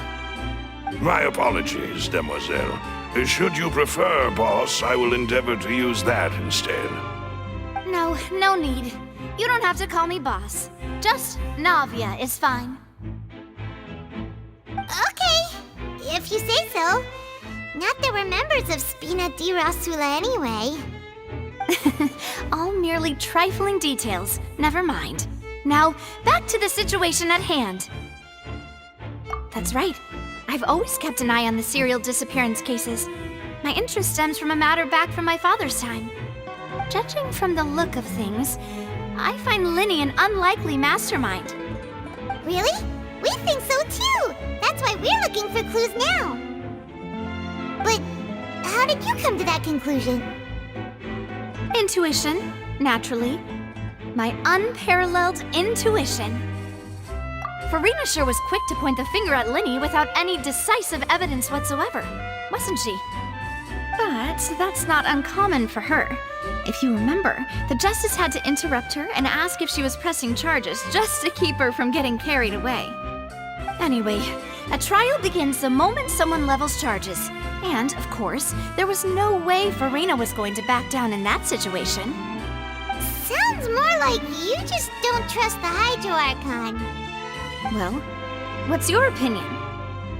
My apologies, Demoiselle. Should you prefer, boss, I will endeavor to use that instead. No, no need. You don't have to call me boss. Just Navia is fine. Okay, if you say so. Not that we're members of Spina di Rosula anyway. All merely trifling details. Never mind. Now, back to the situation at hand. That's right. I've always kept an eye on the serial disappearance cases. My interest stems from a matter back from my father's time. Judging from the look of things, I find Linny an unlikely mastermind. Really? We think so too! That's why we're looking for clues now. But how did you come to that conclusion? Intuition, naturally. My unparalleled intuition. Farina sure was quick to point the finger at Linny without any decisive evidence whatsoever, wasn't she? But that's not uncommon for her. If you remember, the Justice had to interrupt her and ask if she was pressing charges just to keep her from getting carried away. Anyway, a trial begins the moment someone levels charges. And, of course, there was no way Farina was going to back down in that situation. Sounds more like you just don't trust the Hydro Archon. Well, what's your opinion?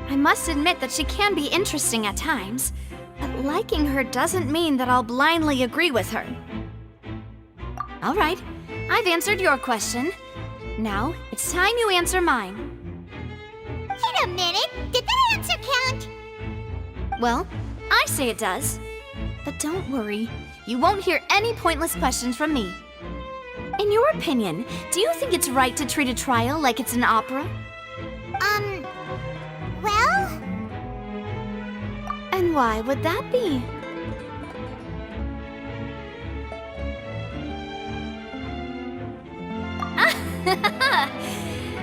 I must admit that she can be interesting at times, but liking her doesn't mean that I'll blindly agree with her. All right, I've answered your question. Now, it's time you answer mine. Wait a minute, did that answer count? Well, I say it does. But don't worry, you won't hear any pointless questions from me. In your opinion, do you think it's right to treat a trial like it's an opera? Well? And why would that be?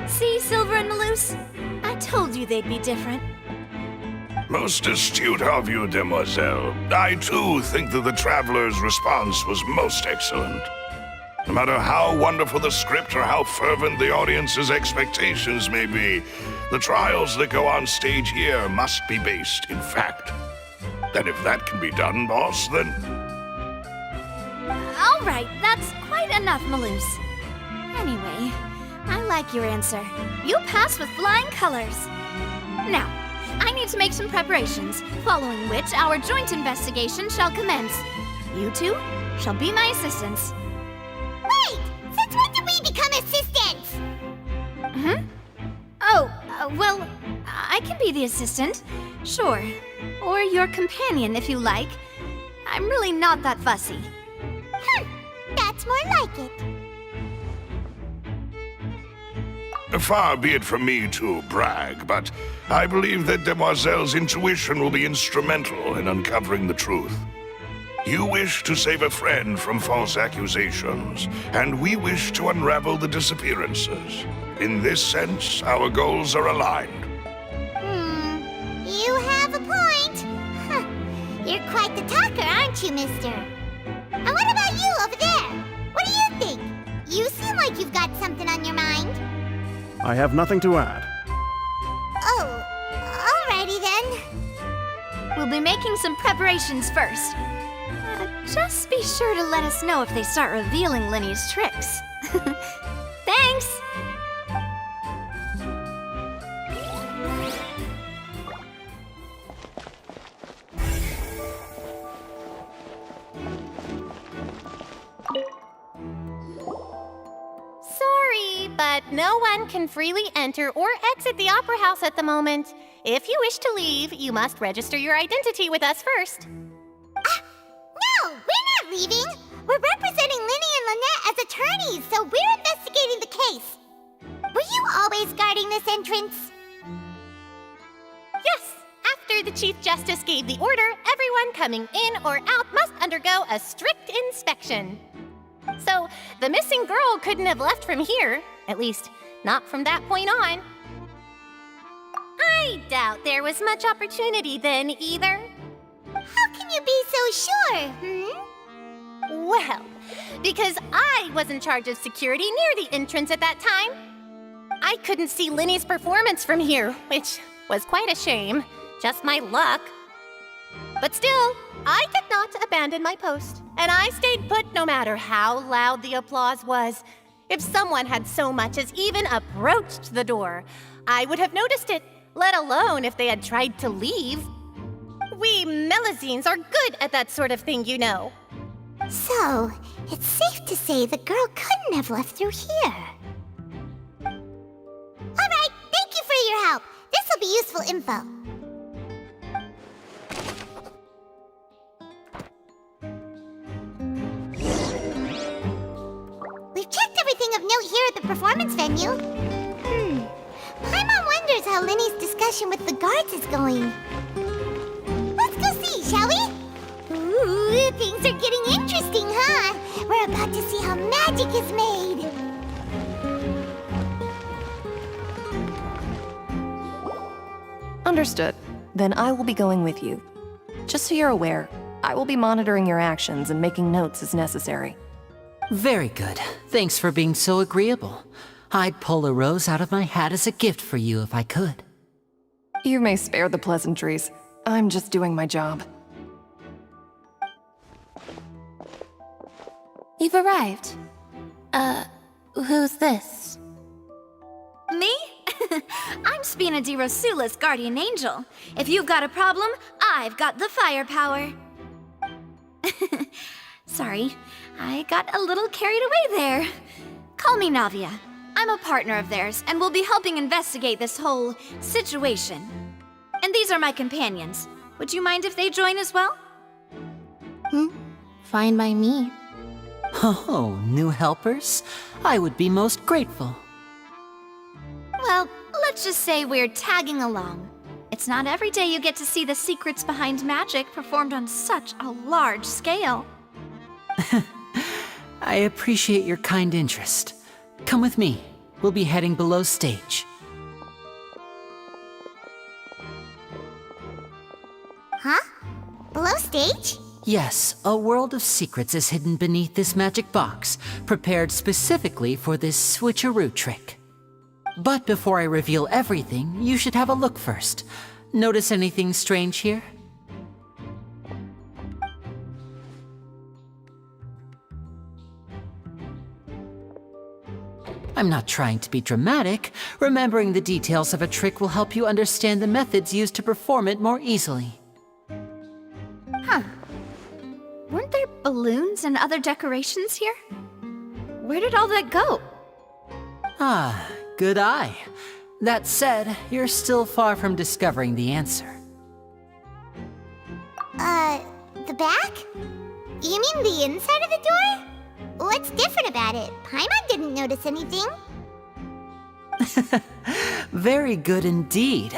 See, Silver and Maloose? I told you they'd be different. Most astute of you, demoiselle. I too think that the Traveler's response was most excellent. No matter how wonderful the script or how fervent the audience's expectations may be, the trials that go on stage here must be based in fact. And if that can be done, boss, then... All right, that's quite enough, Maloose. Anyway, I like your answer. You passed with flying colors. Now, I need to make some preparations, following which our joint investigation shall commence. You two shall be my assistants. Wait! Since when did we become assistants? Oh, well, I can be the assistant. Sure. Or your companion, if you like. I'm really not that fussy. That's more like it. Far be it from me to brag, but I believe that Demoiselle's intuition will be instrumental in uncovering the truth. You wish to save a friend from false accusations, and we wish to unravel the disappearances. In this sense, our goals are aligned. You have a point. Huh. You're quite the talker, aren't you, mister? And what about you over there? What do you think? You seem like you've got something on your mind. I have nothing to add. Oh, alrighty then. We'll be making some preparations first. Just be sure to let us know if they start revealing Linny's tricks. Thanks! Sorry, but no one can freely enter or exit the Opera House at the moment. If you wish to leave, you must register your identity with us first. No, we're not leaving. We're representing Linny and Lynette as attorneys, so we're investigating the case. Were you always guarding this entrance? Yes, after the Chief Justice gave the order, everyone coming in or out must undergo a strict inspection. So, the missing girl couldn't have left from here, at least, not from that point on. I doubt there was much opportunity then, either. How can you be so sure, Well, because I was in charge of security near the entrance at that time. I couldn't see Linny's performance from here, which was quite a shame. Just my luck. But still, I did not abandon my post, and I stayed put no matter how loud the applause was. If someone had so much as even approached the door, I would have noticed it, let alone if they had tried to leave. We Melusines are good at that sort of thing, you know. So, it's safe to say the girl couldn't have left through here. Alright, thank you for your help. This will be useful info. We've checked everything of note here at the performance venue. Paimon wonders how Linny's discussion with the guards is going. Let's go see, shall we? Ooh, things are getting interesting, huh? We're about to see how magic is made. Understood. Then I will be going with you. Just so you're aware, I will be monitoring your actions and making notes as necessary. Very good. Thanks for being so agreeable. I'd pull a rose out of my hat as a gift for you if I could. You may spare the pleasantries. I'm just doing my job. You've arrived. Who's this? Me? I'm Spina di Rosula's guardian angel. If you've got a problem, I've got the firepower. Sorry, I got a little carried away there. Call me Navia. I'm a partner of theirs, and will be helping investigate this whole situation. And these are my companions. Would you mind if they join as well? Fine by me. Oh, new helpers? I would be most grateful. Well, let's just say we're tagging along. It's not every day you get to see the secrets behind magic performed on such a large scale. I appreciate your kind interest. Come with me. we'll be heading below stage. Huh? Below stage? Yes, a world of secrets is hidden beneath this magic box, prepared specifically for this switcheroo trick. But before I reveal everything, you should have a look first. Notice anything strange here? I'm not trying to be dramatic. Remembering the details of a trick will help you understand the methods used to perform it more easily. Huh. Weren't there balloons and other decorations here? Where did all that go? Ah, good eye. That said, you're still far from discovering the answer. The back? You mean the inside of the door? What's different about it? Paimon didn't notice anything. Very good indeed.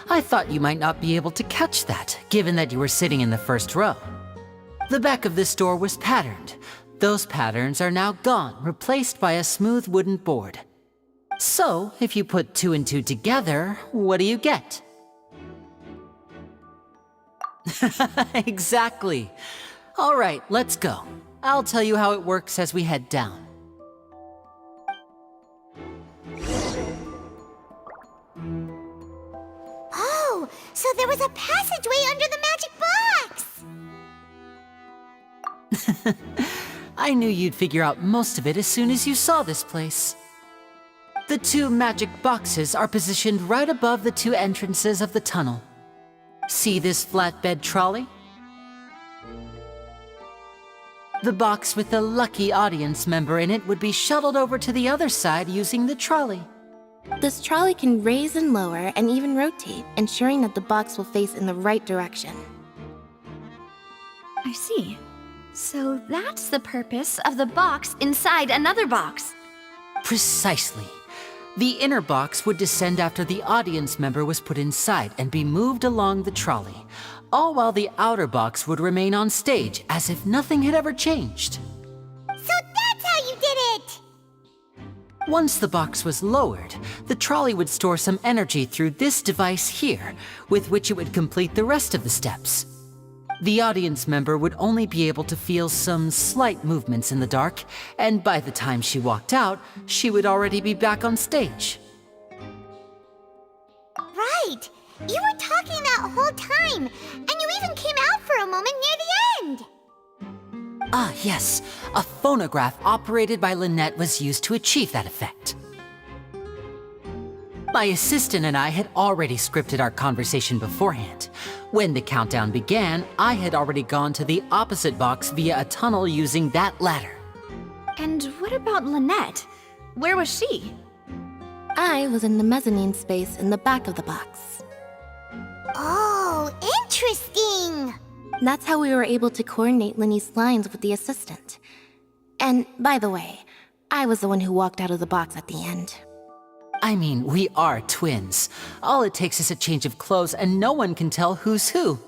I thought you might not be able to catch that, given that you were sitting in the first row. The back of this door was patterned. Those patterns are now gone, replaced by a smooth wooden board. So, if you put 2 and 2 together, what do you get? Exactly. All right, let's go. I'll tell you how it works as we head down. Oh, so there was a passageway under the magic box! I knew you'd figure out most of it as soon as you saw this place. The 2 magic boxes are positioned right above the 2 entrances of the tunnel. See this flatbed trolley? The box with the lucky audience member in it would be shuttled over to the other side using the trolley. This trolley can raise and lower and even rotate, ensuring that the box will face in the right direction. I see. So that's the purpose of the box inside another box. Precisely. The inner box would descend after the audience member was put inside and be moved along the trolley, all while the outer box would remain on stage as if nothing had ever changed. So that's how you did it! Once the box was lowered, the trolley would store some energy through this device here, with which it would complete the rest of the steps. The audience member would only be able to feel some slight movements in the dark, and by the time she walked out, she would already be back on stage. Right! You were talking that whole time, and you even came out for a moment near the end! Ah, yes. A phonograph operated by Lynette was used to achieve that effect. My assistant and I had already scripted our conversation beforehand. When the countdown began, I had already gone to the opposite box via a tunnel using that ladder. And what about Lynette? Where was she? I was in the mezzanine space in the back of the box. Oh, interesting! That's how we were able to coordinate Linny's lines with the assistant. And, by the way, I was the one who walked out of the box at the end. I mean, we are twins. All it takes is a change of clothes and no one can tell who's who.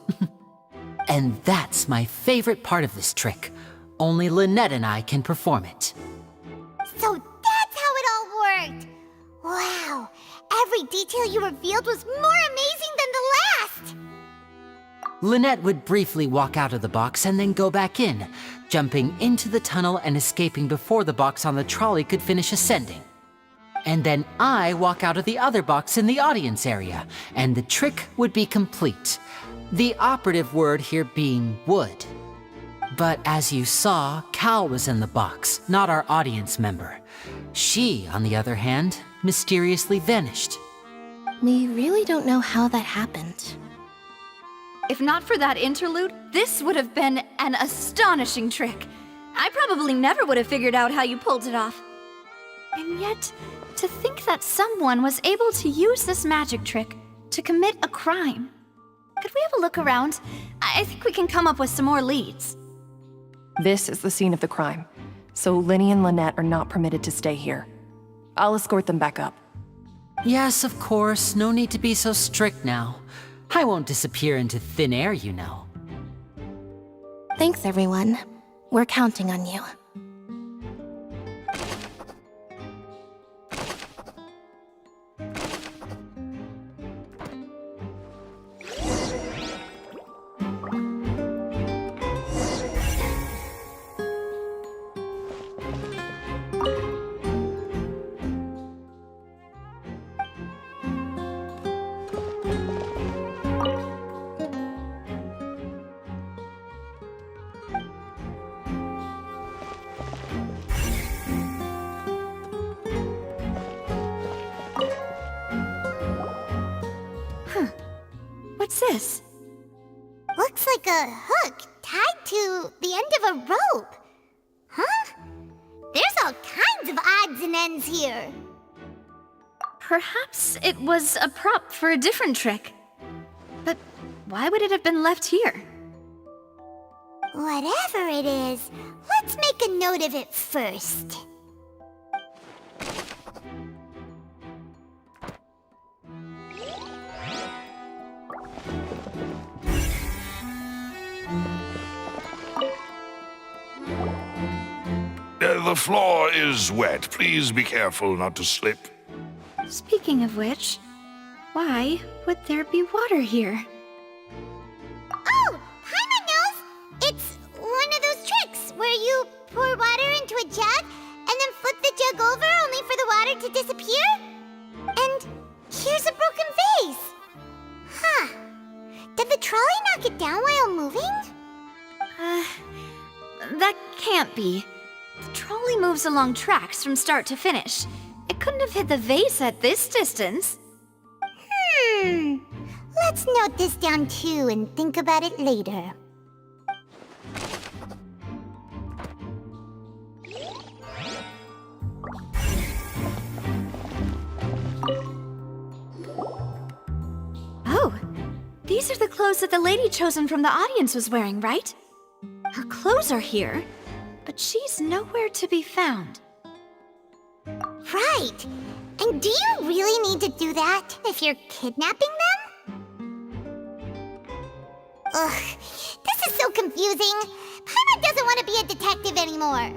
And that's my favorite part of this trick. Only Lynette and I can perform it. So that's how it all worked! Wow, every detail you revealed was more amazing than the last! Lynette would briefly walk out of the box and then go back in, jumping into the tunnel and escaping before the box on the trolley could finish ascending. And then I walk out of the other box in the audience area, and the trick would be complete. The operative word here being would. But as you saw, Cal was in the box, not our audience member. She, on the other hand, mysteriously vanished. We really don't know how that happened. If not for that interlude, this would have been an astonishing trick. I probably never would have figured out how you pulled it off. And yet, to think that someone was able to use this magic trick to commit a crime. Could we have a look around? I think we can come up with some more leads. This is the scene of the crime, so Linny and Lynette are not permitted to stay here. I'll escort them back up. Yes, of course. No need to be so strict now. I won't disappear into thin air, you know. Thanks, everyone. We're counting on you. What's this? Looks like a hook tied to the end of a rope. Huh? There's all kinds of odds and ends here. Perhaps it was a prop for a different trick. But why would it have been left here? Whatever it is, let's make a note of it first. The floor is wet. Please be careful not to slip. Speaking of which, why would there be water here? Oh, Paimon knows! It's one of those tricks where you pour water into a jug and then flip the jug over only for the water to disappear? And here's a broken vase. Huh. Did the trolley knock it down while moving? That can't be. The trolley moves along tracks from start to finish. It couldn't have hit the vase at this distance. Let's note this down too and think about it later. Oh, these are the clothes that the lady chosen from the audience was wearing, right? Her clothes are here, but she's nowhere to be found. Right. And do you really need to do that if you're kidnapping them? Ugh, this is so confusing. Paimon doesn't want to be a detective anymore.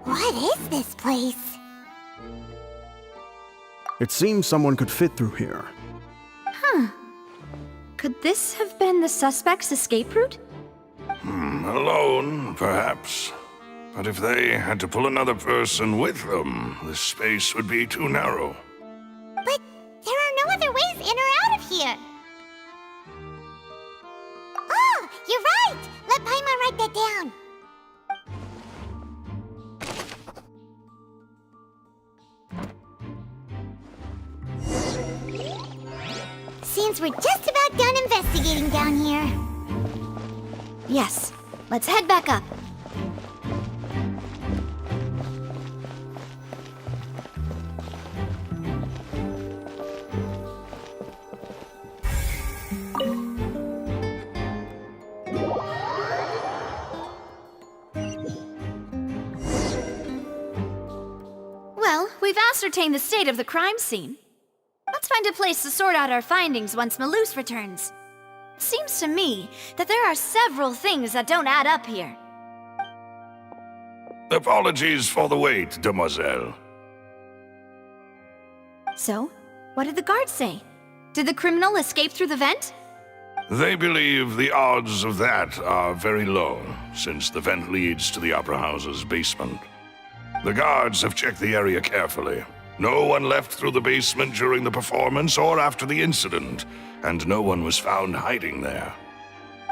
What is this place? It seems someone could fit through here. Huh. Could this have been the suspect's escape route? Alone, perhaps. But if they had to pull another person with them, the space would be too narrow. But there are no other ways in or out of here. Oh, you're right! Let Paimon write that down. Seems we're just about done investigating down here. Yes. Let's head back up. Well, we've ascertained the state of the crime scene. Let's find a place to sort out our findings once Malus returns. Seems to me that there are several things that don't add up here. Apologies for the wait, demoiselle. So, what did the guards say? Did the criminal escape through the vent? They believe the odds of that are very low, since the vent leads to the Opera House's basement. The guards have checked the area carefully. No one left through the basement during the performance or after the incident, and no one was found hiding there.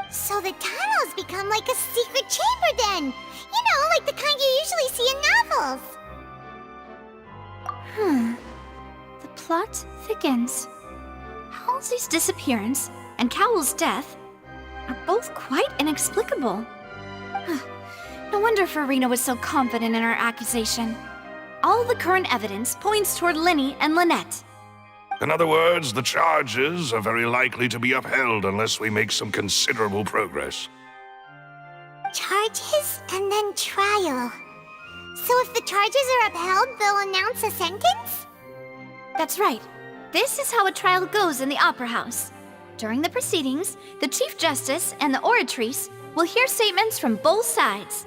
So the tunnel's become like a secret chamber then! You know, like the kind you usually see in novels. The plot thickens. Halsey's disappearance and Cowell's death are both quite inexplicable. No wonder Farina was so confident in her accusation. All the current evidence points toward Linny and Lynette. In other words, the charges are very likely to be upheld unless we make some considerable progress. Charges and then trial. So if the charges are upheld, they'll announce a sentence? That's right. This is how a trial goes in the Opera House. During the proceedings, the Chief Justice and the oratrice will hear statements from both sides.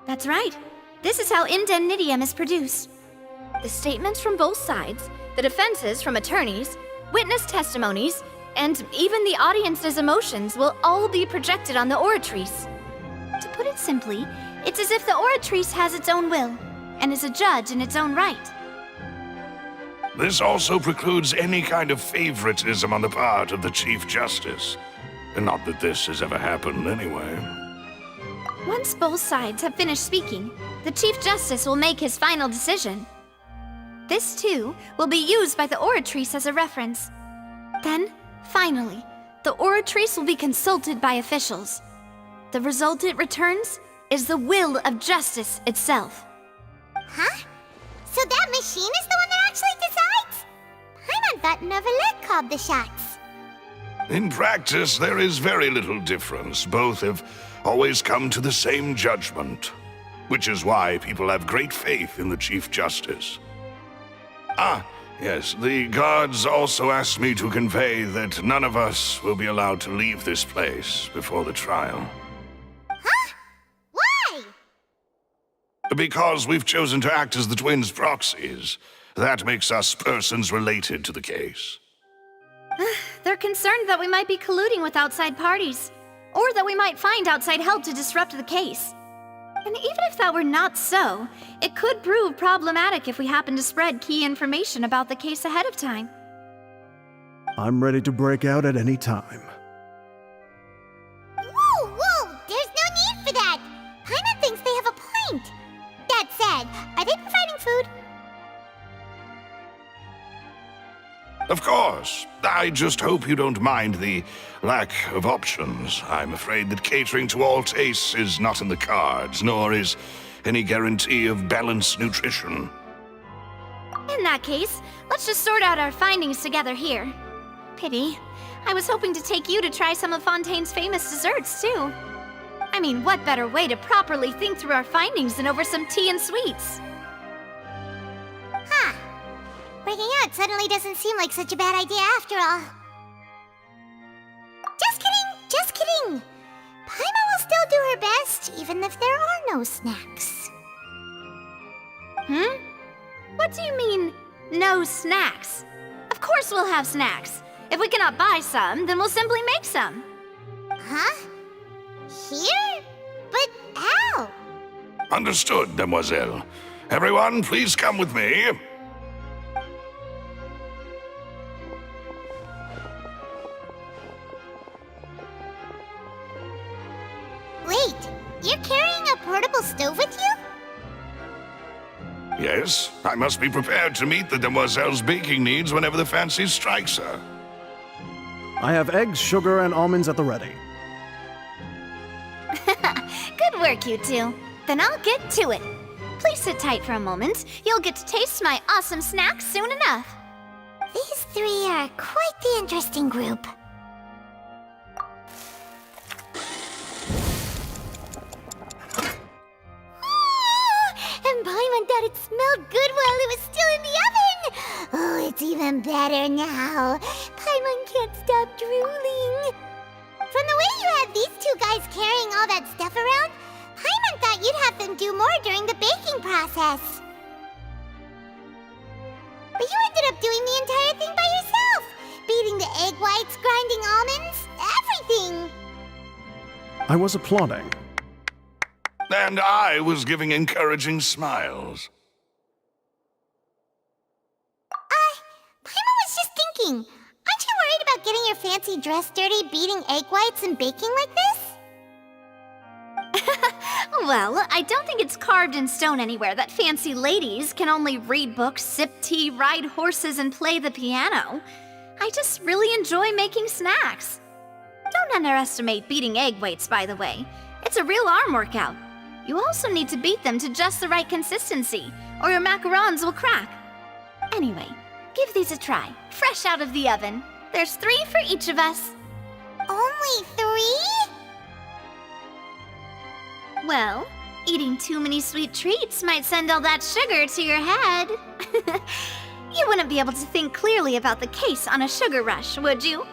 That's right. This is how indemnitium is produced. The statements from both sides, the defenses from attorneys, witness testimonies, and even the audience's emotions will all be projected on the oratrice. To put it simply, it's as if the oratrice has its own will and is a judge in its own right. This also precludes any kind of favoritism on the part of the Chief Justice. And not that this has ever happened anyway. Once both sides have finished speaking, the Chief Justice will make his final decision. This, too, will be used by the oratrice as a reference. Then, finally, the oratrice will be consulted by officials. The result it returns is the will of justice itself. Huh? So that machine is the one that actually decides? Paimon thought Novelet called the shots. In practice, there is very little difference. Both have always come to the same judgment, which is why people have great faith in the Chief Justice. Ah, yes, the guards also asked me to convey that none of us will be allowed to leave this place before the trial. Huh? Why? Because we've chosen to act as the twins' proxies. That makes us persons related to the case. They're concerned that we might be colluding with outside parties, or that we might find outside help to disrupt the case. And even if that were not so, it could prove problematic if we happen to spread key information about the case ahead of time. I'm ready to break out at any time. Whoa, whoa! There's no need for that! Paimon thinks they have a point. That said, are they providing food? Of course. I just hope you don't mind the lack of options. I'm afraid that catering to all tastes is not in the cards, nor is any guarantee of balanced nutrition. In that case, let's just sort out our findings together here. Pity. I was hoping to take you to try some of Fontaine's famous desserts, too. I mean, what better way to properly think through our findings than over some tea and sweets? Huh. Breaking out suddenly doesn't seem like such a bad idea after all. Just kidding, just kidding. Paimon will still do her best, even if there are no snacks. What do you mean, no snacks? Of course we'll have snacks. If we cannot buy some, then we'll simply make some. Huh? Here? But how? Understood, Demoiselle. Everyone, please come with me. Wait, you're carrying a portable stove with you? Yes, I must be prepared to meet the Demoiselle's baking needs whenever the fancy strikes her. I have eggs, sugar, and almonds at the ready. Good work, you two. Then I'll get to it. Please sit tight for a moment. You'll get to taste my awesome snacks soon enough. These three are quite the interesting group. And Paimon thought it smelled good while it was still in the oven! Oh, it's even better now. Paimon can't stop drooling. From the way you had these two guys carrying all that stuff around, Paimon thought you'd have them do more during the baking process. But you ended up doing the entire thing by yourself! Beating the egg whites, grinding almonds, everything! I was applauding. And I was giving encouraging smiles. Paimon was just thinking, aren't you worried about getting your fancy dress dirty beating egg whites and baking like this? Well, I don't think it's carved in stone anywhere that fancy ladies can only read books, sip tea, ride horses, and play the piano. I just really enjoy making snacks. Don't underestimate beating egg whites, by the way. It's a real arm workout. You also need to beat them to just the right consistency, or your macarons will crack. Anyway, give these a try, fresh out of the oven. There's 3 for each of us. Only 3? Well, eating too many sweet treats might send all that sugar to your head. You wouldn't be able to think clearly about the case on a sugar rush, would you?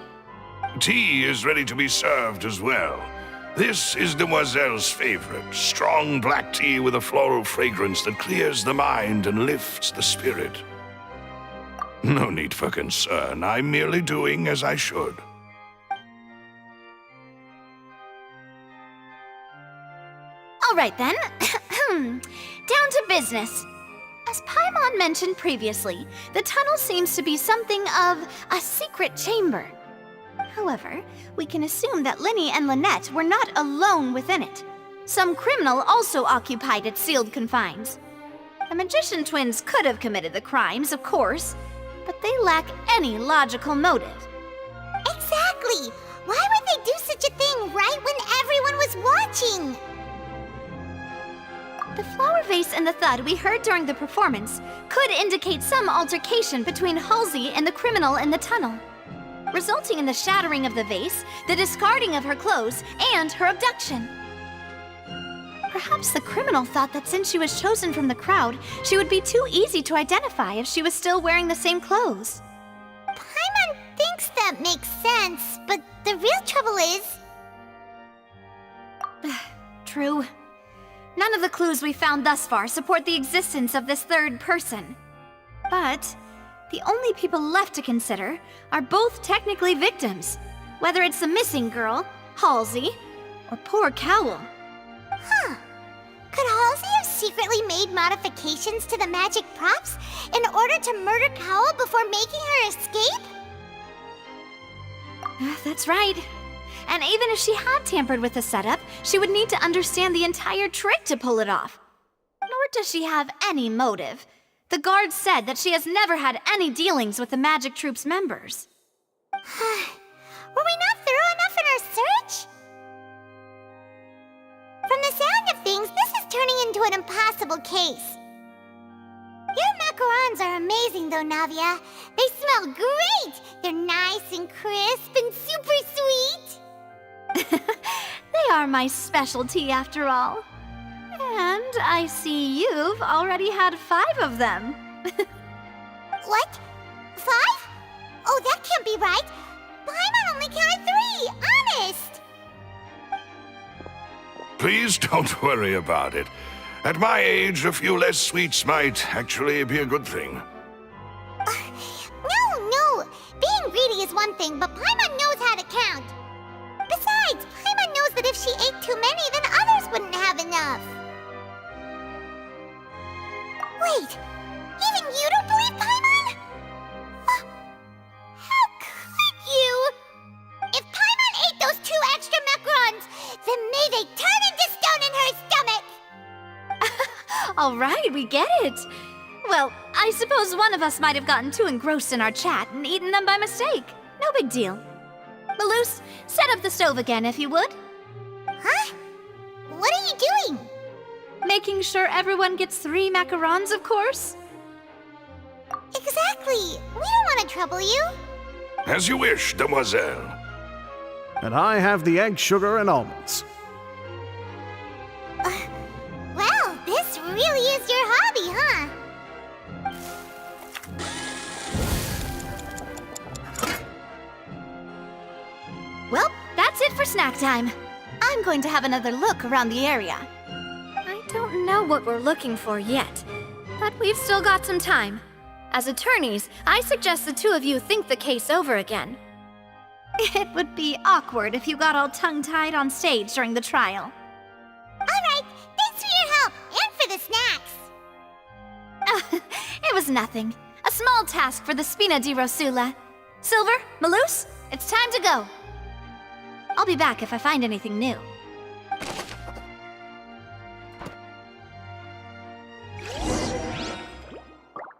Tea is ready to be served as well. This is Demoiselle's favorite, strong black tea with a floral fragrance that clears the mind and lifts the spirit. No need for concern. I'm merely doing as I should. All right then. Down to business. As Paimon mentioned previously, the tunnel seems to be something of a secret chamber. However, we can assume that Linny and Lynette were not alone within it. Some criminal also occupied its sealed confines. The magician twins could have committed the crimes, of course, but they lack any logical motive. Exactly! Why would they do such a thing right when everyone was watching? The flower vase and the thud we heard during the performance could indicate some altercation between Halsey and the criminal in the tunnel, resulting in the shattering of the vase, the discarding of her clothes, and her abduction. Perhaps the criminal thought that since she was chosen from the crowd, she would be too easy to identify if she was still wearing the same clothes. Paimon thinks that makes sense, but the real trouble is... True. None of the clues we found thus far support the existence of this third person. But the only people left to consider are both technically victims, whether it's the missing girl, Halsey, or poor Cowl. Huh. Could Halsey have secretly made modifications to the magic props in order to murder Cowl before making her escape? That's right. And even if she had tampered with the setup, she would need to understand the entire trick to pull it off. Nor does she have any motive. The guard said that she has never had any dealings with the Magic Troop's members. Were we not thorough enough in our search? From the sound of things, this is turning into an impossible case. Your macarons are amazing though, Navia. They smell great! They're nice and crisp and super sweet! They are my specialty after all. And I see you've already had 5 of them. What? 5? Oh, that can't be right. Paimon only counted 3, honest! Please don't worry about it. At my age, a few less sweets might actually be a good thing. No. Being greedy is one thing, but Paimon knows how to count. Besides, Paimon knows that if she ate too many, then others wouldn't have enough. Wait, even you don't believe Paimon? How could you? If Paimon ate those 2 extra macarons, then may they turn into stone in her stomach! All right, we get it. Well, I suppose one of us might have gotten too engrossed in our chat and eaten them by mistake. No big deal. Maloose, set up the stove again, if you would. Huh? What are you doing? Making sure everyone gets 3 macarons, of course. Exactly. We don't want to trouble you. As you wish, demoiselle. And I have the egg, sugar, and almonds. Well, this really is your hobby, huh? Well, that's it for snack time. I'm going to have another look around the area. I don't know what we're looking for yet, but we've still got some time. As attorneys, I suggest the 2 of you think the case over again. It would be awkward if you got all tongue-tied on stage during the trial. All right, thanks for your help and for the snacks. It was nothing. A small task for the Spina di Rosula. Silver, Maloose, it's time to go. I'll be back if I find anything new.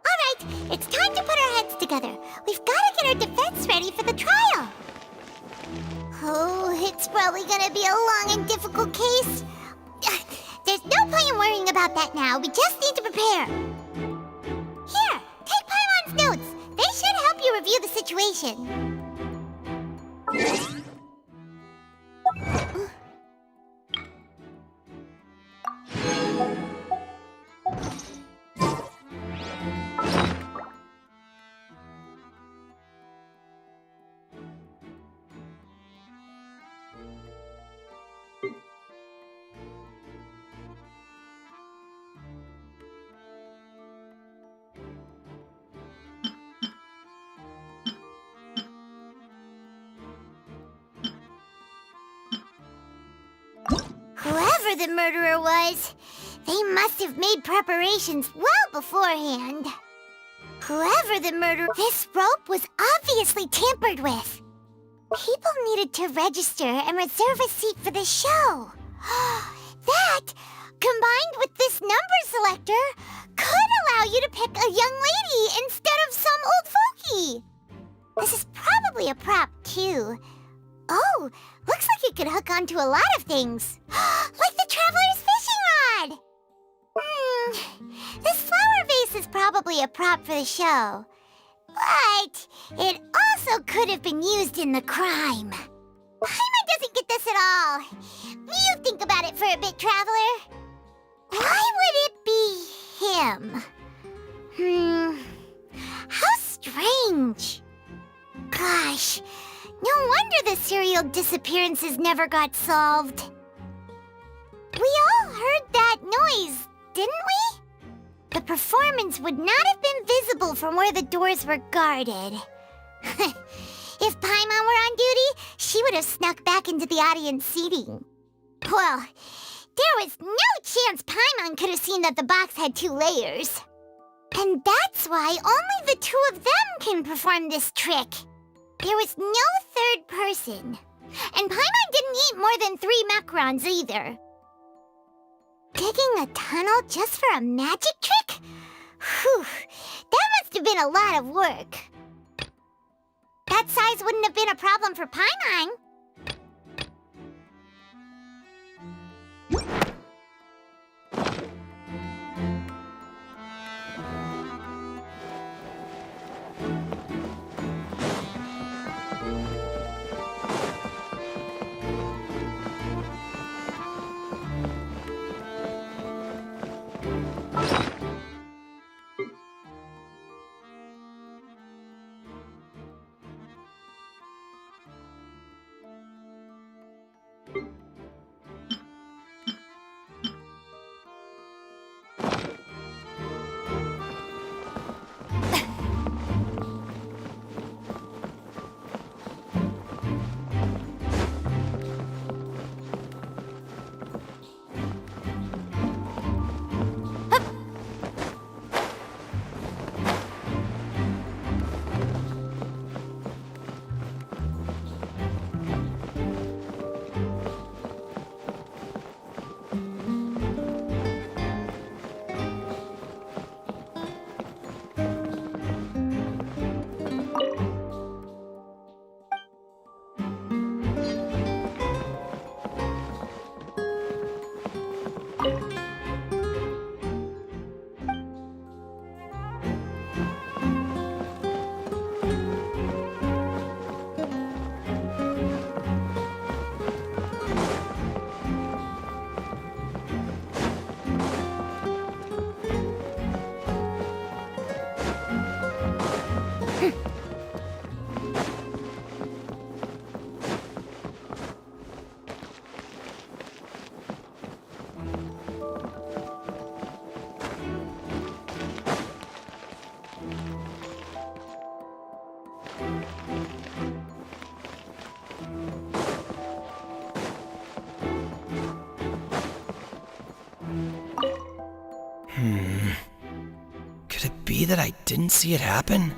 Alright, it's time to put our heads together. We've got to get our defense ready for the trial. Oh, it's probably gonna be a long and difficult case. There's no point in worrying about that now. We just need to prepare. Here, take Paimon's notes. They should help you review the situation. whoever the murderer was, they must have made preparations well beforehand. Whoever the murderer, this rope was obviously tampered with. People needed to register and reserve a seat for the show. That, combined with this number selector, could allow you to pick a young lady instead of some old fogey. This is probably a prop, too. Oh, looks like it could hook onto a lot of things. Like the Traveler's fishing rod! This flower vase is probably a prop for the show. But it also could have been used in the crime. Paimon doesn't get this at all. You think about it for a bit, Traveler. Why would it be him? How strange. Gosh, no wonder the serial disappearances never got solved. We all heard that noise, didn't we? The performance would not have been visible from where the doors were guarded. If Paimon were on duty, she would have snuck back into the audience seating. Well, there was no chance Paimon could have seen that the box had 2 layers. And that's why only the 2 of them can perform this trick. There was no third person. And Paimon didn't eat more than 3 macarons either. Digging a tunnel just for a magic trick? Whew, that must have been a lot of work. That size wouldn't have been a problem for Paimon. Could it be that I didn't see it happen?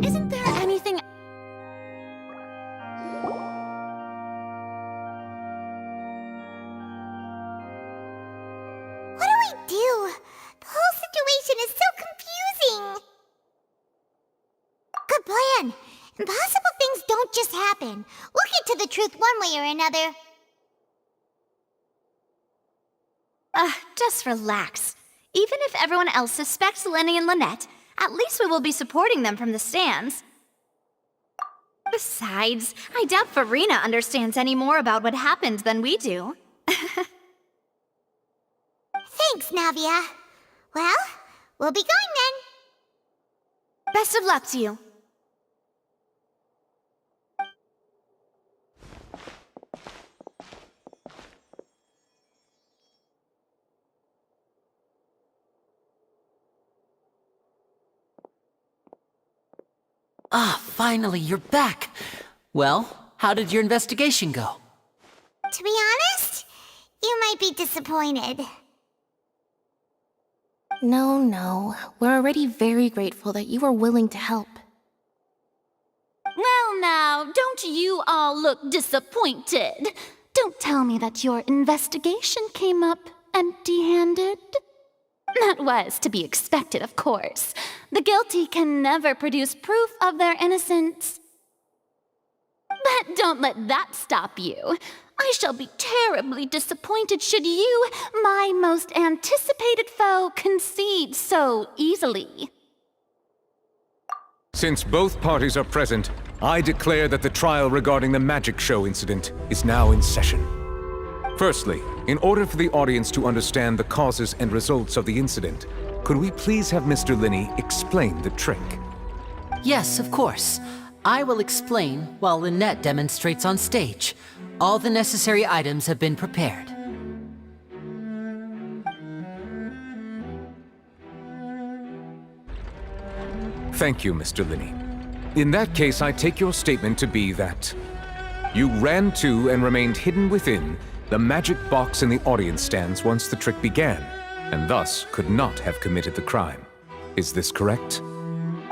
Isn't there anything... What do we do? The whole situation is so confusing. Good plan. Impossible things don't just happen. We'll get to the truth one way or another. Just relax. Even if everyone else suspects Lenny and Lynette, at least we will be supporting them from the stands. Besides, I doubt Farina understands any more about what happened than we do. Thanks, Navia. Well, we'll be going then. Best of luck to you. Finally, you're back. Well, how did your investigation go? To be honest, you might be disappointed. No. We're already very grateful that you were willing to help. Well now, don't don't you all look disappointed? Don't tell me that your investigation came up empty-handed. That was to be expected, of course. The guilty can never produce proof of their innocence. But don't let that stop you. I shall be terribly disappointed should you, my most anticipated foe, concede so easily. Since both parties are present, I declare that the trial regarding the magic show incident is now in session. Firstly, in order for the audience to understand the causes and results of the incident, could we please have Mr. Linney explain the trick? Yes, of course. I will explain while Lynette demonstrates on stage. All the necessary items have been prepared. Thank you, Mr. Linney. In that case, I take your statement to be that you ran to and remained hidden within the magic box in the audience stands once the trick began, and thus could not have committed the crime. Is this correct?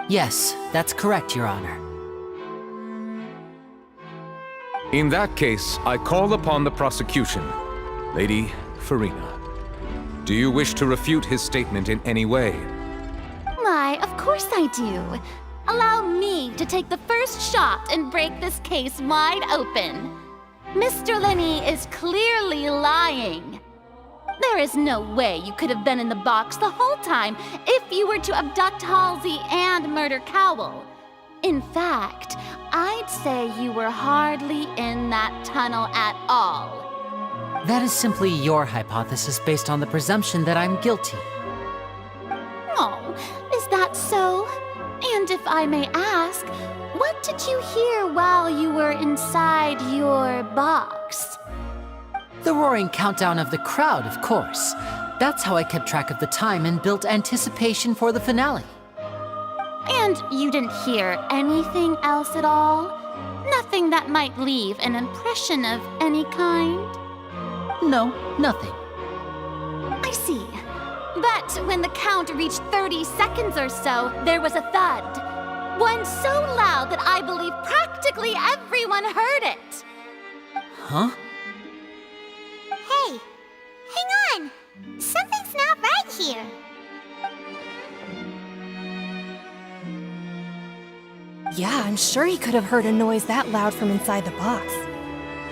Yes, that's correct, Your Honor. In that case, I call upon the prosecution. Lady Farina, do you wish to refute his statement in any way? Why, of course I do. Allow me to take the first shot and break this case wide open. Mr. Linney is clearly lying. There is no way you could have been in the box the whole time if you were to abduct Halsey and murder Cowell. In fact, I'd say you were hardly in that tunnel at all. That is simply your hypothesis based on the presumption that I'm guilty. Oh, is that so? And if I may ask, what did you hear while you were inside your box? The roaring countdown of the crowd, of course. That's how I kept track of the time and built anticipation for the finale. And you didn't hear anything else at all? Nothing that might leave an impression of any kind? No, nothing. I see. But when the count reached 30 seconds or so, there was a thud. One so loud that I believe practically everyone heard it. Huh? Hey, hang on. Something's not right here. Yeah, I'm sure he could have heard a noise that loud from inside the box.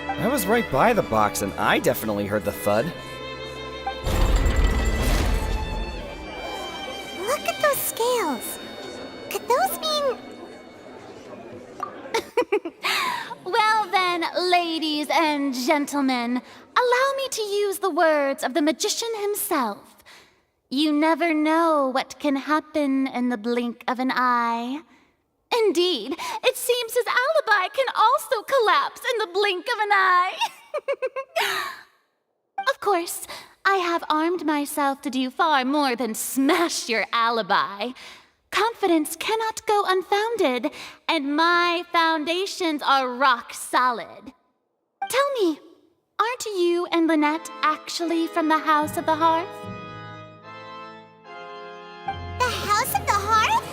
I was right by the box and I definitely heard the thud. Look at those scales. Could those mean... Well then, ladies and gentlemen, allow me to use the words of the magician himself. You never know what can happen in the blink of an eye. Indeed, it seems his alibi can also collapse in the blink of an eye. Of course, I have armed myself to do far more than smash your alibi. Confidence cannot go unfounded, and my foundations are rock solid. Tell me, aren't you and Lynette actually from the House of the Hearth? The House of the Hearth?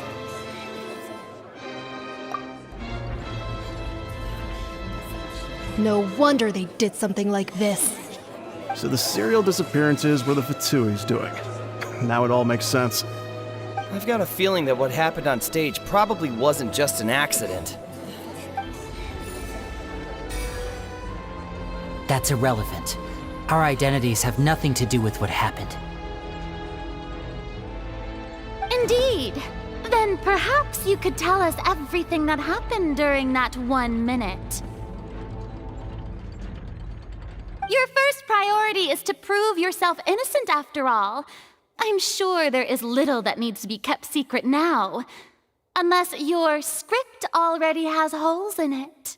No wonder they did something like this. So the serial disappearances were the Fatui's doing. Now it all makes sense. I've got a feeling that what happened on stage probably wasn't just an accident. That's irrelevant. Our identities have nothing to do with what happened. Indeed. Then perhaps you could tell us everything that happened during that 1 minute. Your first priority is to prove yourself innocent, after all. I'm sure there is little that needs to be kept secret now. Unless your script already has holes in it.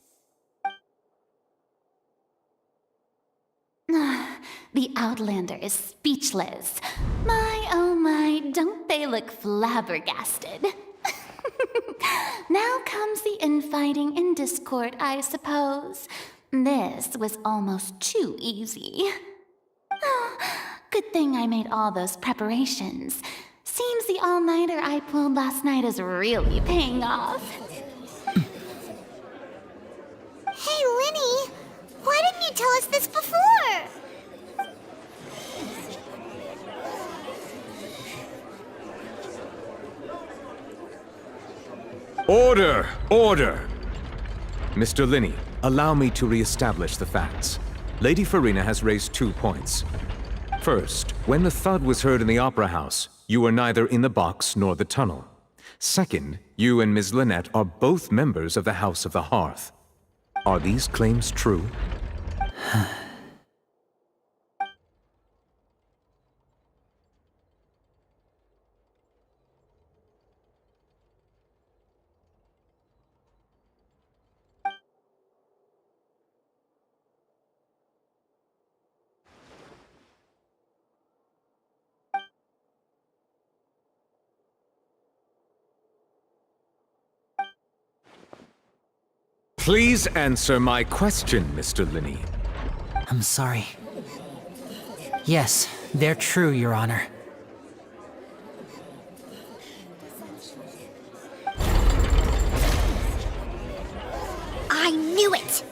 The Outlander is speechless. My, oh my, don't they look flabbergasted? Now comes the infighting and discord, I suppose. This was almost too easy. Oh, good thing I made all those preparations. Seems the all-nighter I pulled last night is really paying off. tell us this before? Order! Order! Mr. Linney, allow me to re-establish the facts. Lady Farina has raised 2 points. First, when the thud was heard in the Opera House, you were neither in the box nor the tunnel. Second, you and Ms. Lynette are both members of the House of the Hearth. Are these claims true? Please answer my question, Mr. Linney. I'm sorry. Yes, they're true, Your Honor. I knew it!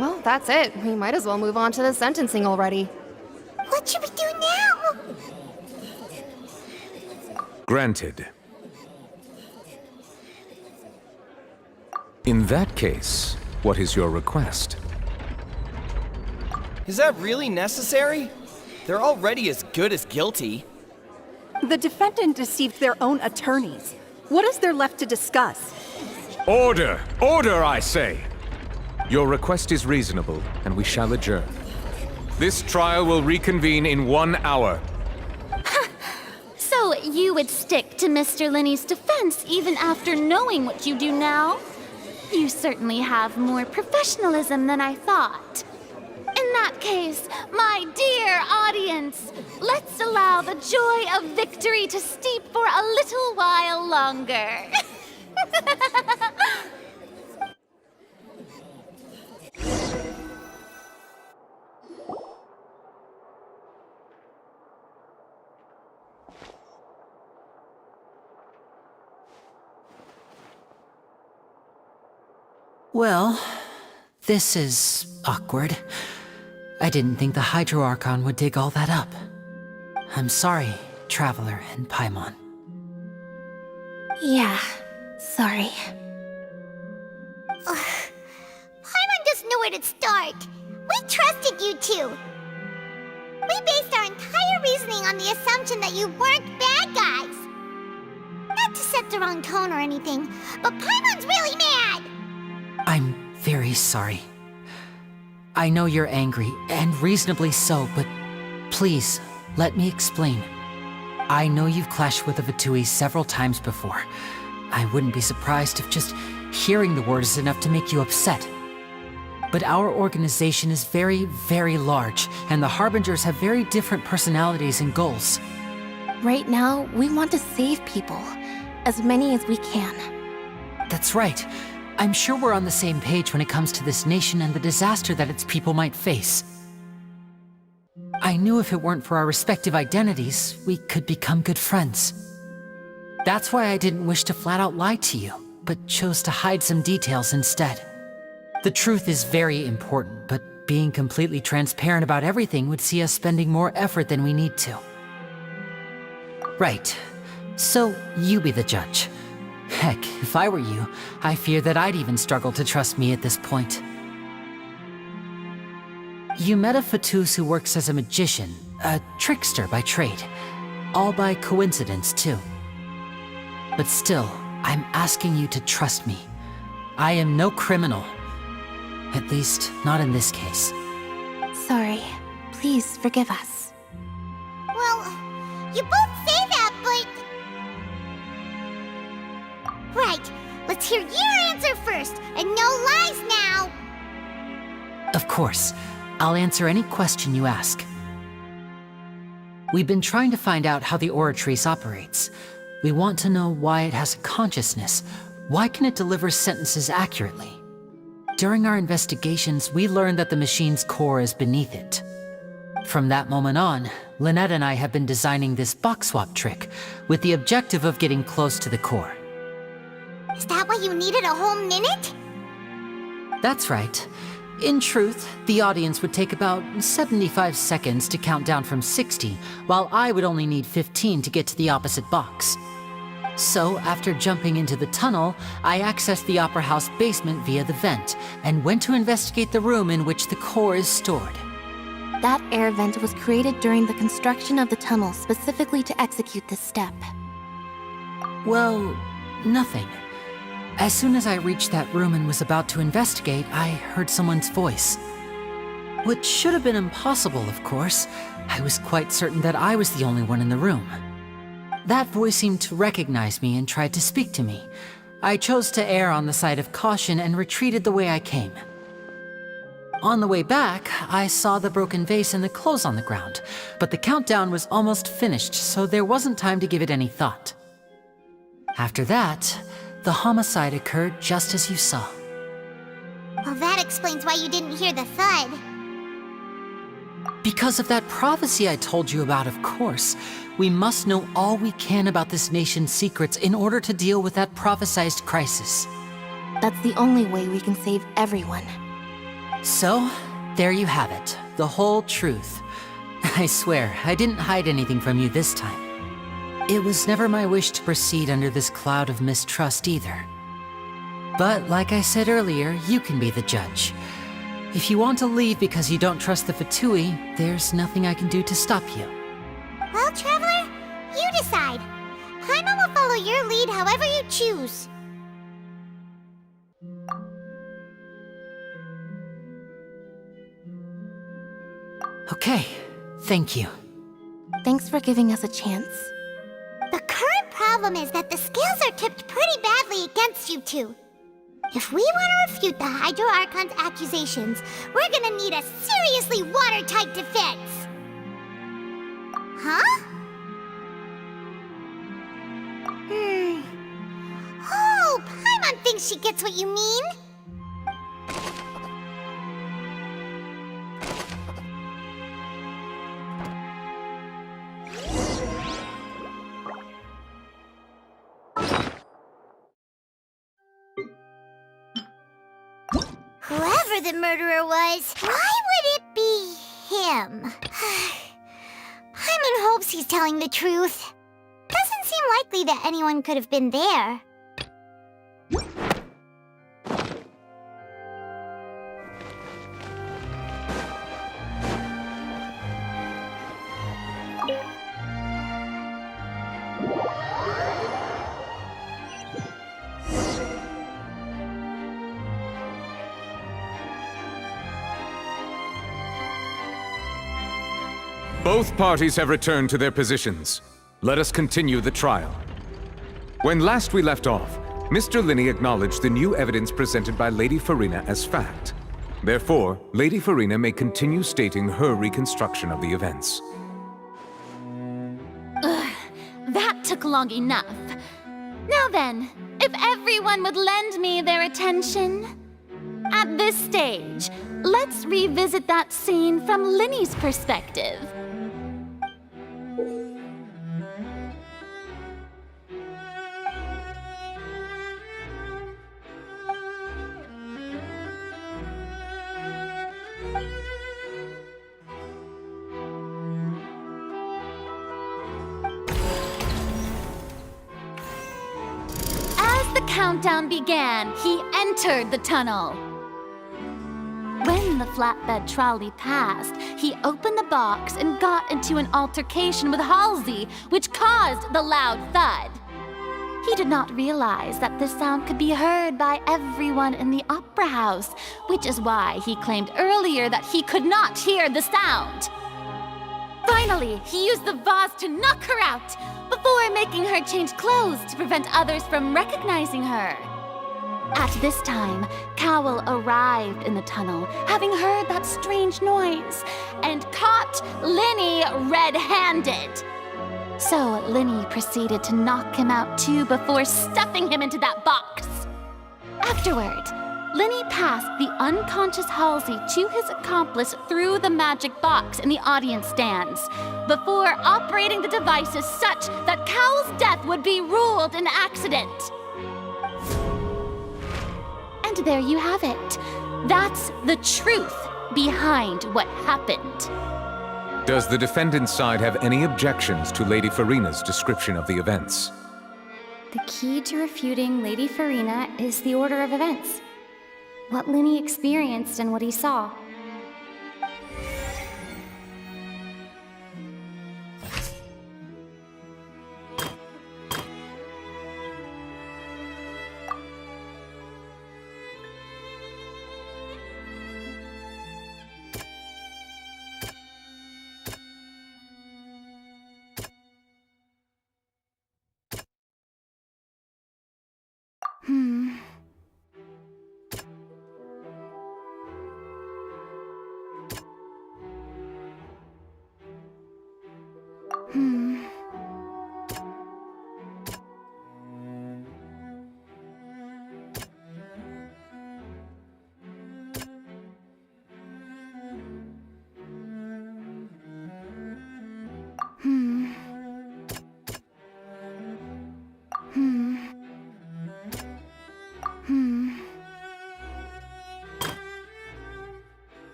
Well, that's it. We might as well move on to the sentencing already. What should we do now? Granted. In that case, what is your request? Is that really necessary? They're already as good as guilty. The defendant deceived their own attorneys. What is there left to discuss? Order! Order, I say! Your request is reasonable, and we shall adjourn. This trial will reconvene in 1 hour. So you would stick to Mr. Linney's defense even after knowing what you do now? You certainly have more professionalism than I thought. In that case, my dear audience, let's allow the joy of victory to steep for a little while longer. Well, this is awkward. I didn't think the Hydro Archon would dig all that up. I'm sorry, Traveler and Paimon. Yeah, sorry. Paimon doesn't know where to start. We trusted you two. We based our entire reasoning on the assumption that you weren't bad guys. Not to set the wrong tone or anything, but Paimon's really mad! I'm very sorry. I know you're angry, and reasonably so, but please, let me explain. I know you've clashed with the Fatui several times before. I wouldn't be surprised if just hearing the word is enough to make you upset. But our organization is very, very large, and the Harbingers have very different personalities and goals. Right now, we want to save people. As many as we can. That's right. I'm sure we're on the same page when it comes to this nation and the disaster that its people might face. I knew if it weren't for our respective identities, we could become good friends. That's why I didn't wish to flat out lie to you, but chose to hide some details instead. The truth is very important, but being completely transparent about everything would see us spending more effort than we need to. Right. So, you be the judge. Heck, if I were you, I fear that I'd even struggle to trust me at this point. You met a Fatus who works as a magician, a trickster by trade. All by coincidence, too. But still, I'm asking you to trust me. I am no criminal. At least, not in this case. Sorry. Please forgive us. Well, you both say that, but... Right, let's hear your answer first, and no lies now! Of course. I'll answer any question you ask. We've been trying to find out how the Oratrice operates. We want to know why it has a consciousness. Why can it deliver sentences accurately? During our investigations, we learned that the machine's core is beneath it. From that moment on, Lynette and I have been designing this box swap trick, with the objective of getting close to the core. Is that why you needed a whole minute? That's right. In truth, the audience would take about 75 seconds to count down from 60, while I would only need 15 to get to the opposite box. So, after jumping into the tunnel, I accessed the Opera House basement via the vent, and went to investigate the room in which the core is stored. That air vent was created during the construction of the tunnel specifically to execute this step. Well, nothing. As soon as I reached that room and was about to investigate, I heard someone's voice. Which should have been impossible, of course. I was quite certain that I was the only one in the room. That voice seemed to recognize me and tried to speak to me. I chose to err on the side of caution and retreated the way I came. On the way back, I saw the broken vase and the clothes on the ground, but the countdown was almost finished, so there wasn't time to give it any thought. After that, the homicide occurred just as you saw. Well, that explains why you didn't hear the thud. Because of that prophecy I told you about, of course. We must know all we can about this nation's secrets in order to deal with that prophesized crisis. That's the only way we can save everyone. So, there you have it. The whole truth. I swear, I didn't hide anything from you this time. It was never my wish to proceed under this cloud of mistrust either. But like I said earlier, you can be the judge. If you want to leave because you don't trust the Fatui, there's nothing I can do to stop you. Well, Traveler, you decide. Paimon will follow your lead however you choose. Okay, thank you. Thanks for giving us a chance. The current problem is that the scales are tipped pretty badly against you two. If we want to refute the Hydro Archon's accusations, we're gonna need a seriously watertight defense. Huh? Oh, Paimon thinks she gets what you mean. Whoever the murderer was, why would it be him? Paimon hopes he's telling the truth. Doesn't seem likely that anyone could have been there. Both parties have returned to their positions. Let us continue the trial. When last we left off, Mr. Linney acknowledged the new evidence presented by Lady Farina as fact. Therefore, Lady Farina may continue stating her reconstruction of the events. That took long enough. Now then, if everyone would lend me their attention. At this stage, let's revisit that scene from Linney's perspective. Countdown began, he entered the tunnel. When the flatbed trolley passed, he opened the box and got into an altercation with Halsey, which caused the loud thud. He did not realize that this sound could be heard by everyone in the Opera House, which is why he claimed earlier that he could not hear the sound. Finally, he used the vase to knock her out, before making her change clothes to prevent others from recognizing her. At this time, Cowell arrived in the tunnel, having heard that strange noise, and caught Linney red-handed. So Linney proceeded to knock him out too before stuffing him into that box. Afterward, Linney passed the unconscious Halsey to his accomplice through the magic box in the audience stands, before operating the devices such that Cowell's death would be ruled an accident. And there you have it. That's the truth behind what happened. Does the defendant's side have any objections to Lady Farina's description of the events? The key to refuting Lady Farina is the order of events. What Linny experienced and what he saw.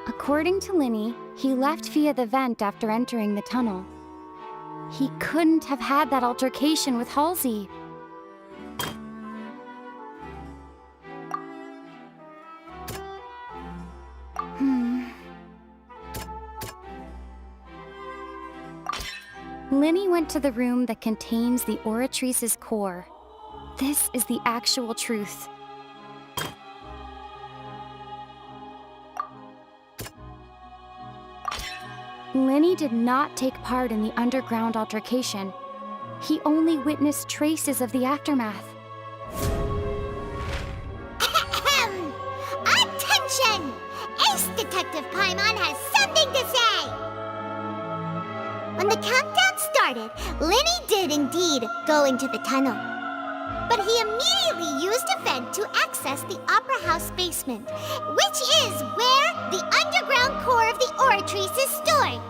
According to Linny, he left via the vent after entering the tunnel. He couldn't have had that altercation with Halsey. Linny went to the room that contains the Oratrice's core. This is the actual truth. Linny did not take part in the underground altercation. He only witnessed traces of the aftermath. Attention! Ace Detective Paimon has something to say! When the countdown started, Linny did indeed go into the tunnel. But he immediately used a vent to access the Opera House basement, which is where the underground core of the Oratrice is stored.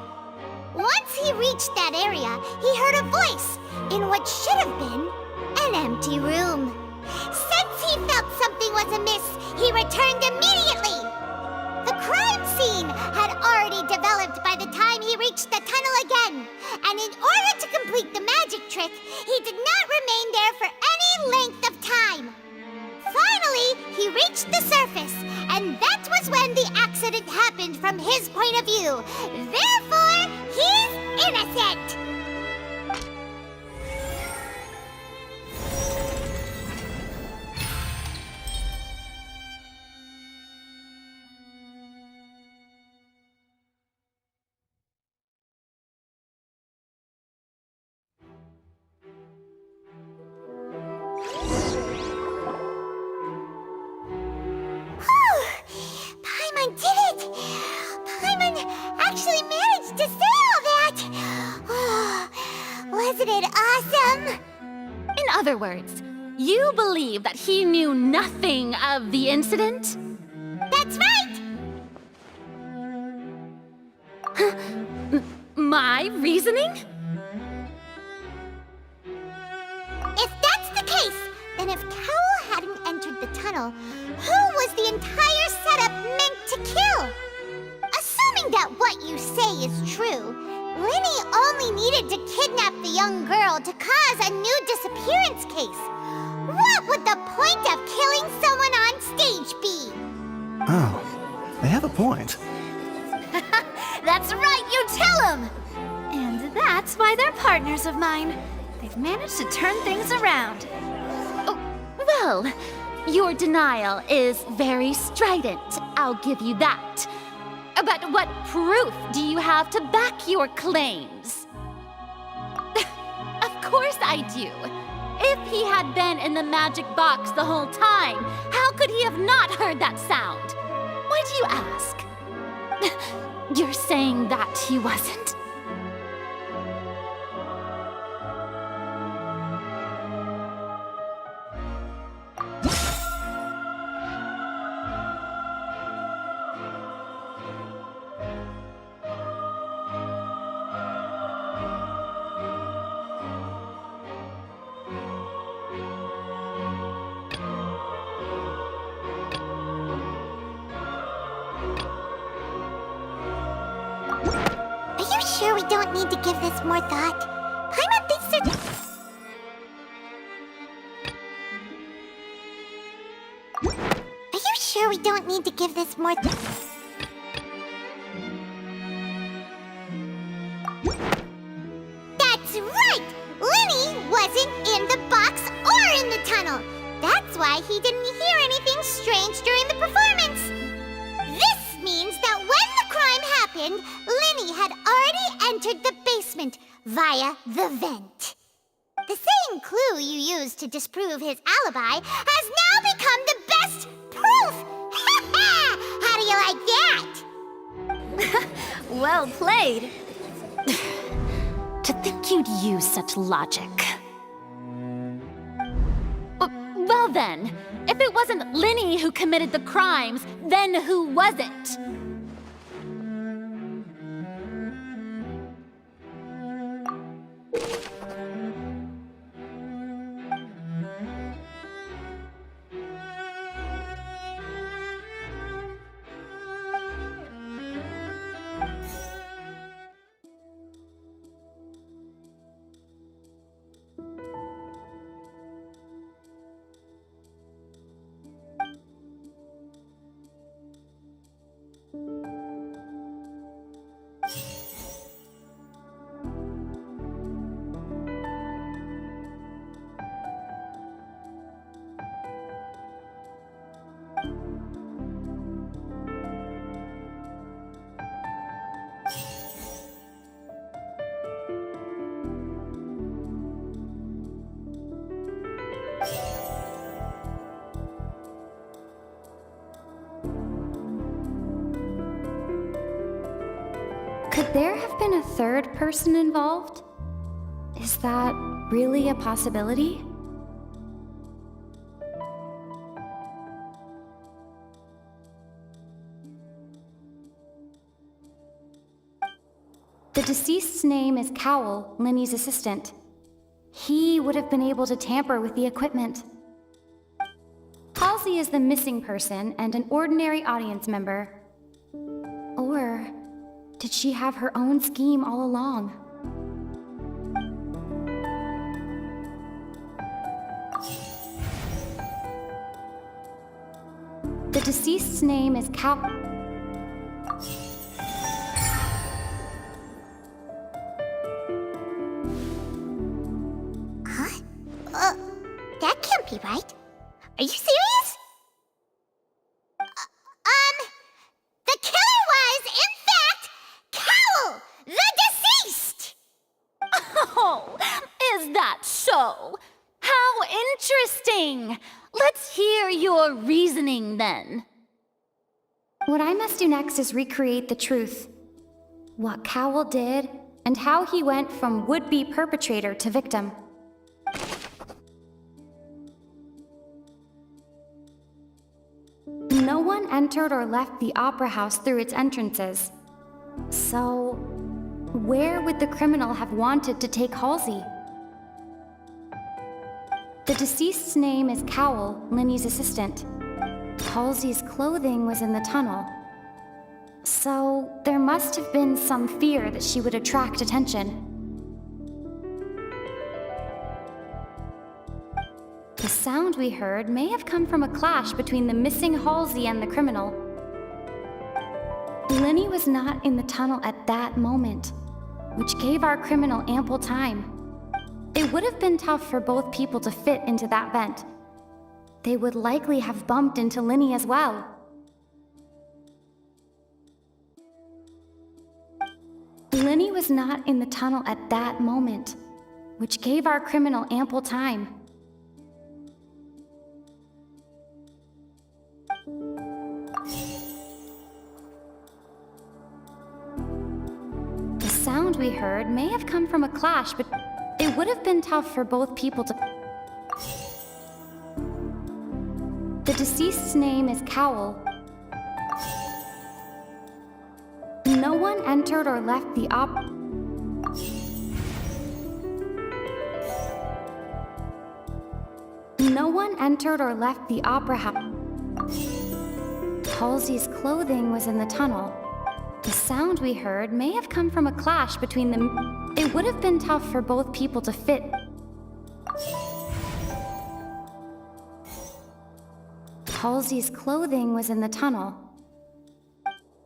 Once he reached that area, he heard a voice in what should have been an empty room. Since he felt something was amiss, he returned immediately. The crime scene had already developed by the time he reached the tunnel again, and in order to complete the magic trick, he did not remain there for any length of time. Finally, he reached the surface, and that was when the accident happened from his point of view. Therefore, he's innocent! Paimon did it! Paimon actually managed to say all that! Oh, wasn't it awesome? In other words, you believe that he knew nothing of the incident? That's right! My reasoning? If that's the case, then if Cowell hadn't entered the tunnel, who was the entire setup meant to kill? Assuming that what you say is true, Linny only needed to kidnap the young girl to cause a new disappearance case. What would the point of killing someone on stage be? Oh, they have a point. That's right, you tell him! And that's why they're partners of mine. They've managed to turn things around. Oh, well, your denial is very strident, I'll give you that. But what proof do you have to back your claims? Of course I do. If he had been in the magic box the whole time, how could he have not heard that sound? Why do you ask? You're saying that he wasn't? need to give this more thought. Paimon thinks they're... Are you sure we don't need to give this more thought? That's right! Lenny wasn't in the box or in the tunnel. That's why he didn't hear anything strange during the performance. This means that when the crime happened, Lenny had already entered the basement via the vent. The same clue you used to disprove his alibi has now become the best proof! How do you like that? Well played. To think you'd use such logic. Well then, if it wasn't Linny who committed the crimes, then who was it? Could there have been a third person involved? Is that really a possibility? The deceased's name is Cowell, Linny's assistant. He would have been able to tamper with the equipment. Halsey is the missing person and an ordinary audience member. Or did she have her own scheme all along? The deceased's name is That can't be right. Are you serious? The killer was, in fact, Cowell, the deceased! Oh, is that so? How interesting! Let's hear your reasoning then. What I must do next is recreate the truth. What Cowell did, and how he went from would-be perpetrator to victim. No one entered or left the Opera House through its entrances. So, where would the criminal have wanted to take Halsey? The deceased's name is Cowell, Linny's assistant. Halsey's clothing was in the tunnel. So, there must have been some fear that she would attract attention. The sound we heard may have come from a clash between the missing Halsey and the criminal. Linny was not in the tunnel at that moment, which gave our criminal ample time. It would have been tough for both people to fit into that vent. They would likely have bumped into Linny as well. Linny was not in the tunnel at that moment, which gave our criminal ample time. The sound we heard may have come from a clash, but it would have been tough for both people to... The deceased's name is Cowell. No one entered or left the No one entered or left the Opera House. Halsey's clothing was in the tunnel. The sound we heard may have come from a clash between them. It would have been tough for both people to fit. Halsey's clothing was in the tunnel.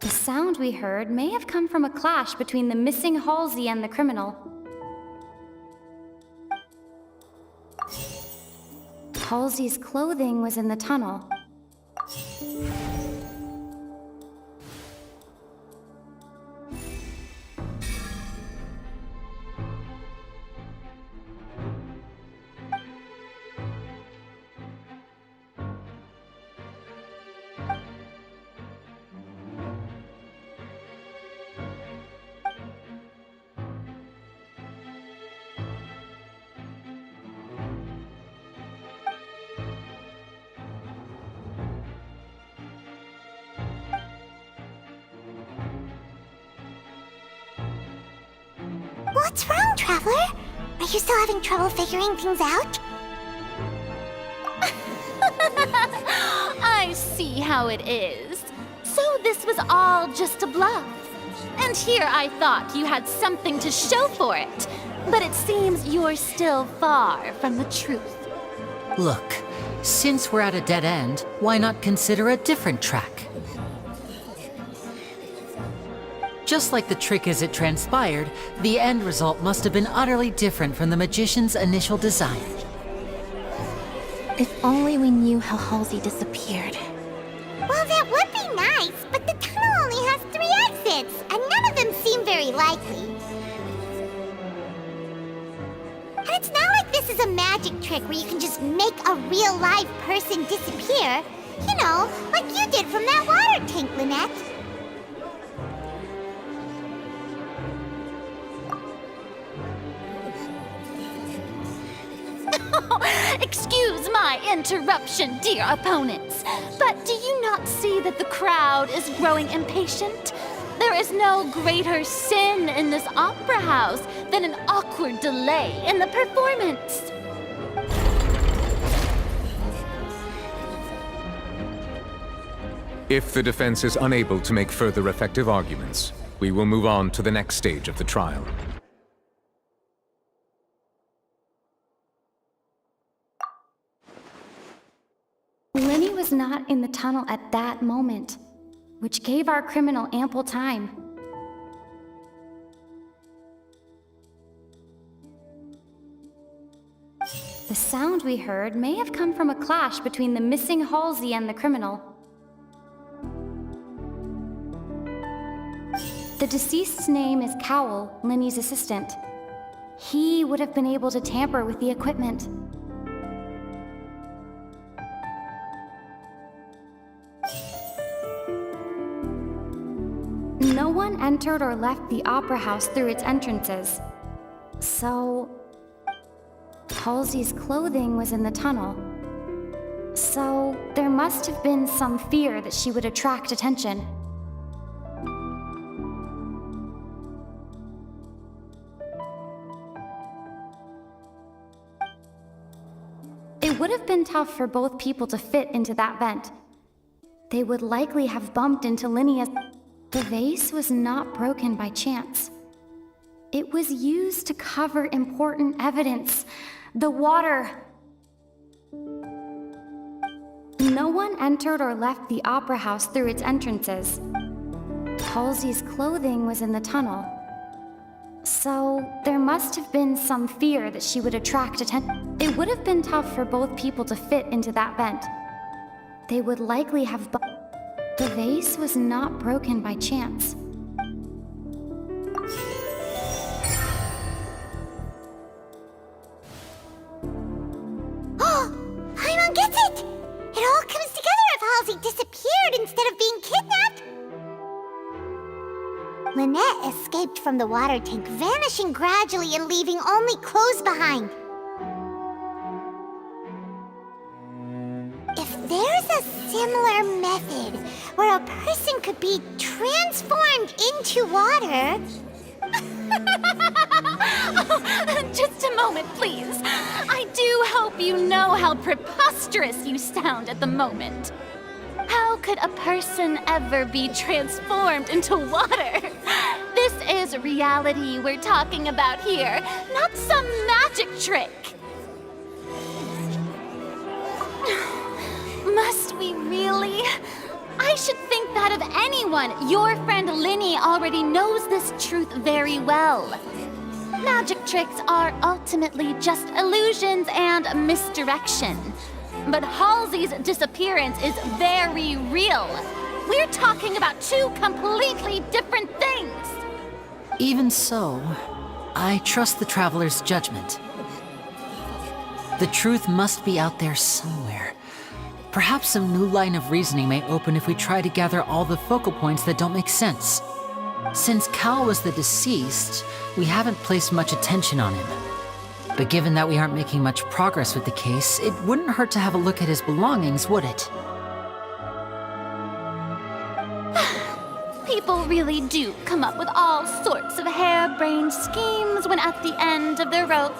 The sound we heard may have come from a clash between the missing Halsey and the criminal. Halsey's clothing was in the tunnel. What's wrong, Traveler? Are you still having trouble figuring things out? I see how it is. So this was all just a bluff. And here I thought you had something to show for it. But it seems you're still far from the truth. Look, since we're at a dead end, why not consider a different track? Just like the trick as it transpired, the end result must have been utterly different from the magician's initial design. If only we knew how Halsey disappeared. Well, that would be nice, but the tunnel only has 3 exits, and none of them seem very likely. And it's not like this is a magic trick where you can just make a real live person disappear. You know, like you did from that water tank, Lynette. Excuse my interruption, dear opponents, but do you not see that the crowd is growing impatient? There is no greater sin in this opera house than an awkward delay in the performance. If the defense is unable to make further effective arguments, we will move on to the next stage of the trial. Lenny was not in the tunnel at that moment, which gave our criminal ample time. The sound we heard may have come from a clash between the missing Halsey and the criminal. The deceased's name is Cowell, Lenny's assistant. He would have been able to tamper with the equipment. No one entered or left the opera house through its entrances. So, Halsey's clothing was in the tunnel. So, there must have been some fear that she would attract attention. It would have been tough for both people to fit into that vent. They would likely have bumped into Linnea's. The vase was not broken by chance. It was used to cover important evidence. The water. No one entered or left the opera house through its entrances. Halsey's clothing was in the tunnel. So, there must have been some fear that she would attract attention. It would have been tough for both people to fit into that vent. They would likely have The vase was not broken by chance. Oh! Paimon gets it! It all comes together if Halsey disappeared instead of being kidnapped! Lynette escaped from the water tank, vanishing gradually and leaving only clothes behind. If there's a similar method where a person could be transformed into water... Oh, just a moment, please. I do hope you know how preposterous you sound at the moment. How How could a person ever be transformed into water? This is reality we're talking about here, not some magic trick. Must we really? I should think that of anyone. Your friend Linny already knows this truth very well. Magic tricks are ultimately just illusions and misdirection. But Halsey's disappearance is very real. We're talking about two completely different things. Even so, I trust the Traveler's judgment. The truth must be out there somewhere. Perhaps some new line of reasoning may open if we try to gather all the focal points that don't make sense. Since Cal was the deceased, we haven't placed much attention on him. But given that we aren't making much progress with the case, it wouldn't hurt to have a look at his belongings, would it? People really do come up with all sorts of harebrained schemes when at the end of their rope.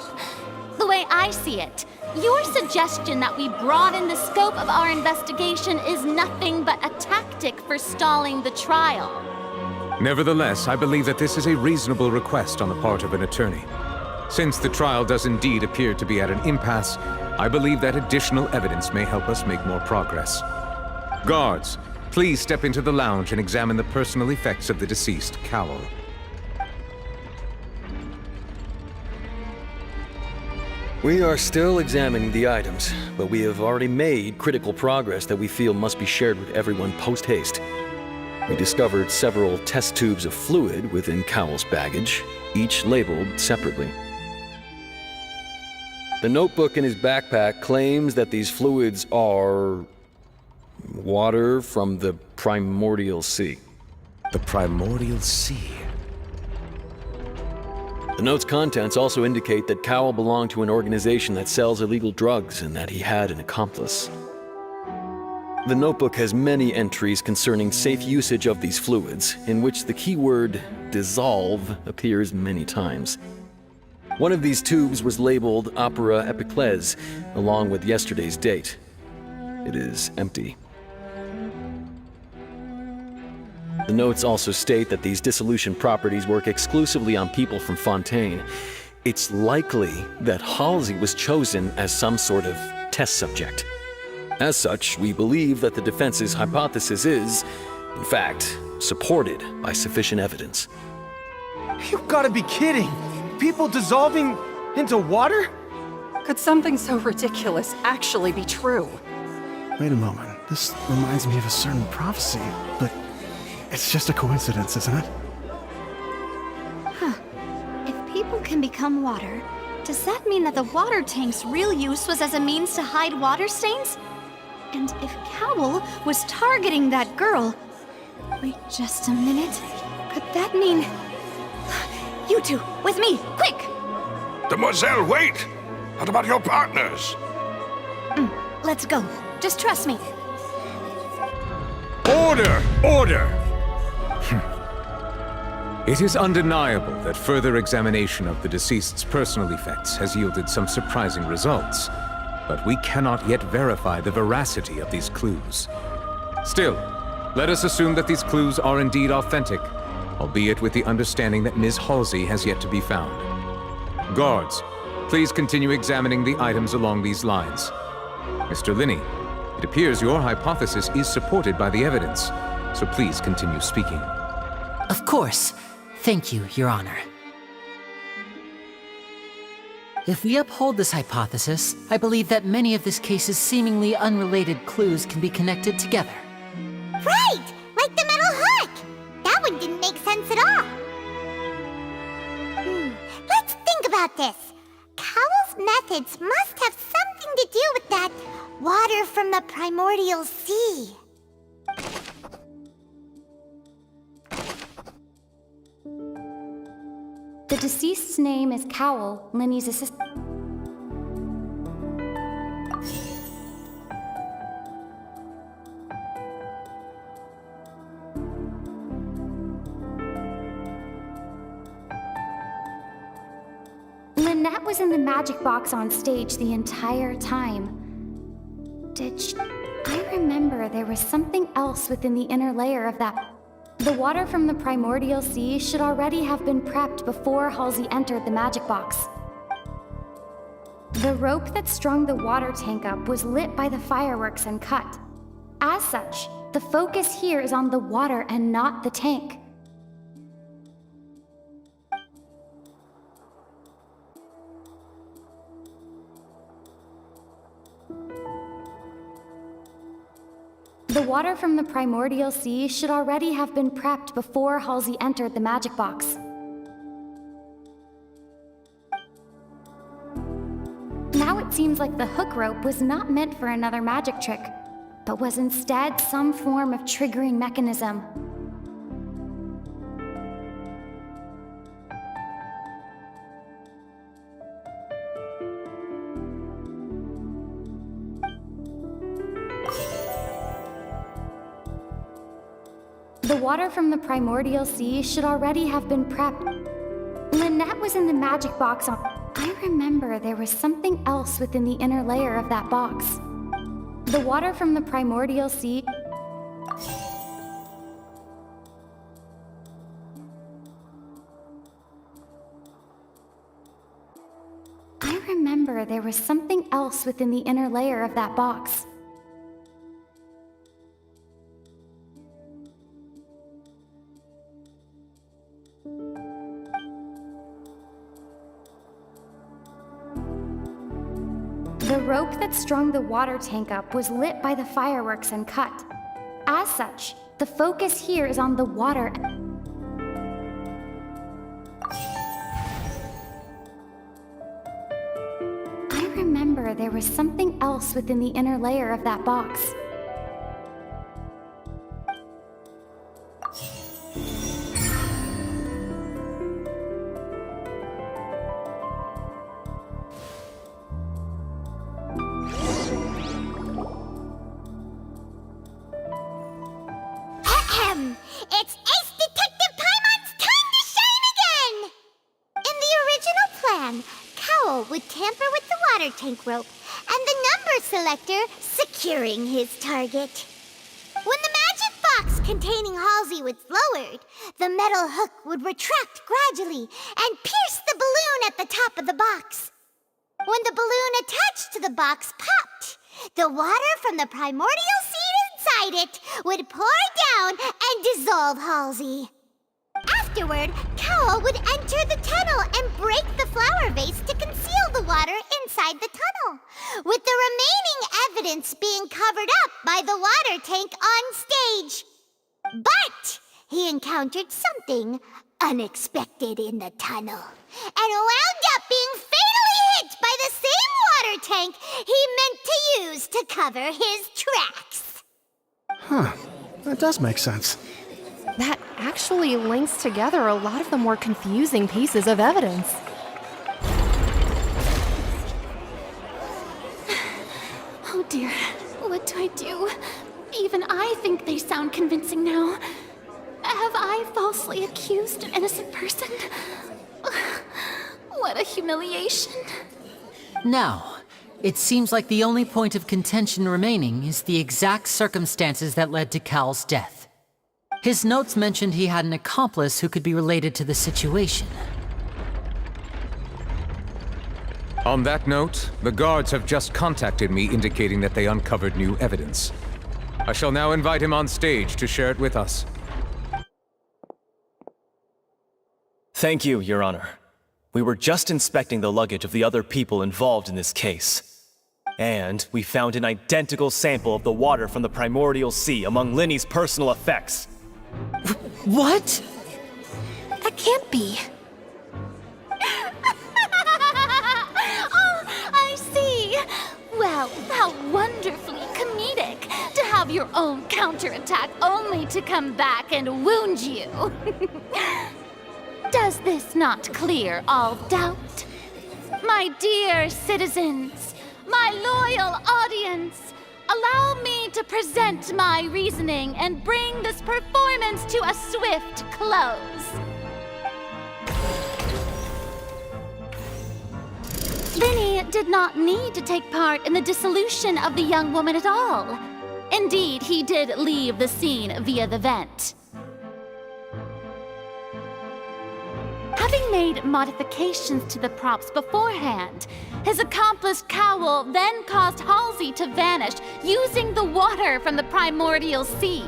The way I see it, your suggestion that we broaden the scope of our investigation is nothing but a tactic for stalling the trial. Nevertheless, I believe that this is a reasonable request on the part of an attorney. Since the trial does indeed appear to be at an impasse, I believe that additional evidence may help us make more progress. Guards, please step into the lounge and examine the personal effects of the deceased Cowell. We are still examining the items, but we have already made critical progress that we feel must be shared with everyone post-haste. We discovered several test tubes of fluid within Cowell's baggage, each labeled separately. The notebook in his backpack claims that these fluids are water from the primordial sea. The primordial sea? The note's contents also indicate that Cowell belonged to an organization that sells illegal drugs and that he had an accomplice. The notebook has many entries concerning safe usage of these fluids, in which the keyword dissolve appears many times. One of these tubes was labeled Opera Epiclese, along with yesterday's date. It is empty. The notes also state that these dissolution properties work exclusively on people from Fontaine. It's likely that Halsey was chosen as some sort of test subject. As such, we believe that the defense's hypothesis is, in fact, supported by sufficient evidence. You've got to be kidding! People dissolving into water? Could something so ridiculous actually be true? Wait a moment. This reminds me of a certain prophecy, but it's just a coincidence, isn't it? Huh. If people can become water, does that mean that the water tank's real use was as a means to hide water stains? And if Cowell was targeting that girl... Wait just a minute. Could that mean... You two, with me, quick! Demoiselle, wait! What about your partners? Let's go. Just trust me. Order! Order! It is undeniable that further examination of the deceased's personal effects has yielded some surprising results, but we cannot yet verify the veracity of these clues. Still, let us assume that these clues are indeed authentic, albeit with the understanding that Ms. Halsey has yet to be found. Guards, please continue examining the items along these lines. Mr. Linney, it appears your hypothesis is supported by the evidence, so please continue speaking. Of course. Thank you, Your Honor. If we uphold this hypothesis, I believe that many of this case's seemingly unrelated clues can be connected together. Right! Like the metal hook! That one didn't make sense at all. Let's think about this. Cowell's methods must have something to do with that water from the primordial sea. The deceased's name is Cowell, Linny's assistant. Lynette was in the magic box on stage the entire time. Did she... I remember there was something else within the inner layer of that. The water from the primordial sea should already have been prepped before Halsey entered the magic box. The rope that strung the water tank up was lit by the fireworks and cut. As such, the focus here is on the water and not the tank. The water from the primordial sea should already have been prepped before Halsey entered the magic box. Now it seems like the hook rope was not meant for another magic trick, but was instead some form of triggering mechanism. The water from the primordial sea should already have been prepped. Lynette was in the magic box on... I remember there was something else within the inner layer of that box. The water from the primordial sea... I remember there was something else within the inner layer of that box. The rope that strung the water tank up was lit by the fireworks and cut. As such, the focus here is on the water. I remember there was something else within the inner layer of that box. It's Ace Detective Paimon's time to shine again! In the original plan, Cowl would tamper with the water tank rope and the number selector securing his target. When the magic box containing Halsey was lowered, the metal hook would retract gradually and pierce the balloon at the top of the box. When the balloon attached to the box popped, the water from the primordial seed inside it would pour down and dissolve Halsey. Afterward, Cowl would enter the tunnel and break the flower vase to conceal the water inside the tunnel, with the remaining evidence being covered up by the water tank on stage. But he encountered something unexpected in the tunnel and wound up being fatally hit by the same water tank he meant to use to cover his tracks. Huh. That does make sense. That actually links together a lot of the more confusing pieces of evidence. Oh dear, what do I do? Even I think they sound convincing now. Have I falsely accused an innocent person? What a humiliation. Now, it seems like the only point of contention remaining is the exact circumstances that led to Cowl's death. His notes mentioned he had an accomplice who could be related to the situation. On that note, the guards have just contacted me indicating that they uncovered new evidence. I shall now invite him on stage to share it with us. Thank you, Your Honor. We were just inspecting the luggage of the other people involved in this case. And we found an identical sample of the water from the primordial sea among Linny's personal effects. What? That can't be. Oh, I see. Well, how wonderfully comedic to have your own counterattack only to come back and wound you. Does this not clear all doubt? My dear citizens, my loyal audience, allow me to present my reasoning and bring this performance to a swift close. Linny did not need to take part in the dissolution of the young woman at all. Indeed, he did leave the scene via the vent. Having made modifications to the props beforehand, his accomplice Cowell then caused Halsey to vanish using the water from the primordial sea.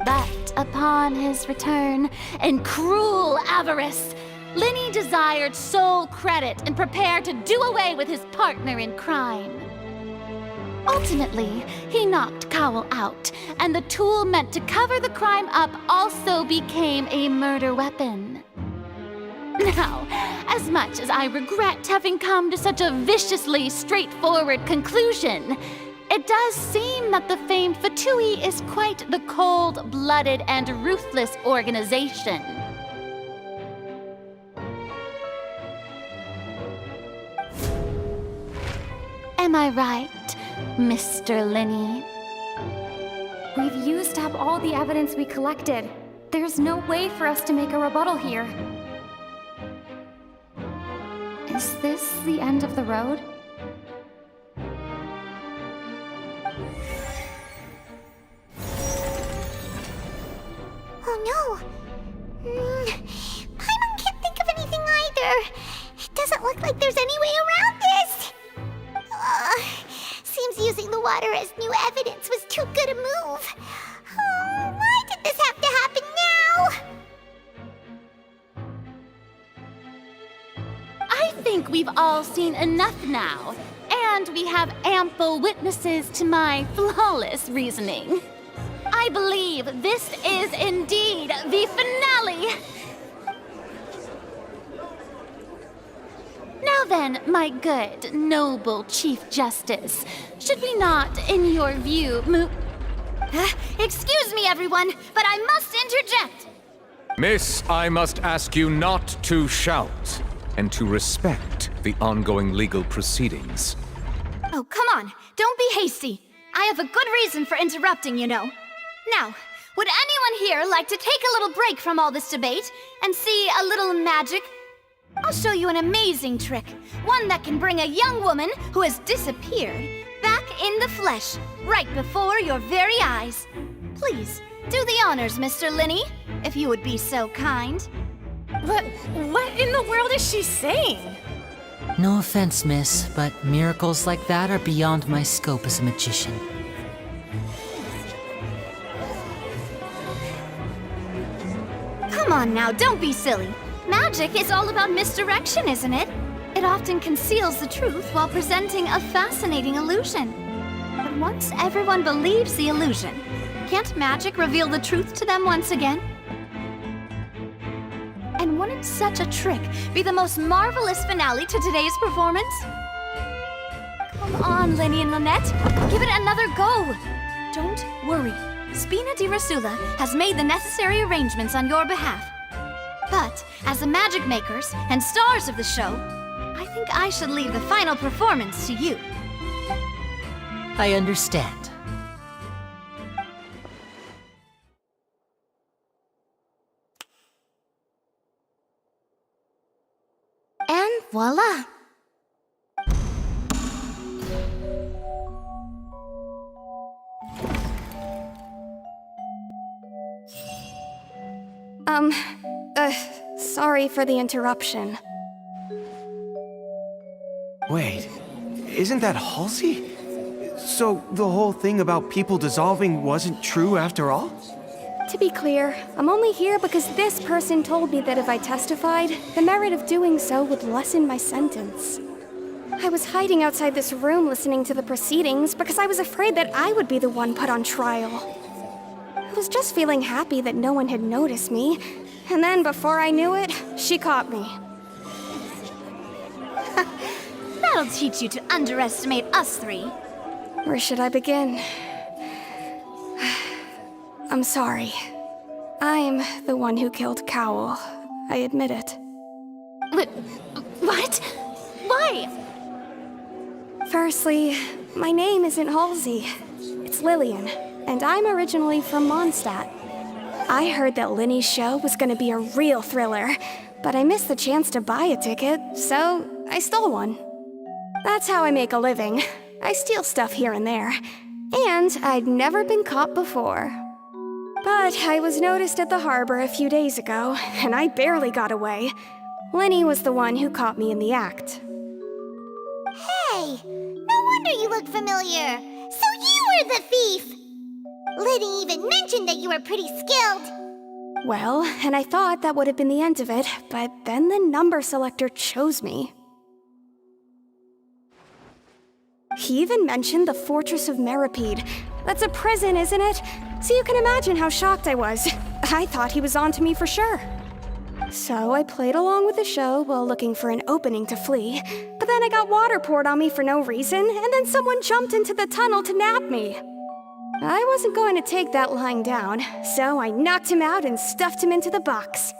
But upon his return, in cruel avarice, Linny desired sole credit and prepared to do away with his partner in crime. Ultimately, he knocked Cowell out, and the tool meant to cover the crime up also became a murder weapon. Now, as much as I regret having come to such a viciously straightforward conclusion, it does seem that the famed Fatui is quite the cold-blooded and ruthless organization. Am I right, Mr. Linny? We've used up all the evidence we collected. There's no way for us to make a rebuttal here. Is this the end of the road? Oh no! Paimon can't think of anything either. It doesn't look like there's any way around this. Seems using the water as new evidence was too good a move. Why did this have to happen now? I think we've all seen enough now, and we have ample witnesses to my flawless reasoning. I believe this is indeed the finale! Now then, my good, noble Chief Justice, should we not, in your view, move... Excuse me, everyone, but I must interject! Miss, I must ask you not to shout, and to respect the ongoing legal proceedings. Oh, come on, don't be hasty. I have a good reason for interrupting, you know. Now, would anyone here like to take a little break from all this debate and see a little magic? I'll show you an amazing trick, one that can bring a young woman who has disappeared back in the flesh, right before your very eyes. Please, do the honors, Mr. Linny, if you would be so kind. What in the world is she saying? No offense, miss, but miracles like that are beyond my scope as a magician. Come on now, don't be silly. Magic is all about misdirection, isn't it? It often conceals the truth while presenting a fascinating illusion. But once everyone believes the illusion, can't magic reveal the truth to them once again? And wouldn't such a trick be the most marvelous finale to today's performance? Come on, Linny and Lynette, give it another go. Don't worry, Spina di Rasula has made the necessary arrangements on your behalf. But, as the magic makers and stars of the show, I think I should leave the final performance to you. I understand. And voila! Sorry for the interruption. Wait, isn't that Halsey? So the whole thing about people dissolving wasn't true after all? To be clear, I'm only here because this person told me that if I testified, the merit of doing so would lessen my sentence. I was hiding outside this room listening to the proceedings because I was afraid that I would be the one put on trial. I was just feeling happy that no one had noticed me, and then before I knew it, she caught me. That'll teach you to underestimate us three. Where should I begin? I'm sorry. I'm the one who killed Cowell. I admit it. What? Why? Firstly, my name isn't Halsey. It's Lillian, and I'm originally from Mondstadt. I heard that Linny's show was gonna be a real thriller, but I missed the chance to buy a ticket, so I stole one. That's how I make a living. I steal stuff here and there, and I'd never been caught before. But I was noticed at the harbor a few days ago, and I barely got away. Lenny was the one who caught me in the act. Hey, no wonder you look familiar. So you were the thief! Liddy even mentioned that you were pretty skilled. Well, and I thought that would have been the end of it, but then the number selector chose me. He even mentioned the Fortress of Meripede. That's a prison, isn't it? So you can imagine how shocked I was. I thought he was on to me for sure. So I played along with the show while looking for an opening to flee, but then I got water poured on me for no reason, and then someone jumped into the tunnel to nab me. I wasn't going to take that lying down, so I knocked him out and stuffed him into the box.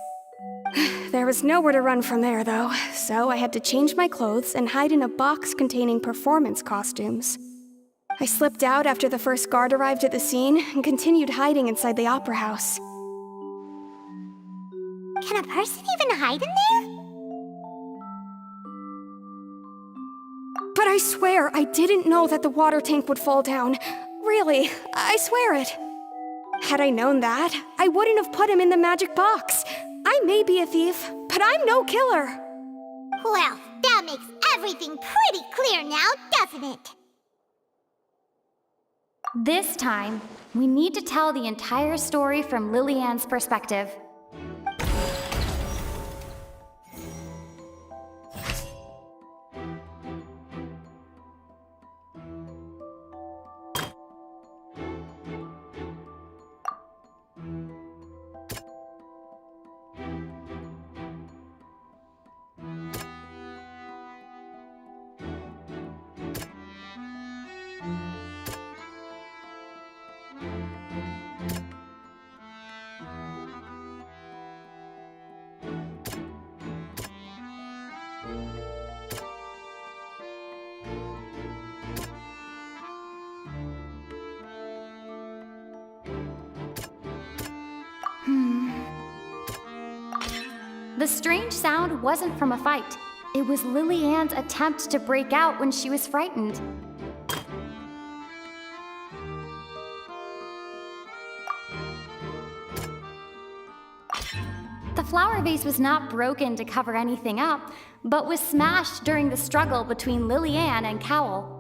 There was nowhere to run from there, though, so I had to change my clothes and hide in a box containing performance costumes. I slipped out after the first guard arrived at the scene and continued hiding inside the opera house. Can a person even hide in there? But I swear I didn't know that the water tank would fall down. Really, I swear it. Had I known that, I wouldn't have put him in the magic box. I may be a thief, but I'm no killer. Well, that makes everything pretty clear now, doesn't it? This time, we need to tell the entire story from Lillian's perspective. The strange sound wasn't from a fight. It was Lillian's attempt to break out when she was frightened. The flower vase was not broken to cover anything up, but was smashed during the struggle between Lillian and Cowell.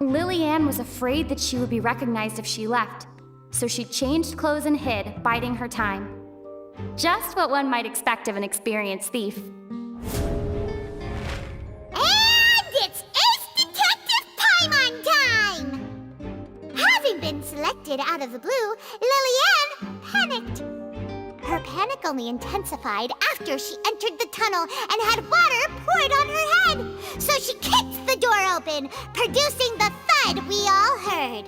Lillian was afraid that she would be recognized if she left, so she changed clothes and hid, biding her time. Just what one might expect of an experienced thief. And it's Ace Detective Paimon time! Having been selected out of the blue, Lillian panicked. Her panic only intensified after she entered the tunnel and had water poured on her head. So she kicked the door open, producing the thud we all heard.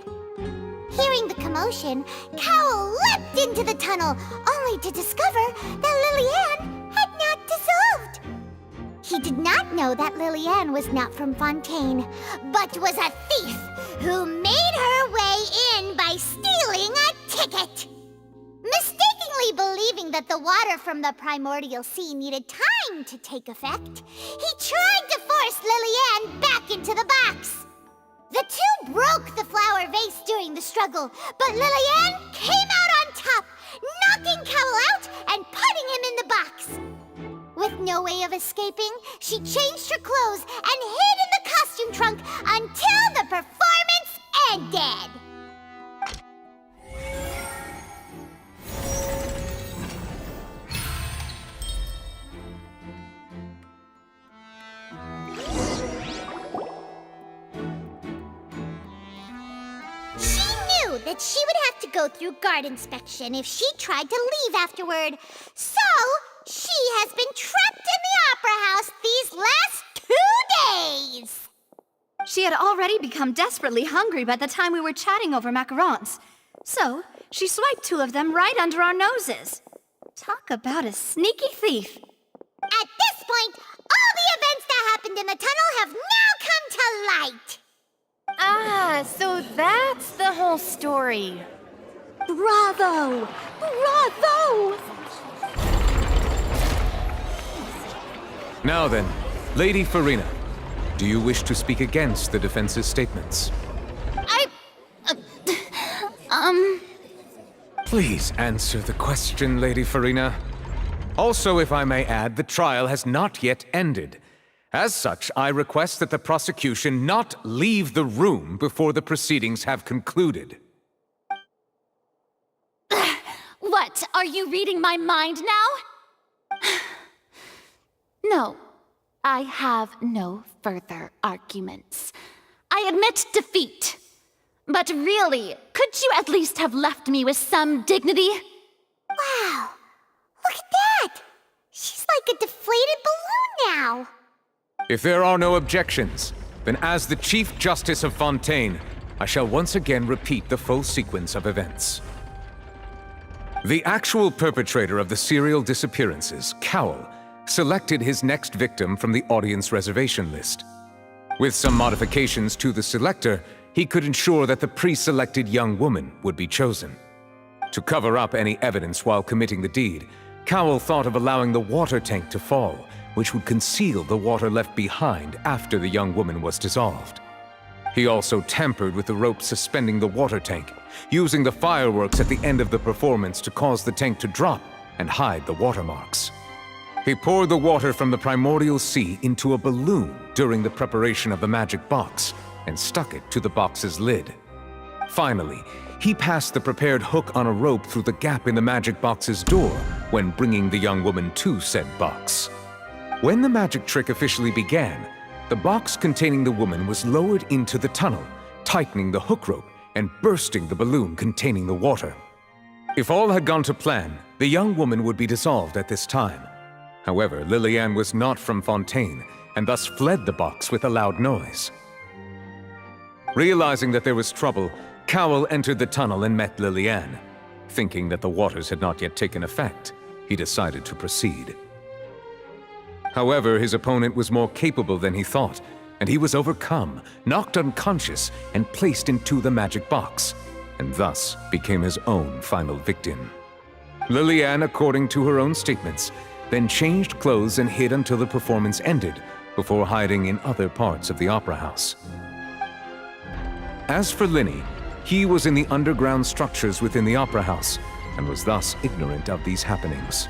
Hearing the commotion, Cowell leapt into the tunnel, only to discover that Lillian had not dissolved. He did not know that Lillian was not from Fontaine, but was a thief who made her way in by stealing a ticket. Mistakenly believing that the water from the primordial sea needed time to take effect, he tried to force Lillian back into the box. The two broke the flower vase during the struggle, but Lillian came out on top, knocking Cowell out and putting him in the box. With no way of escaping, she changed her clothes and hid in the costume trunk until the performance ended. That she would have to go through guard inspection if she tried to leave afterward. So, she has been trapped in the opera house these last 2 days. She had already become desperately hungry by the time we were chatting over macarons. So, she swiped 2 of them right under our noses. Talk about a sneaky thief. At this point, all the events that happened in the tunnel have now come to light. Ah, so that's the whole story. Bravo! Bravo! Now then, Lady Farina, do you wish to speak against the defense's statements? Please answer the question, Lady Farina. Also, if I may add, the trial has not yet ended. As such, I request that the prosecution not leave the room before the proceedings have concluded. What? Are you reading my mind now? No, I have no further arguments. I admit defeat. But really, could you at least have left me with some dignity? Wow, look at that! She's like a deflated balloon now. If there are no objections, then as the Chief Justice of Fontaine, I shall once again repeat the full sequence of events. The actual perpetrator of the serial disappearances, Cowell, selected his next victim from the audience reservation list. With some modifications to the selector, he could ensure that the pre-selected young woman would be chosen. To cover up any evidence while committing the deed, Cowell thought of allowing the water tank to fall, which would conceal the water left behind after the young woman was dissolved. He also tampered with the rope suspending the water tank, using the fireworks at the end of the performance to cause the tank to drop and hide the watermarks. He poured the water from the primordial sea into a balloon during the preparation of the magic box, and stuck it to the box's lid. Finally, he passed the prepared hook on a rope through the gap in the magic box's door when bringing the young woman to said box. When the magic trick officially began, the box containing the woman was lowered into the tunnel, tightening the hook rope and bursting the balloon containing the water. If all had gone to plan, the young woman would be dissolved at this time. However, Liliane was not from Fontaine and thus fled the box with a loud noise. Realizing that there was trouble, Cowell entered the tunnel and met Liliane. Thinking that the waters had not yet taken effect, he decided to proceed. However, his opponent was more capable than he thought, and he was overcome, knocked unconscious, and placed into the magic box, and thus became his own final victim. Liliane, according to her own statements, then changed clothes and hid until the performance ended, before hiding in other parts of the opera house. As for Linny, he was in the underground structures within the opera house, and was thus ignorant of these happenings.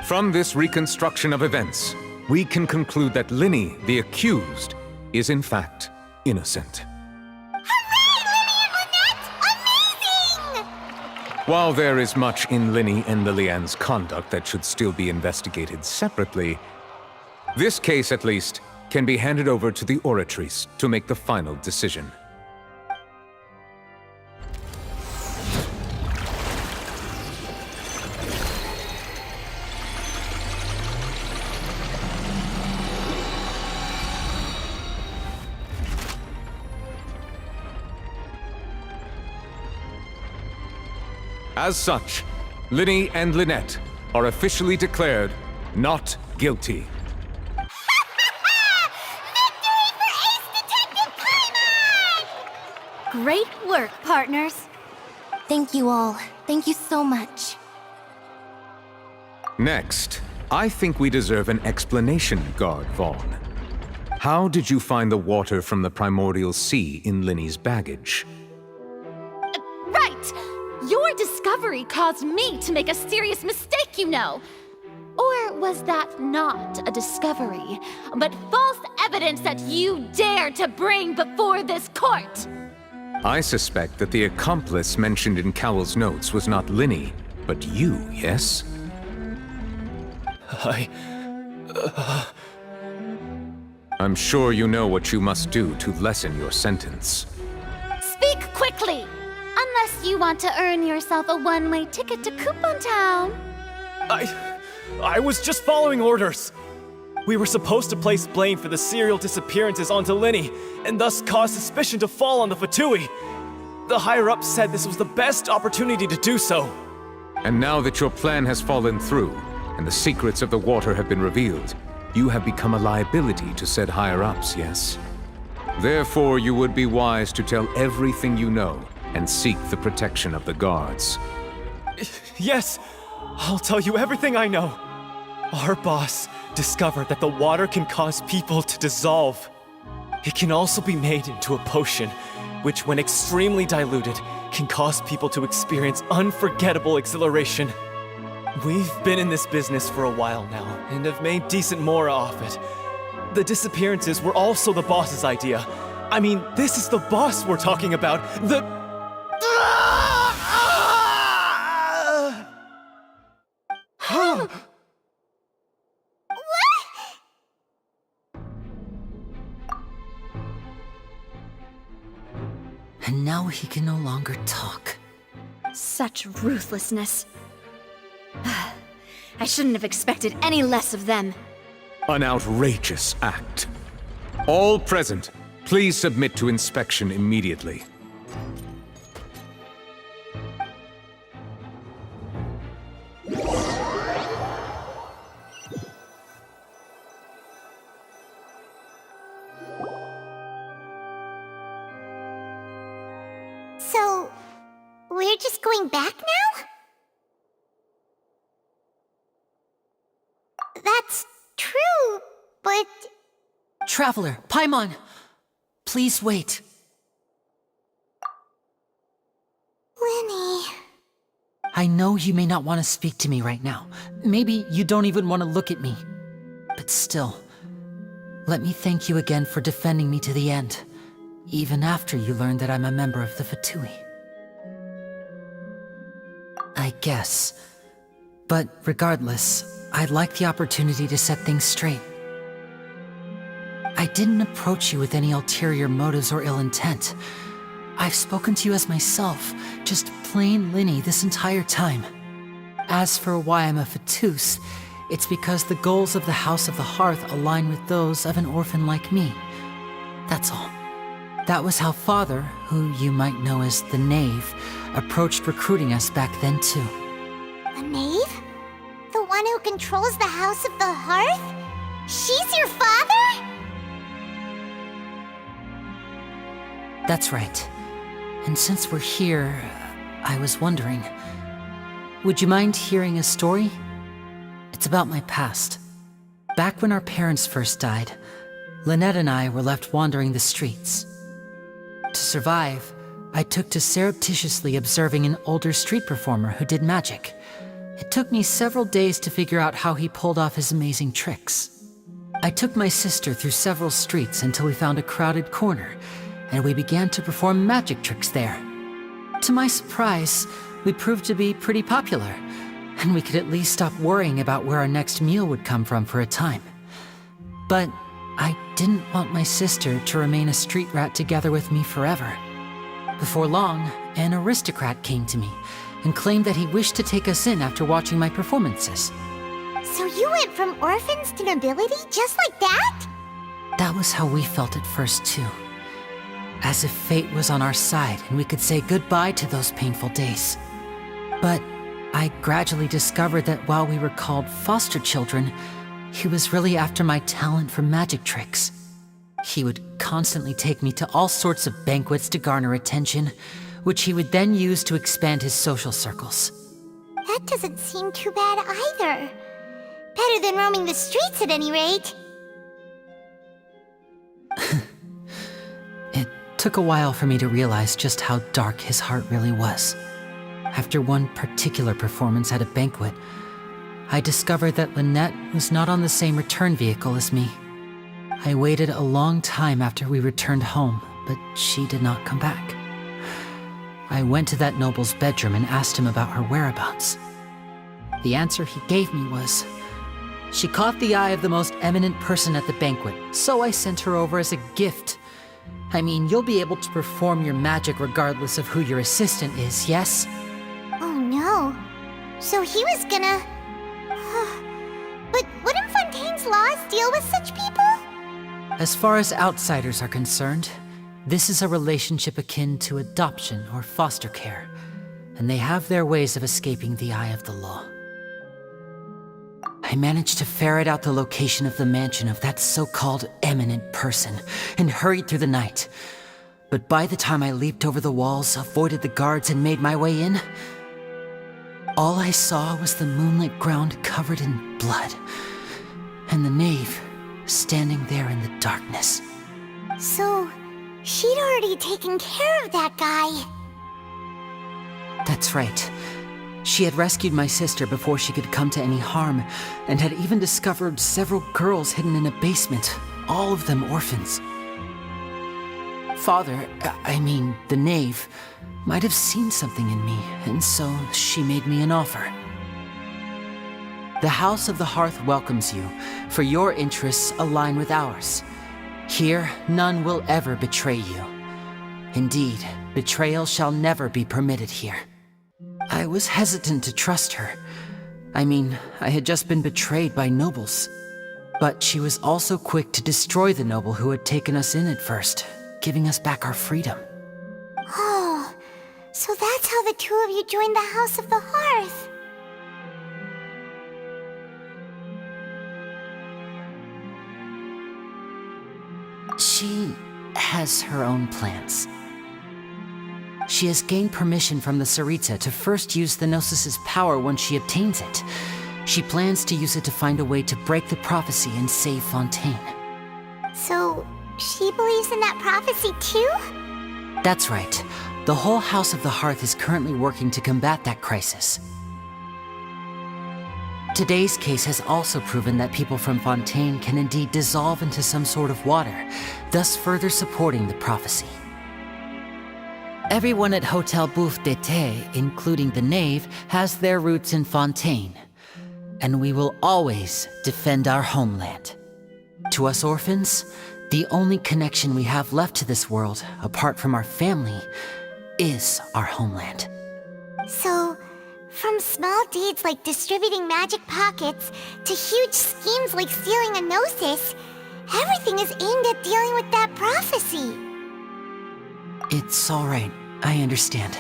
From this reconstruction of events, we can conclude that Linny, the accused, is in fact innocent. While there is much in Linny and Liliane's conduct that should still be investigated separately, this case, at least, can be handed over to the Oratrice to make the final decision. As such, Linny and Lynette are officially declared not guilty. Great work, partners. Thank you all. Thank you so much. Next, I think we deserve an explanation, Guard Vaughn. How did you find the water from the primordial sea in Linny's baggage? Right! Your discovery caused me to make a serious mistake, you know. Or was that not a discovery, but false evidence that you dared to bring before this court? I suspect that the accomplice mentioned in Cowell's notes was not Linny, but you, yes? I'm sure you know what you must do to lessen your sentence. Speak quickly! Unless you want to earn yourself a one-way ticket to Coupon Town. I was just following orders. We were supposed to place blame for the serial disappearances onto Linny, and thus cause suspicion to fall on the Fatui. The higher-ups said this was the best opportunity to do so. And now that your plan has fallen through, and the secrets of the water have been revealed, you have become a liability to said higher-ups, yes? Therefore, you would be wise to tell everything you know, and seek the protection of the guards. Yes, I'll tell you everything I know. Our boss discovered that the water can cause people to dissolve. It can also be made into a potion, which, when extremely diluted, can cause people to experience unforgettable exhilaration. We've been in this business for a while now, and have made decent more off it. The disappearances were also the boss's idea. I mean, this is the boss we're talking about. And now he can no longer talk. Such ruthlessness. I shouldn't have expected any less of them. An outrageous act. All present, please submit to inspection immediately. So, we're just going back now? That's true, but... Traveler, Paimon! Please wait. Lenny... I know you may not want to speak to me right now. Maybe you don't even want to look at me. But still, let me thank you again for defending me to the end, even after you learned that I'm a member of the Fatui. I guess. But regardless, I'd like the opportunity to set things straight. I didn't approach you with any ulterior motives or ill intent. I've spoken to you as myself, just plain Linny this entire time. As for why I'm a Fatus, it's because the goals of the House of the Hearth align with those of an orphan like me. That's all. That was how Father, who you might know as the Knave, approached recruiting us back then too. The Knave? The one who controls the House of the Hearth? She's your father? That's right. And since we're here, I was wondering, would you mind hearing a story? It's about my past. Back when our parents first died, Lynette and I were left wandering the streets. To survive, I took to surreptitiously observing an older street performer who did magic. It took me several days to figure out how he pulled off his amazing tricks. I took my sister through several streets until we found a crowded corner, and we began to perform magic tricks there. To my surprise, we proved to be pretty popular, and we could at least stop worrying about where our next meal would come from for a time. But I didn't want my sister to remain a street rat together with me forever. Before long, an aristocrat came to me and claimed that he wished to take us in after watching my performances. So you went from orphans to nobility just like that? That was how we felt at first too. As if fate was on our side and we could say goodbye to those painful days. But I gradually discovered that while we were called foster children, he was really after my talent for magic tricks. He would constantly take me to all sorts of banquets to garner attention, which he would then use to expand his social circles. That doesn't seem too bad either. Better than roaming the streets at any rate. It took a while for me to realize just how dark his heart really was. After one particular performance at a banquet, I discovered that Lynette was not on the same return vehicle as me. I waited a long time after we returned home, but she did not come back. I went to that noble's bedroom and asked him about her whereabouts. The answer he gave me was, she caught the eye of the most eminent person at the banquet, so I sent her over as a gift. I mean, you'll be able to perform your magic regardless of who your assistant is, yes? Oh no. So he was gonna... But wouldn't Fontaine's laws deal with such people? As far as outsiders are concerned, this is a relationship akin to adoption or foster care, and they have their ways of escaping the eye of the law. I managed to ferret out the location of the mansion of that so-called eminent person and hurried through the night. But by the time I leaped over the walls, avoided the guards, and made my way in, All I saw was the moonlit ground covered in blood, and the knave standing there in the darkness. So, she'd already taken care of that guy. That's right. She had rescued my sister before she could come to any harm, and had even discovered several girls hidden in a basement, all of them orphans. Father, I mean, the knave, might have seen something in me, and so she made me an offer. The House of the Hearth welcomes you, for your interests align with ours. Here, none will ever betray you. Indeed, betrayal shall never be permitted here. I was hesitant to trust her. I mean, I had just been betrayed by nobles. But she was also quick to destroy the noble who had taken us in at first, giving us back our freedom. Oh, so that's how the two of you joined the House of the Hearth. She has her own plans. She has gained permission from the Tsaritsa to first use the Gnosis' power when she obtains it. She plans to use it to find a way to break the prophecy and save Fontaine. So, she believes in that prophecy too? That's right. The whole House of the Hearth is currently working to combat that crisis. Today's case has also proven that people from Fontaine can indeed dissolve into some sort of water, thus further supporting the prophecy. Everyone at Hotel Bouffe d'été, including the knave, has their roots in Fontaine. And we will always defend our homeland. To us orphans, the only connection we have left to this world, apart from our family, is our homeland. So, from small deeds like distributing magic pockets to huge schemes like stealing a Gnosis, everything is aimed at dealing with that prophecy. It's all right. I understand.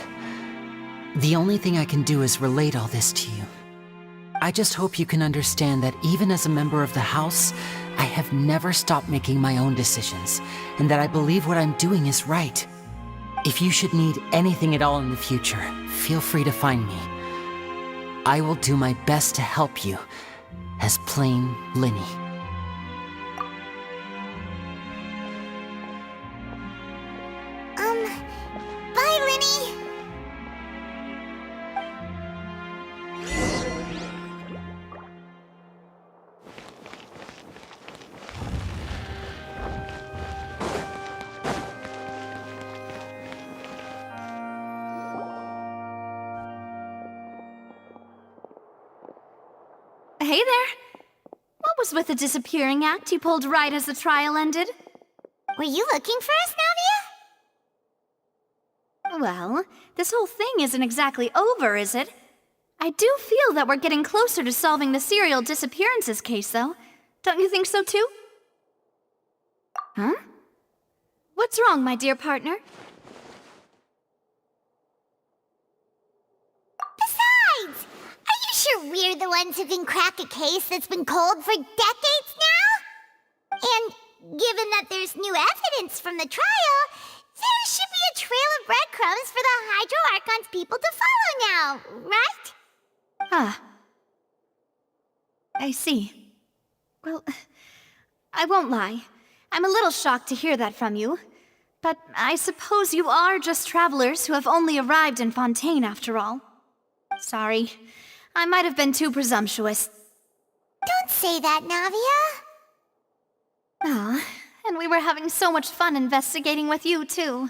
The only thing I can do is relate all this to you. I just hope you can understand that even as a member of the House, I have never stopped making my own decisions, and that I believe what I'm doing is right. If you should need anything at all in the future, feel free to find me. I will do my best to help you, as plain Linny. Bye, Linny! Hey there! What was with the disappearing act you pulled right as the trial ended? Were you looking for us, Navia? Well, this whole thing isn't exactly over, is it? I do feel that we're getting closer to solving the serial disappearances case, though. Don't you think so, too? Huh? What's wrong, my dear partner? Besides, are you sure we're the ones who can crack a case that's been cold for decades now? And given that there's new evidence from the trial, there should be a trail of breadcrumbs for the Hydro Archon's people to follow now, right? Ah. I see. Well, I won't lie. I'm a little shocked to hear that from you. But I suppose you are just travelers who have only arrived in Fontaine after all. Sorry. I might have been too presumptuous. Don't say that, Navia. Ah, and we were having so much fun investigating with you, too.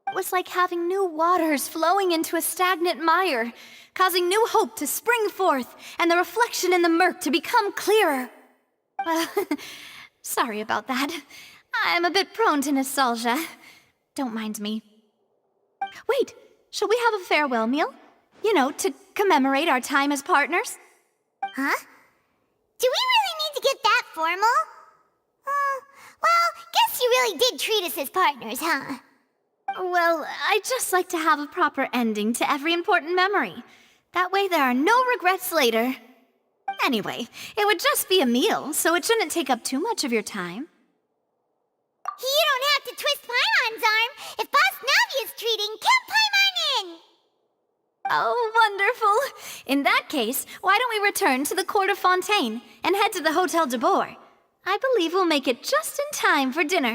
It was like having new waters flowing into a stagnant mire, causing new hope to spring forth, and the reflection in the murk to become clearer. Sorry about that. I'm a bit prone to nostalgia. Don't mind me. Wait, shall we have a farewell meal? You know, to commemorate our time as partners? Huh? Do we really need to get that formal? Well, guess you really did treat us as partners, huh? Well, I'd just like to have a proper ending to every important memory. That way there are no regrets later. Anyway, it would just be a meal, so it shouldn't take up too much of your time. You don't have to twist Paimon's arm. If Boss Navi is treating, count Paimon in! Oh, wonderful. In that case, why don't we return to the court of Fontaine and head to the Hotel de Boer? I believe we'll make it just in time for dinner.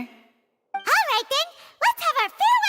All right then, let's have our farewell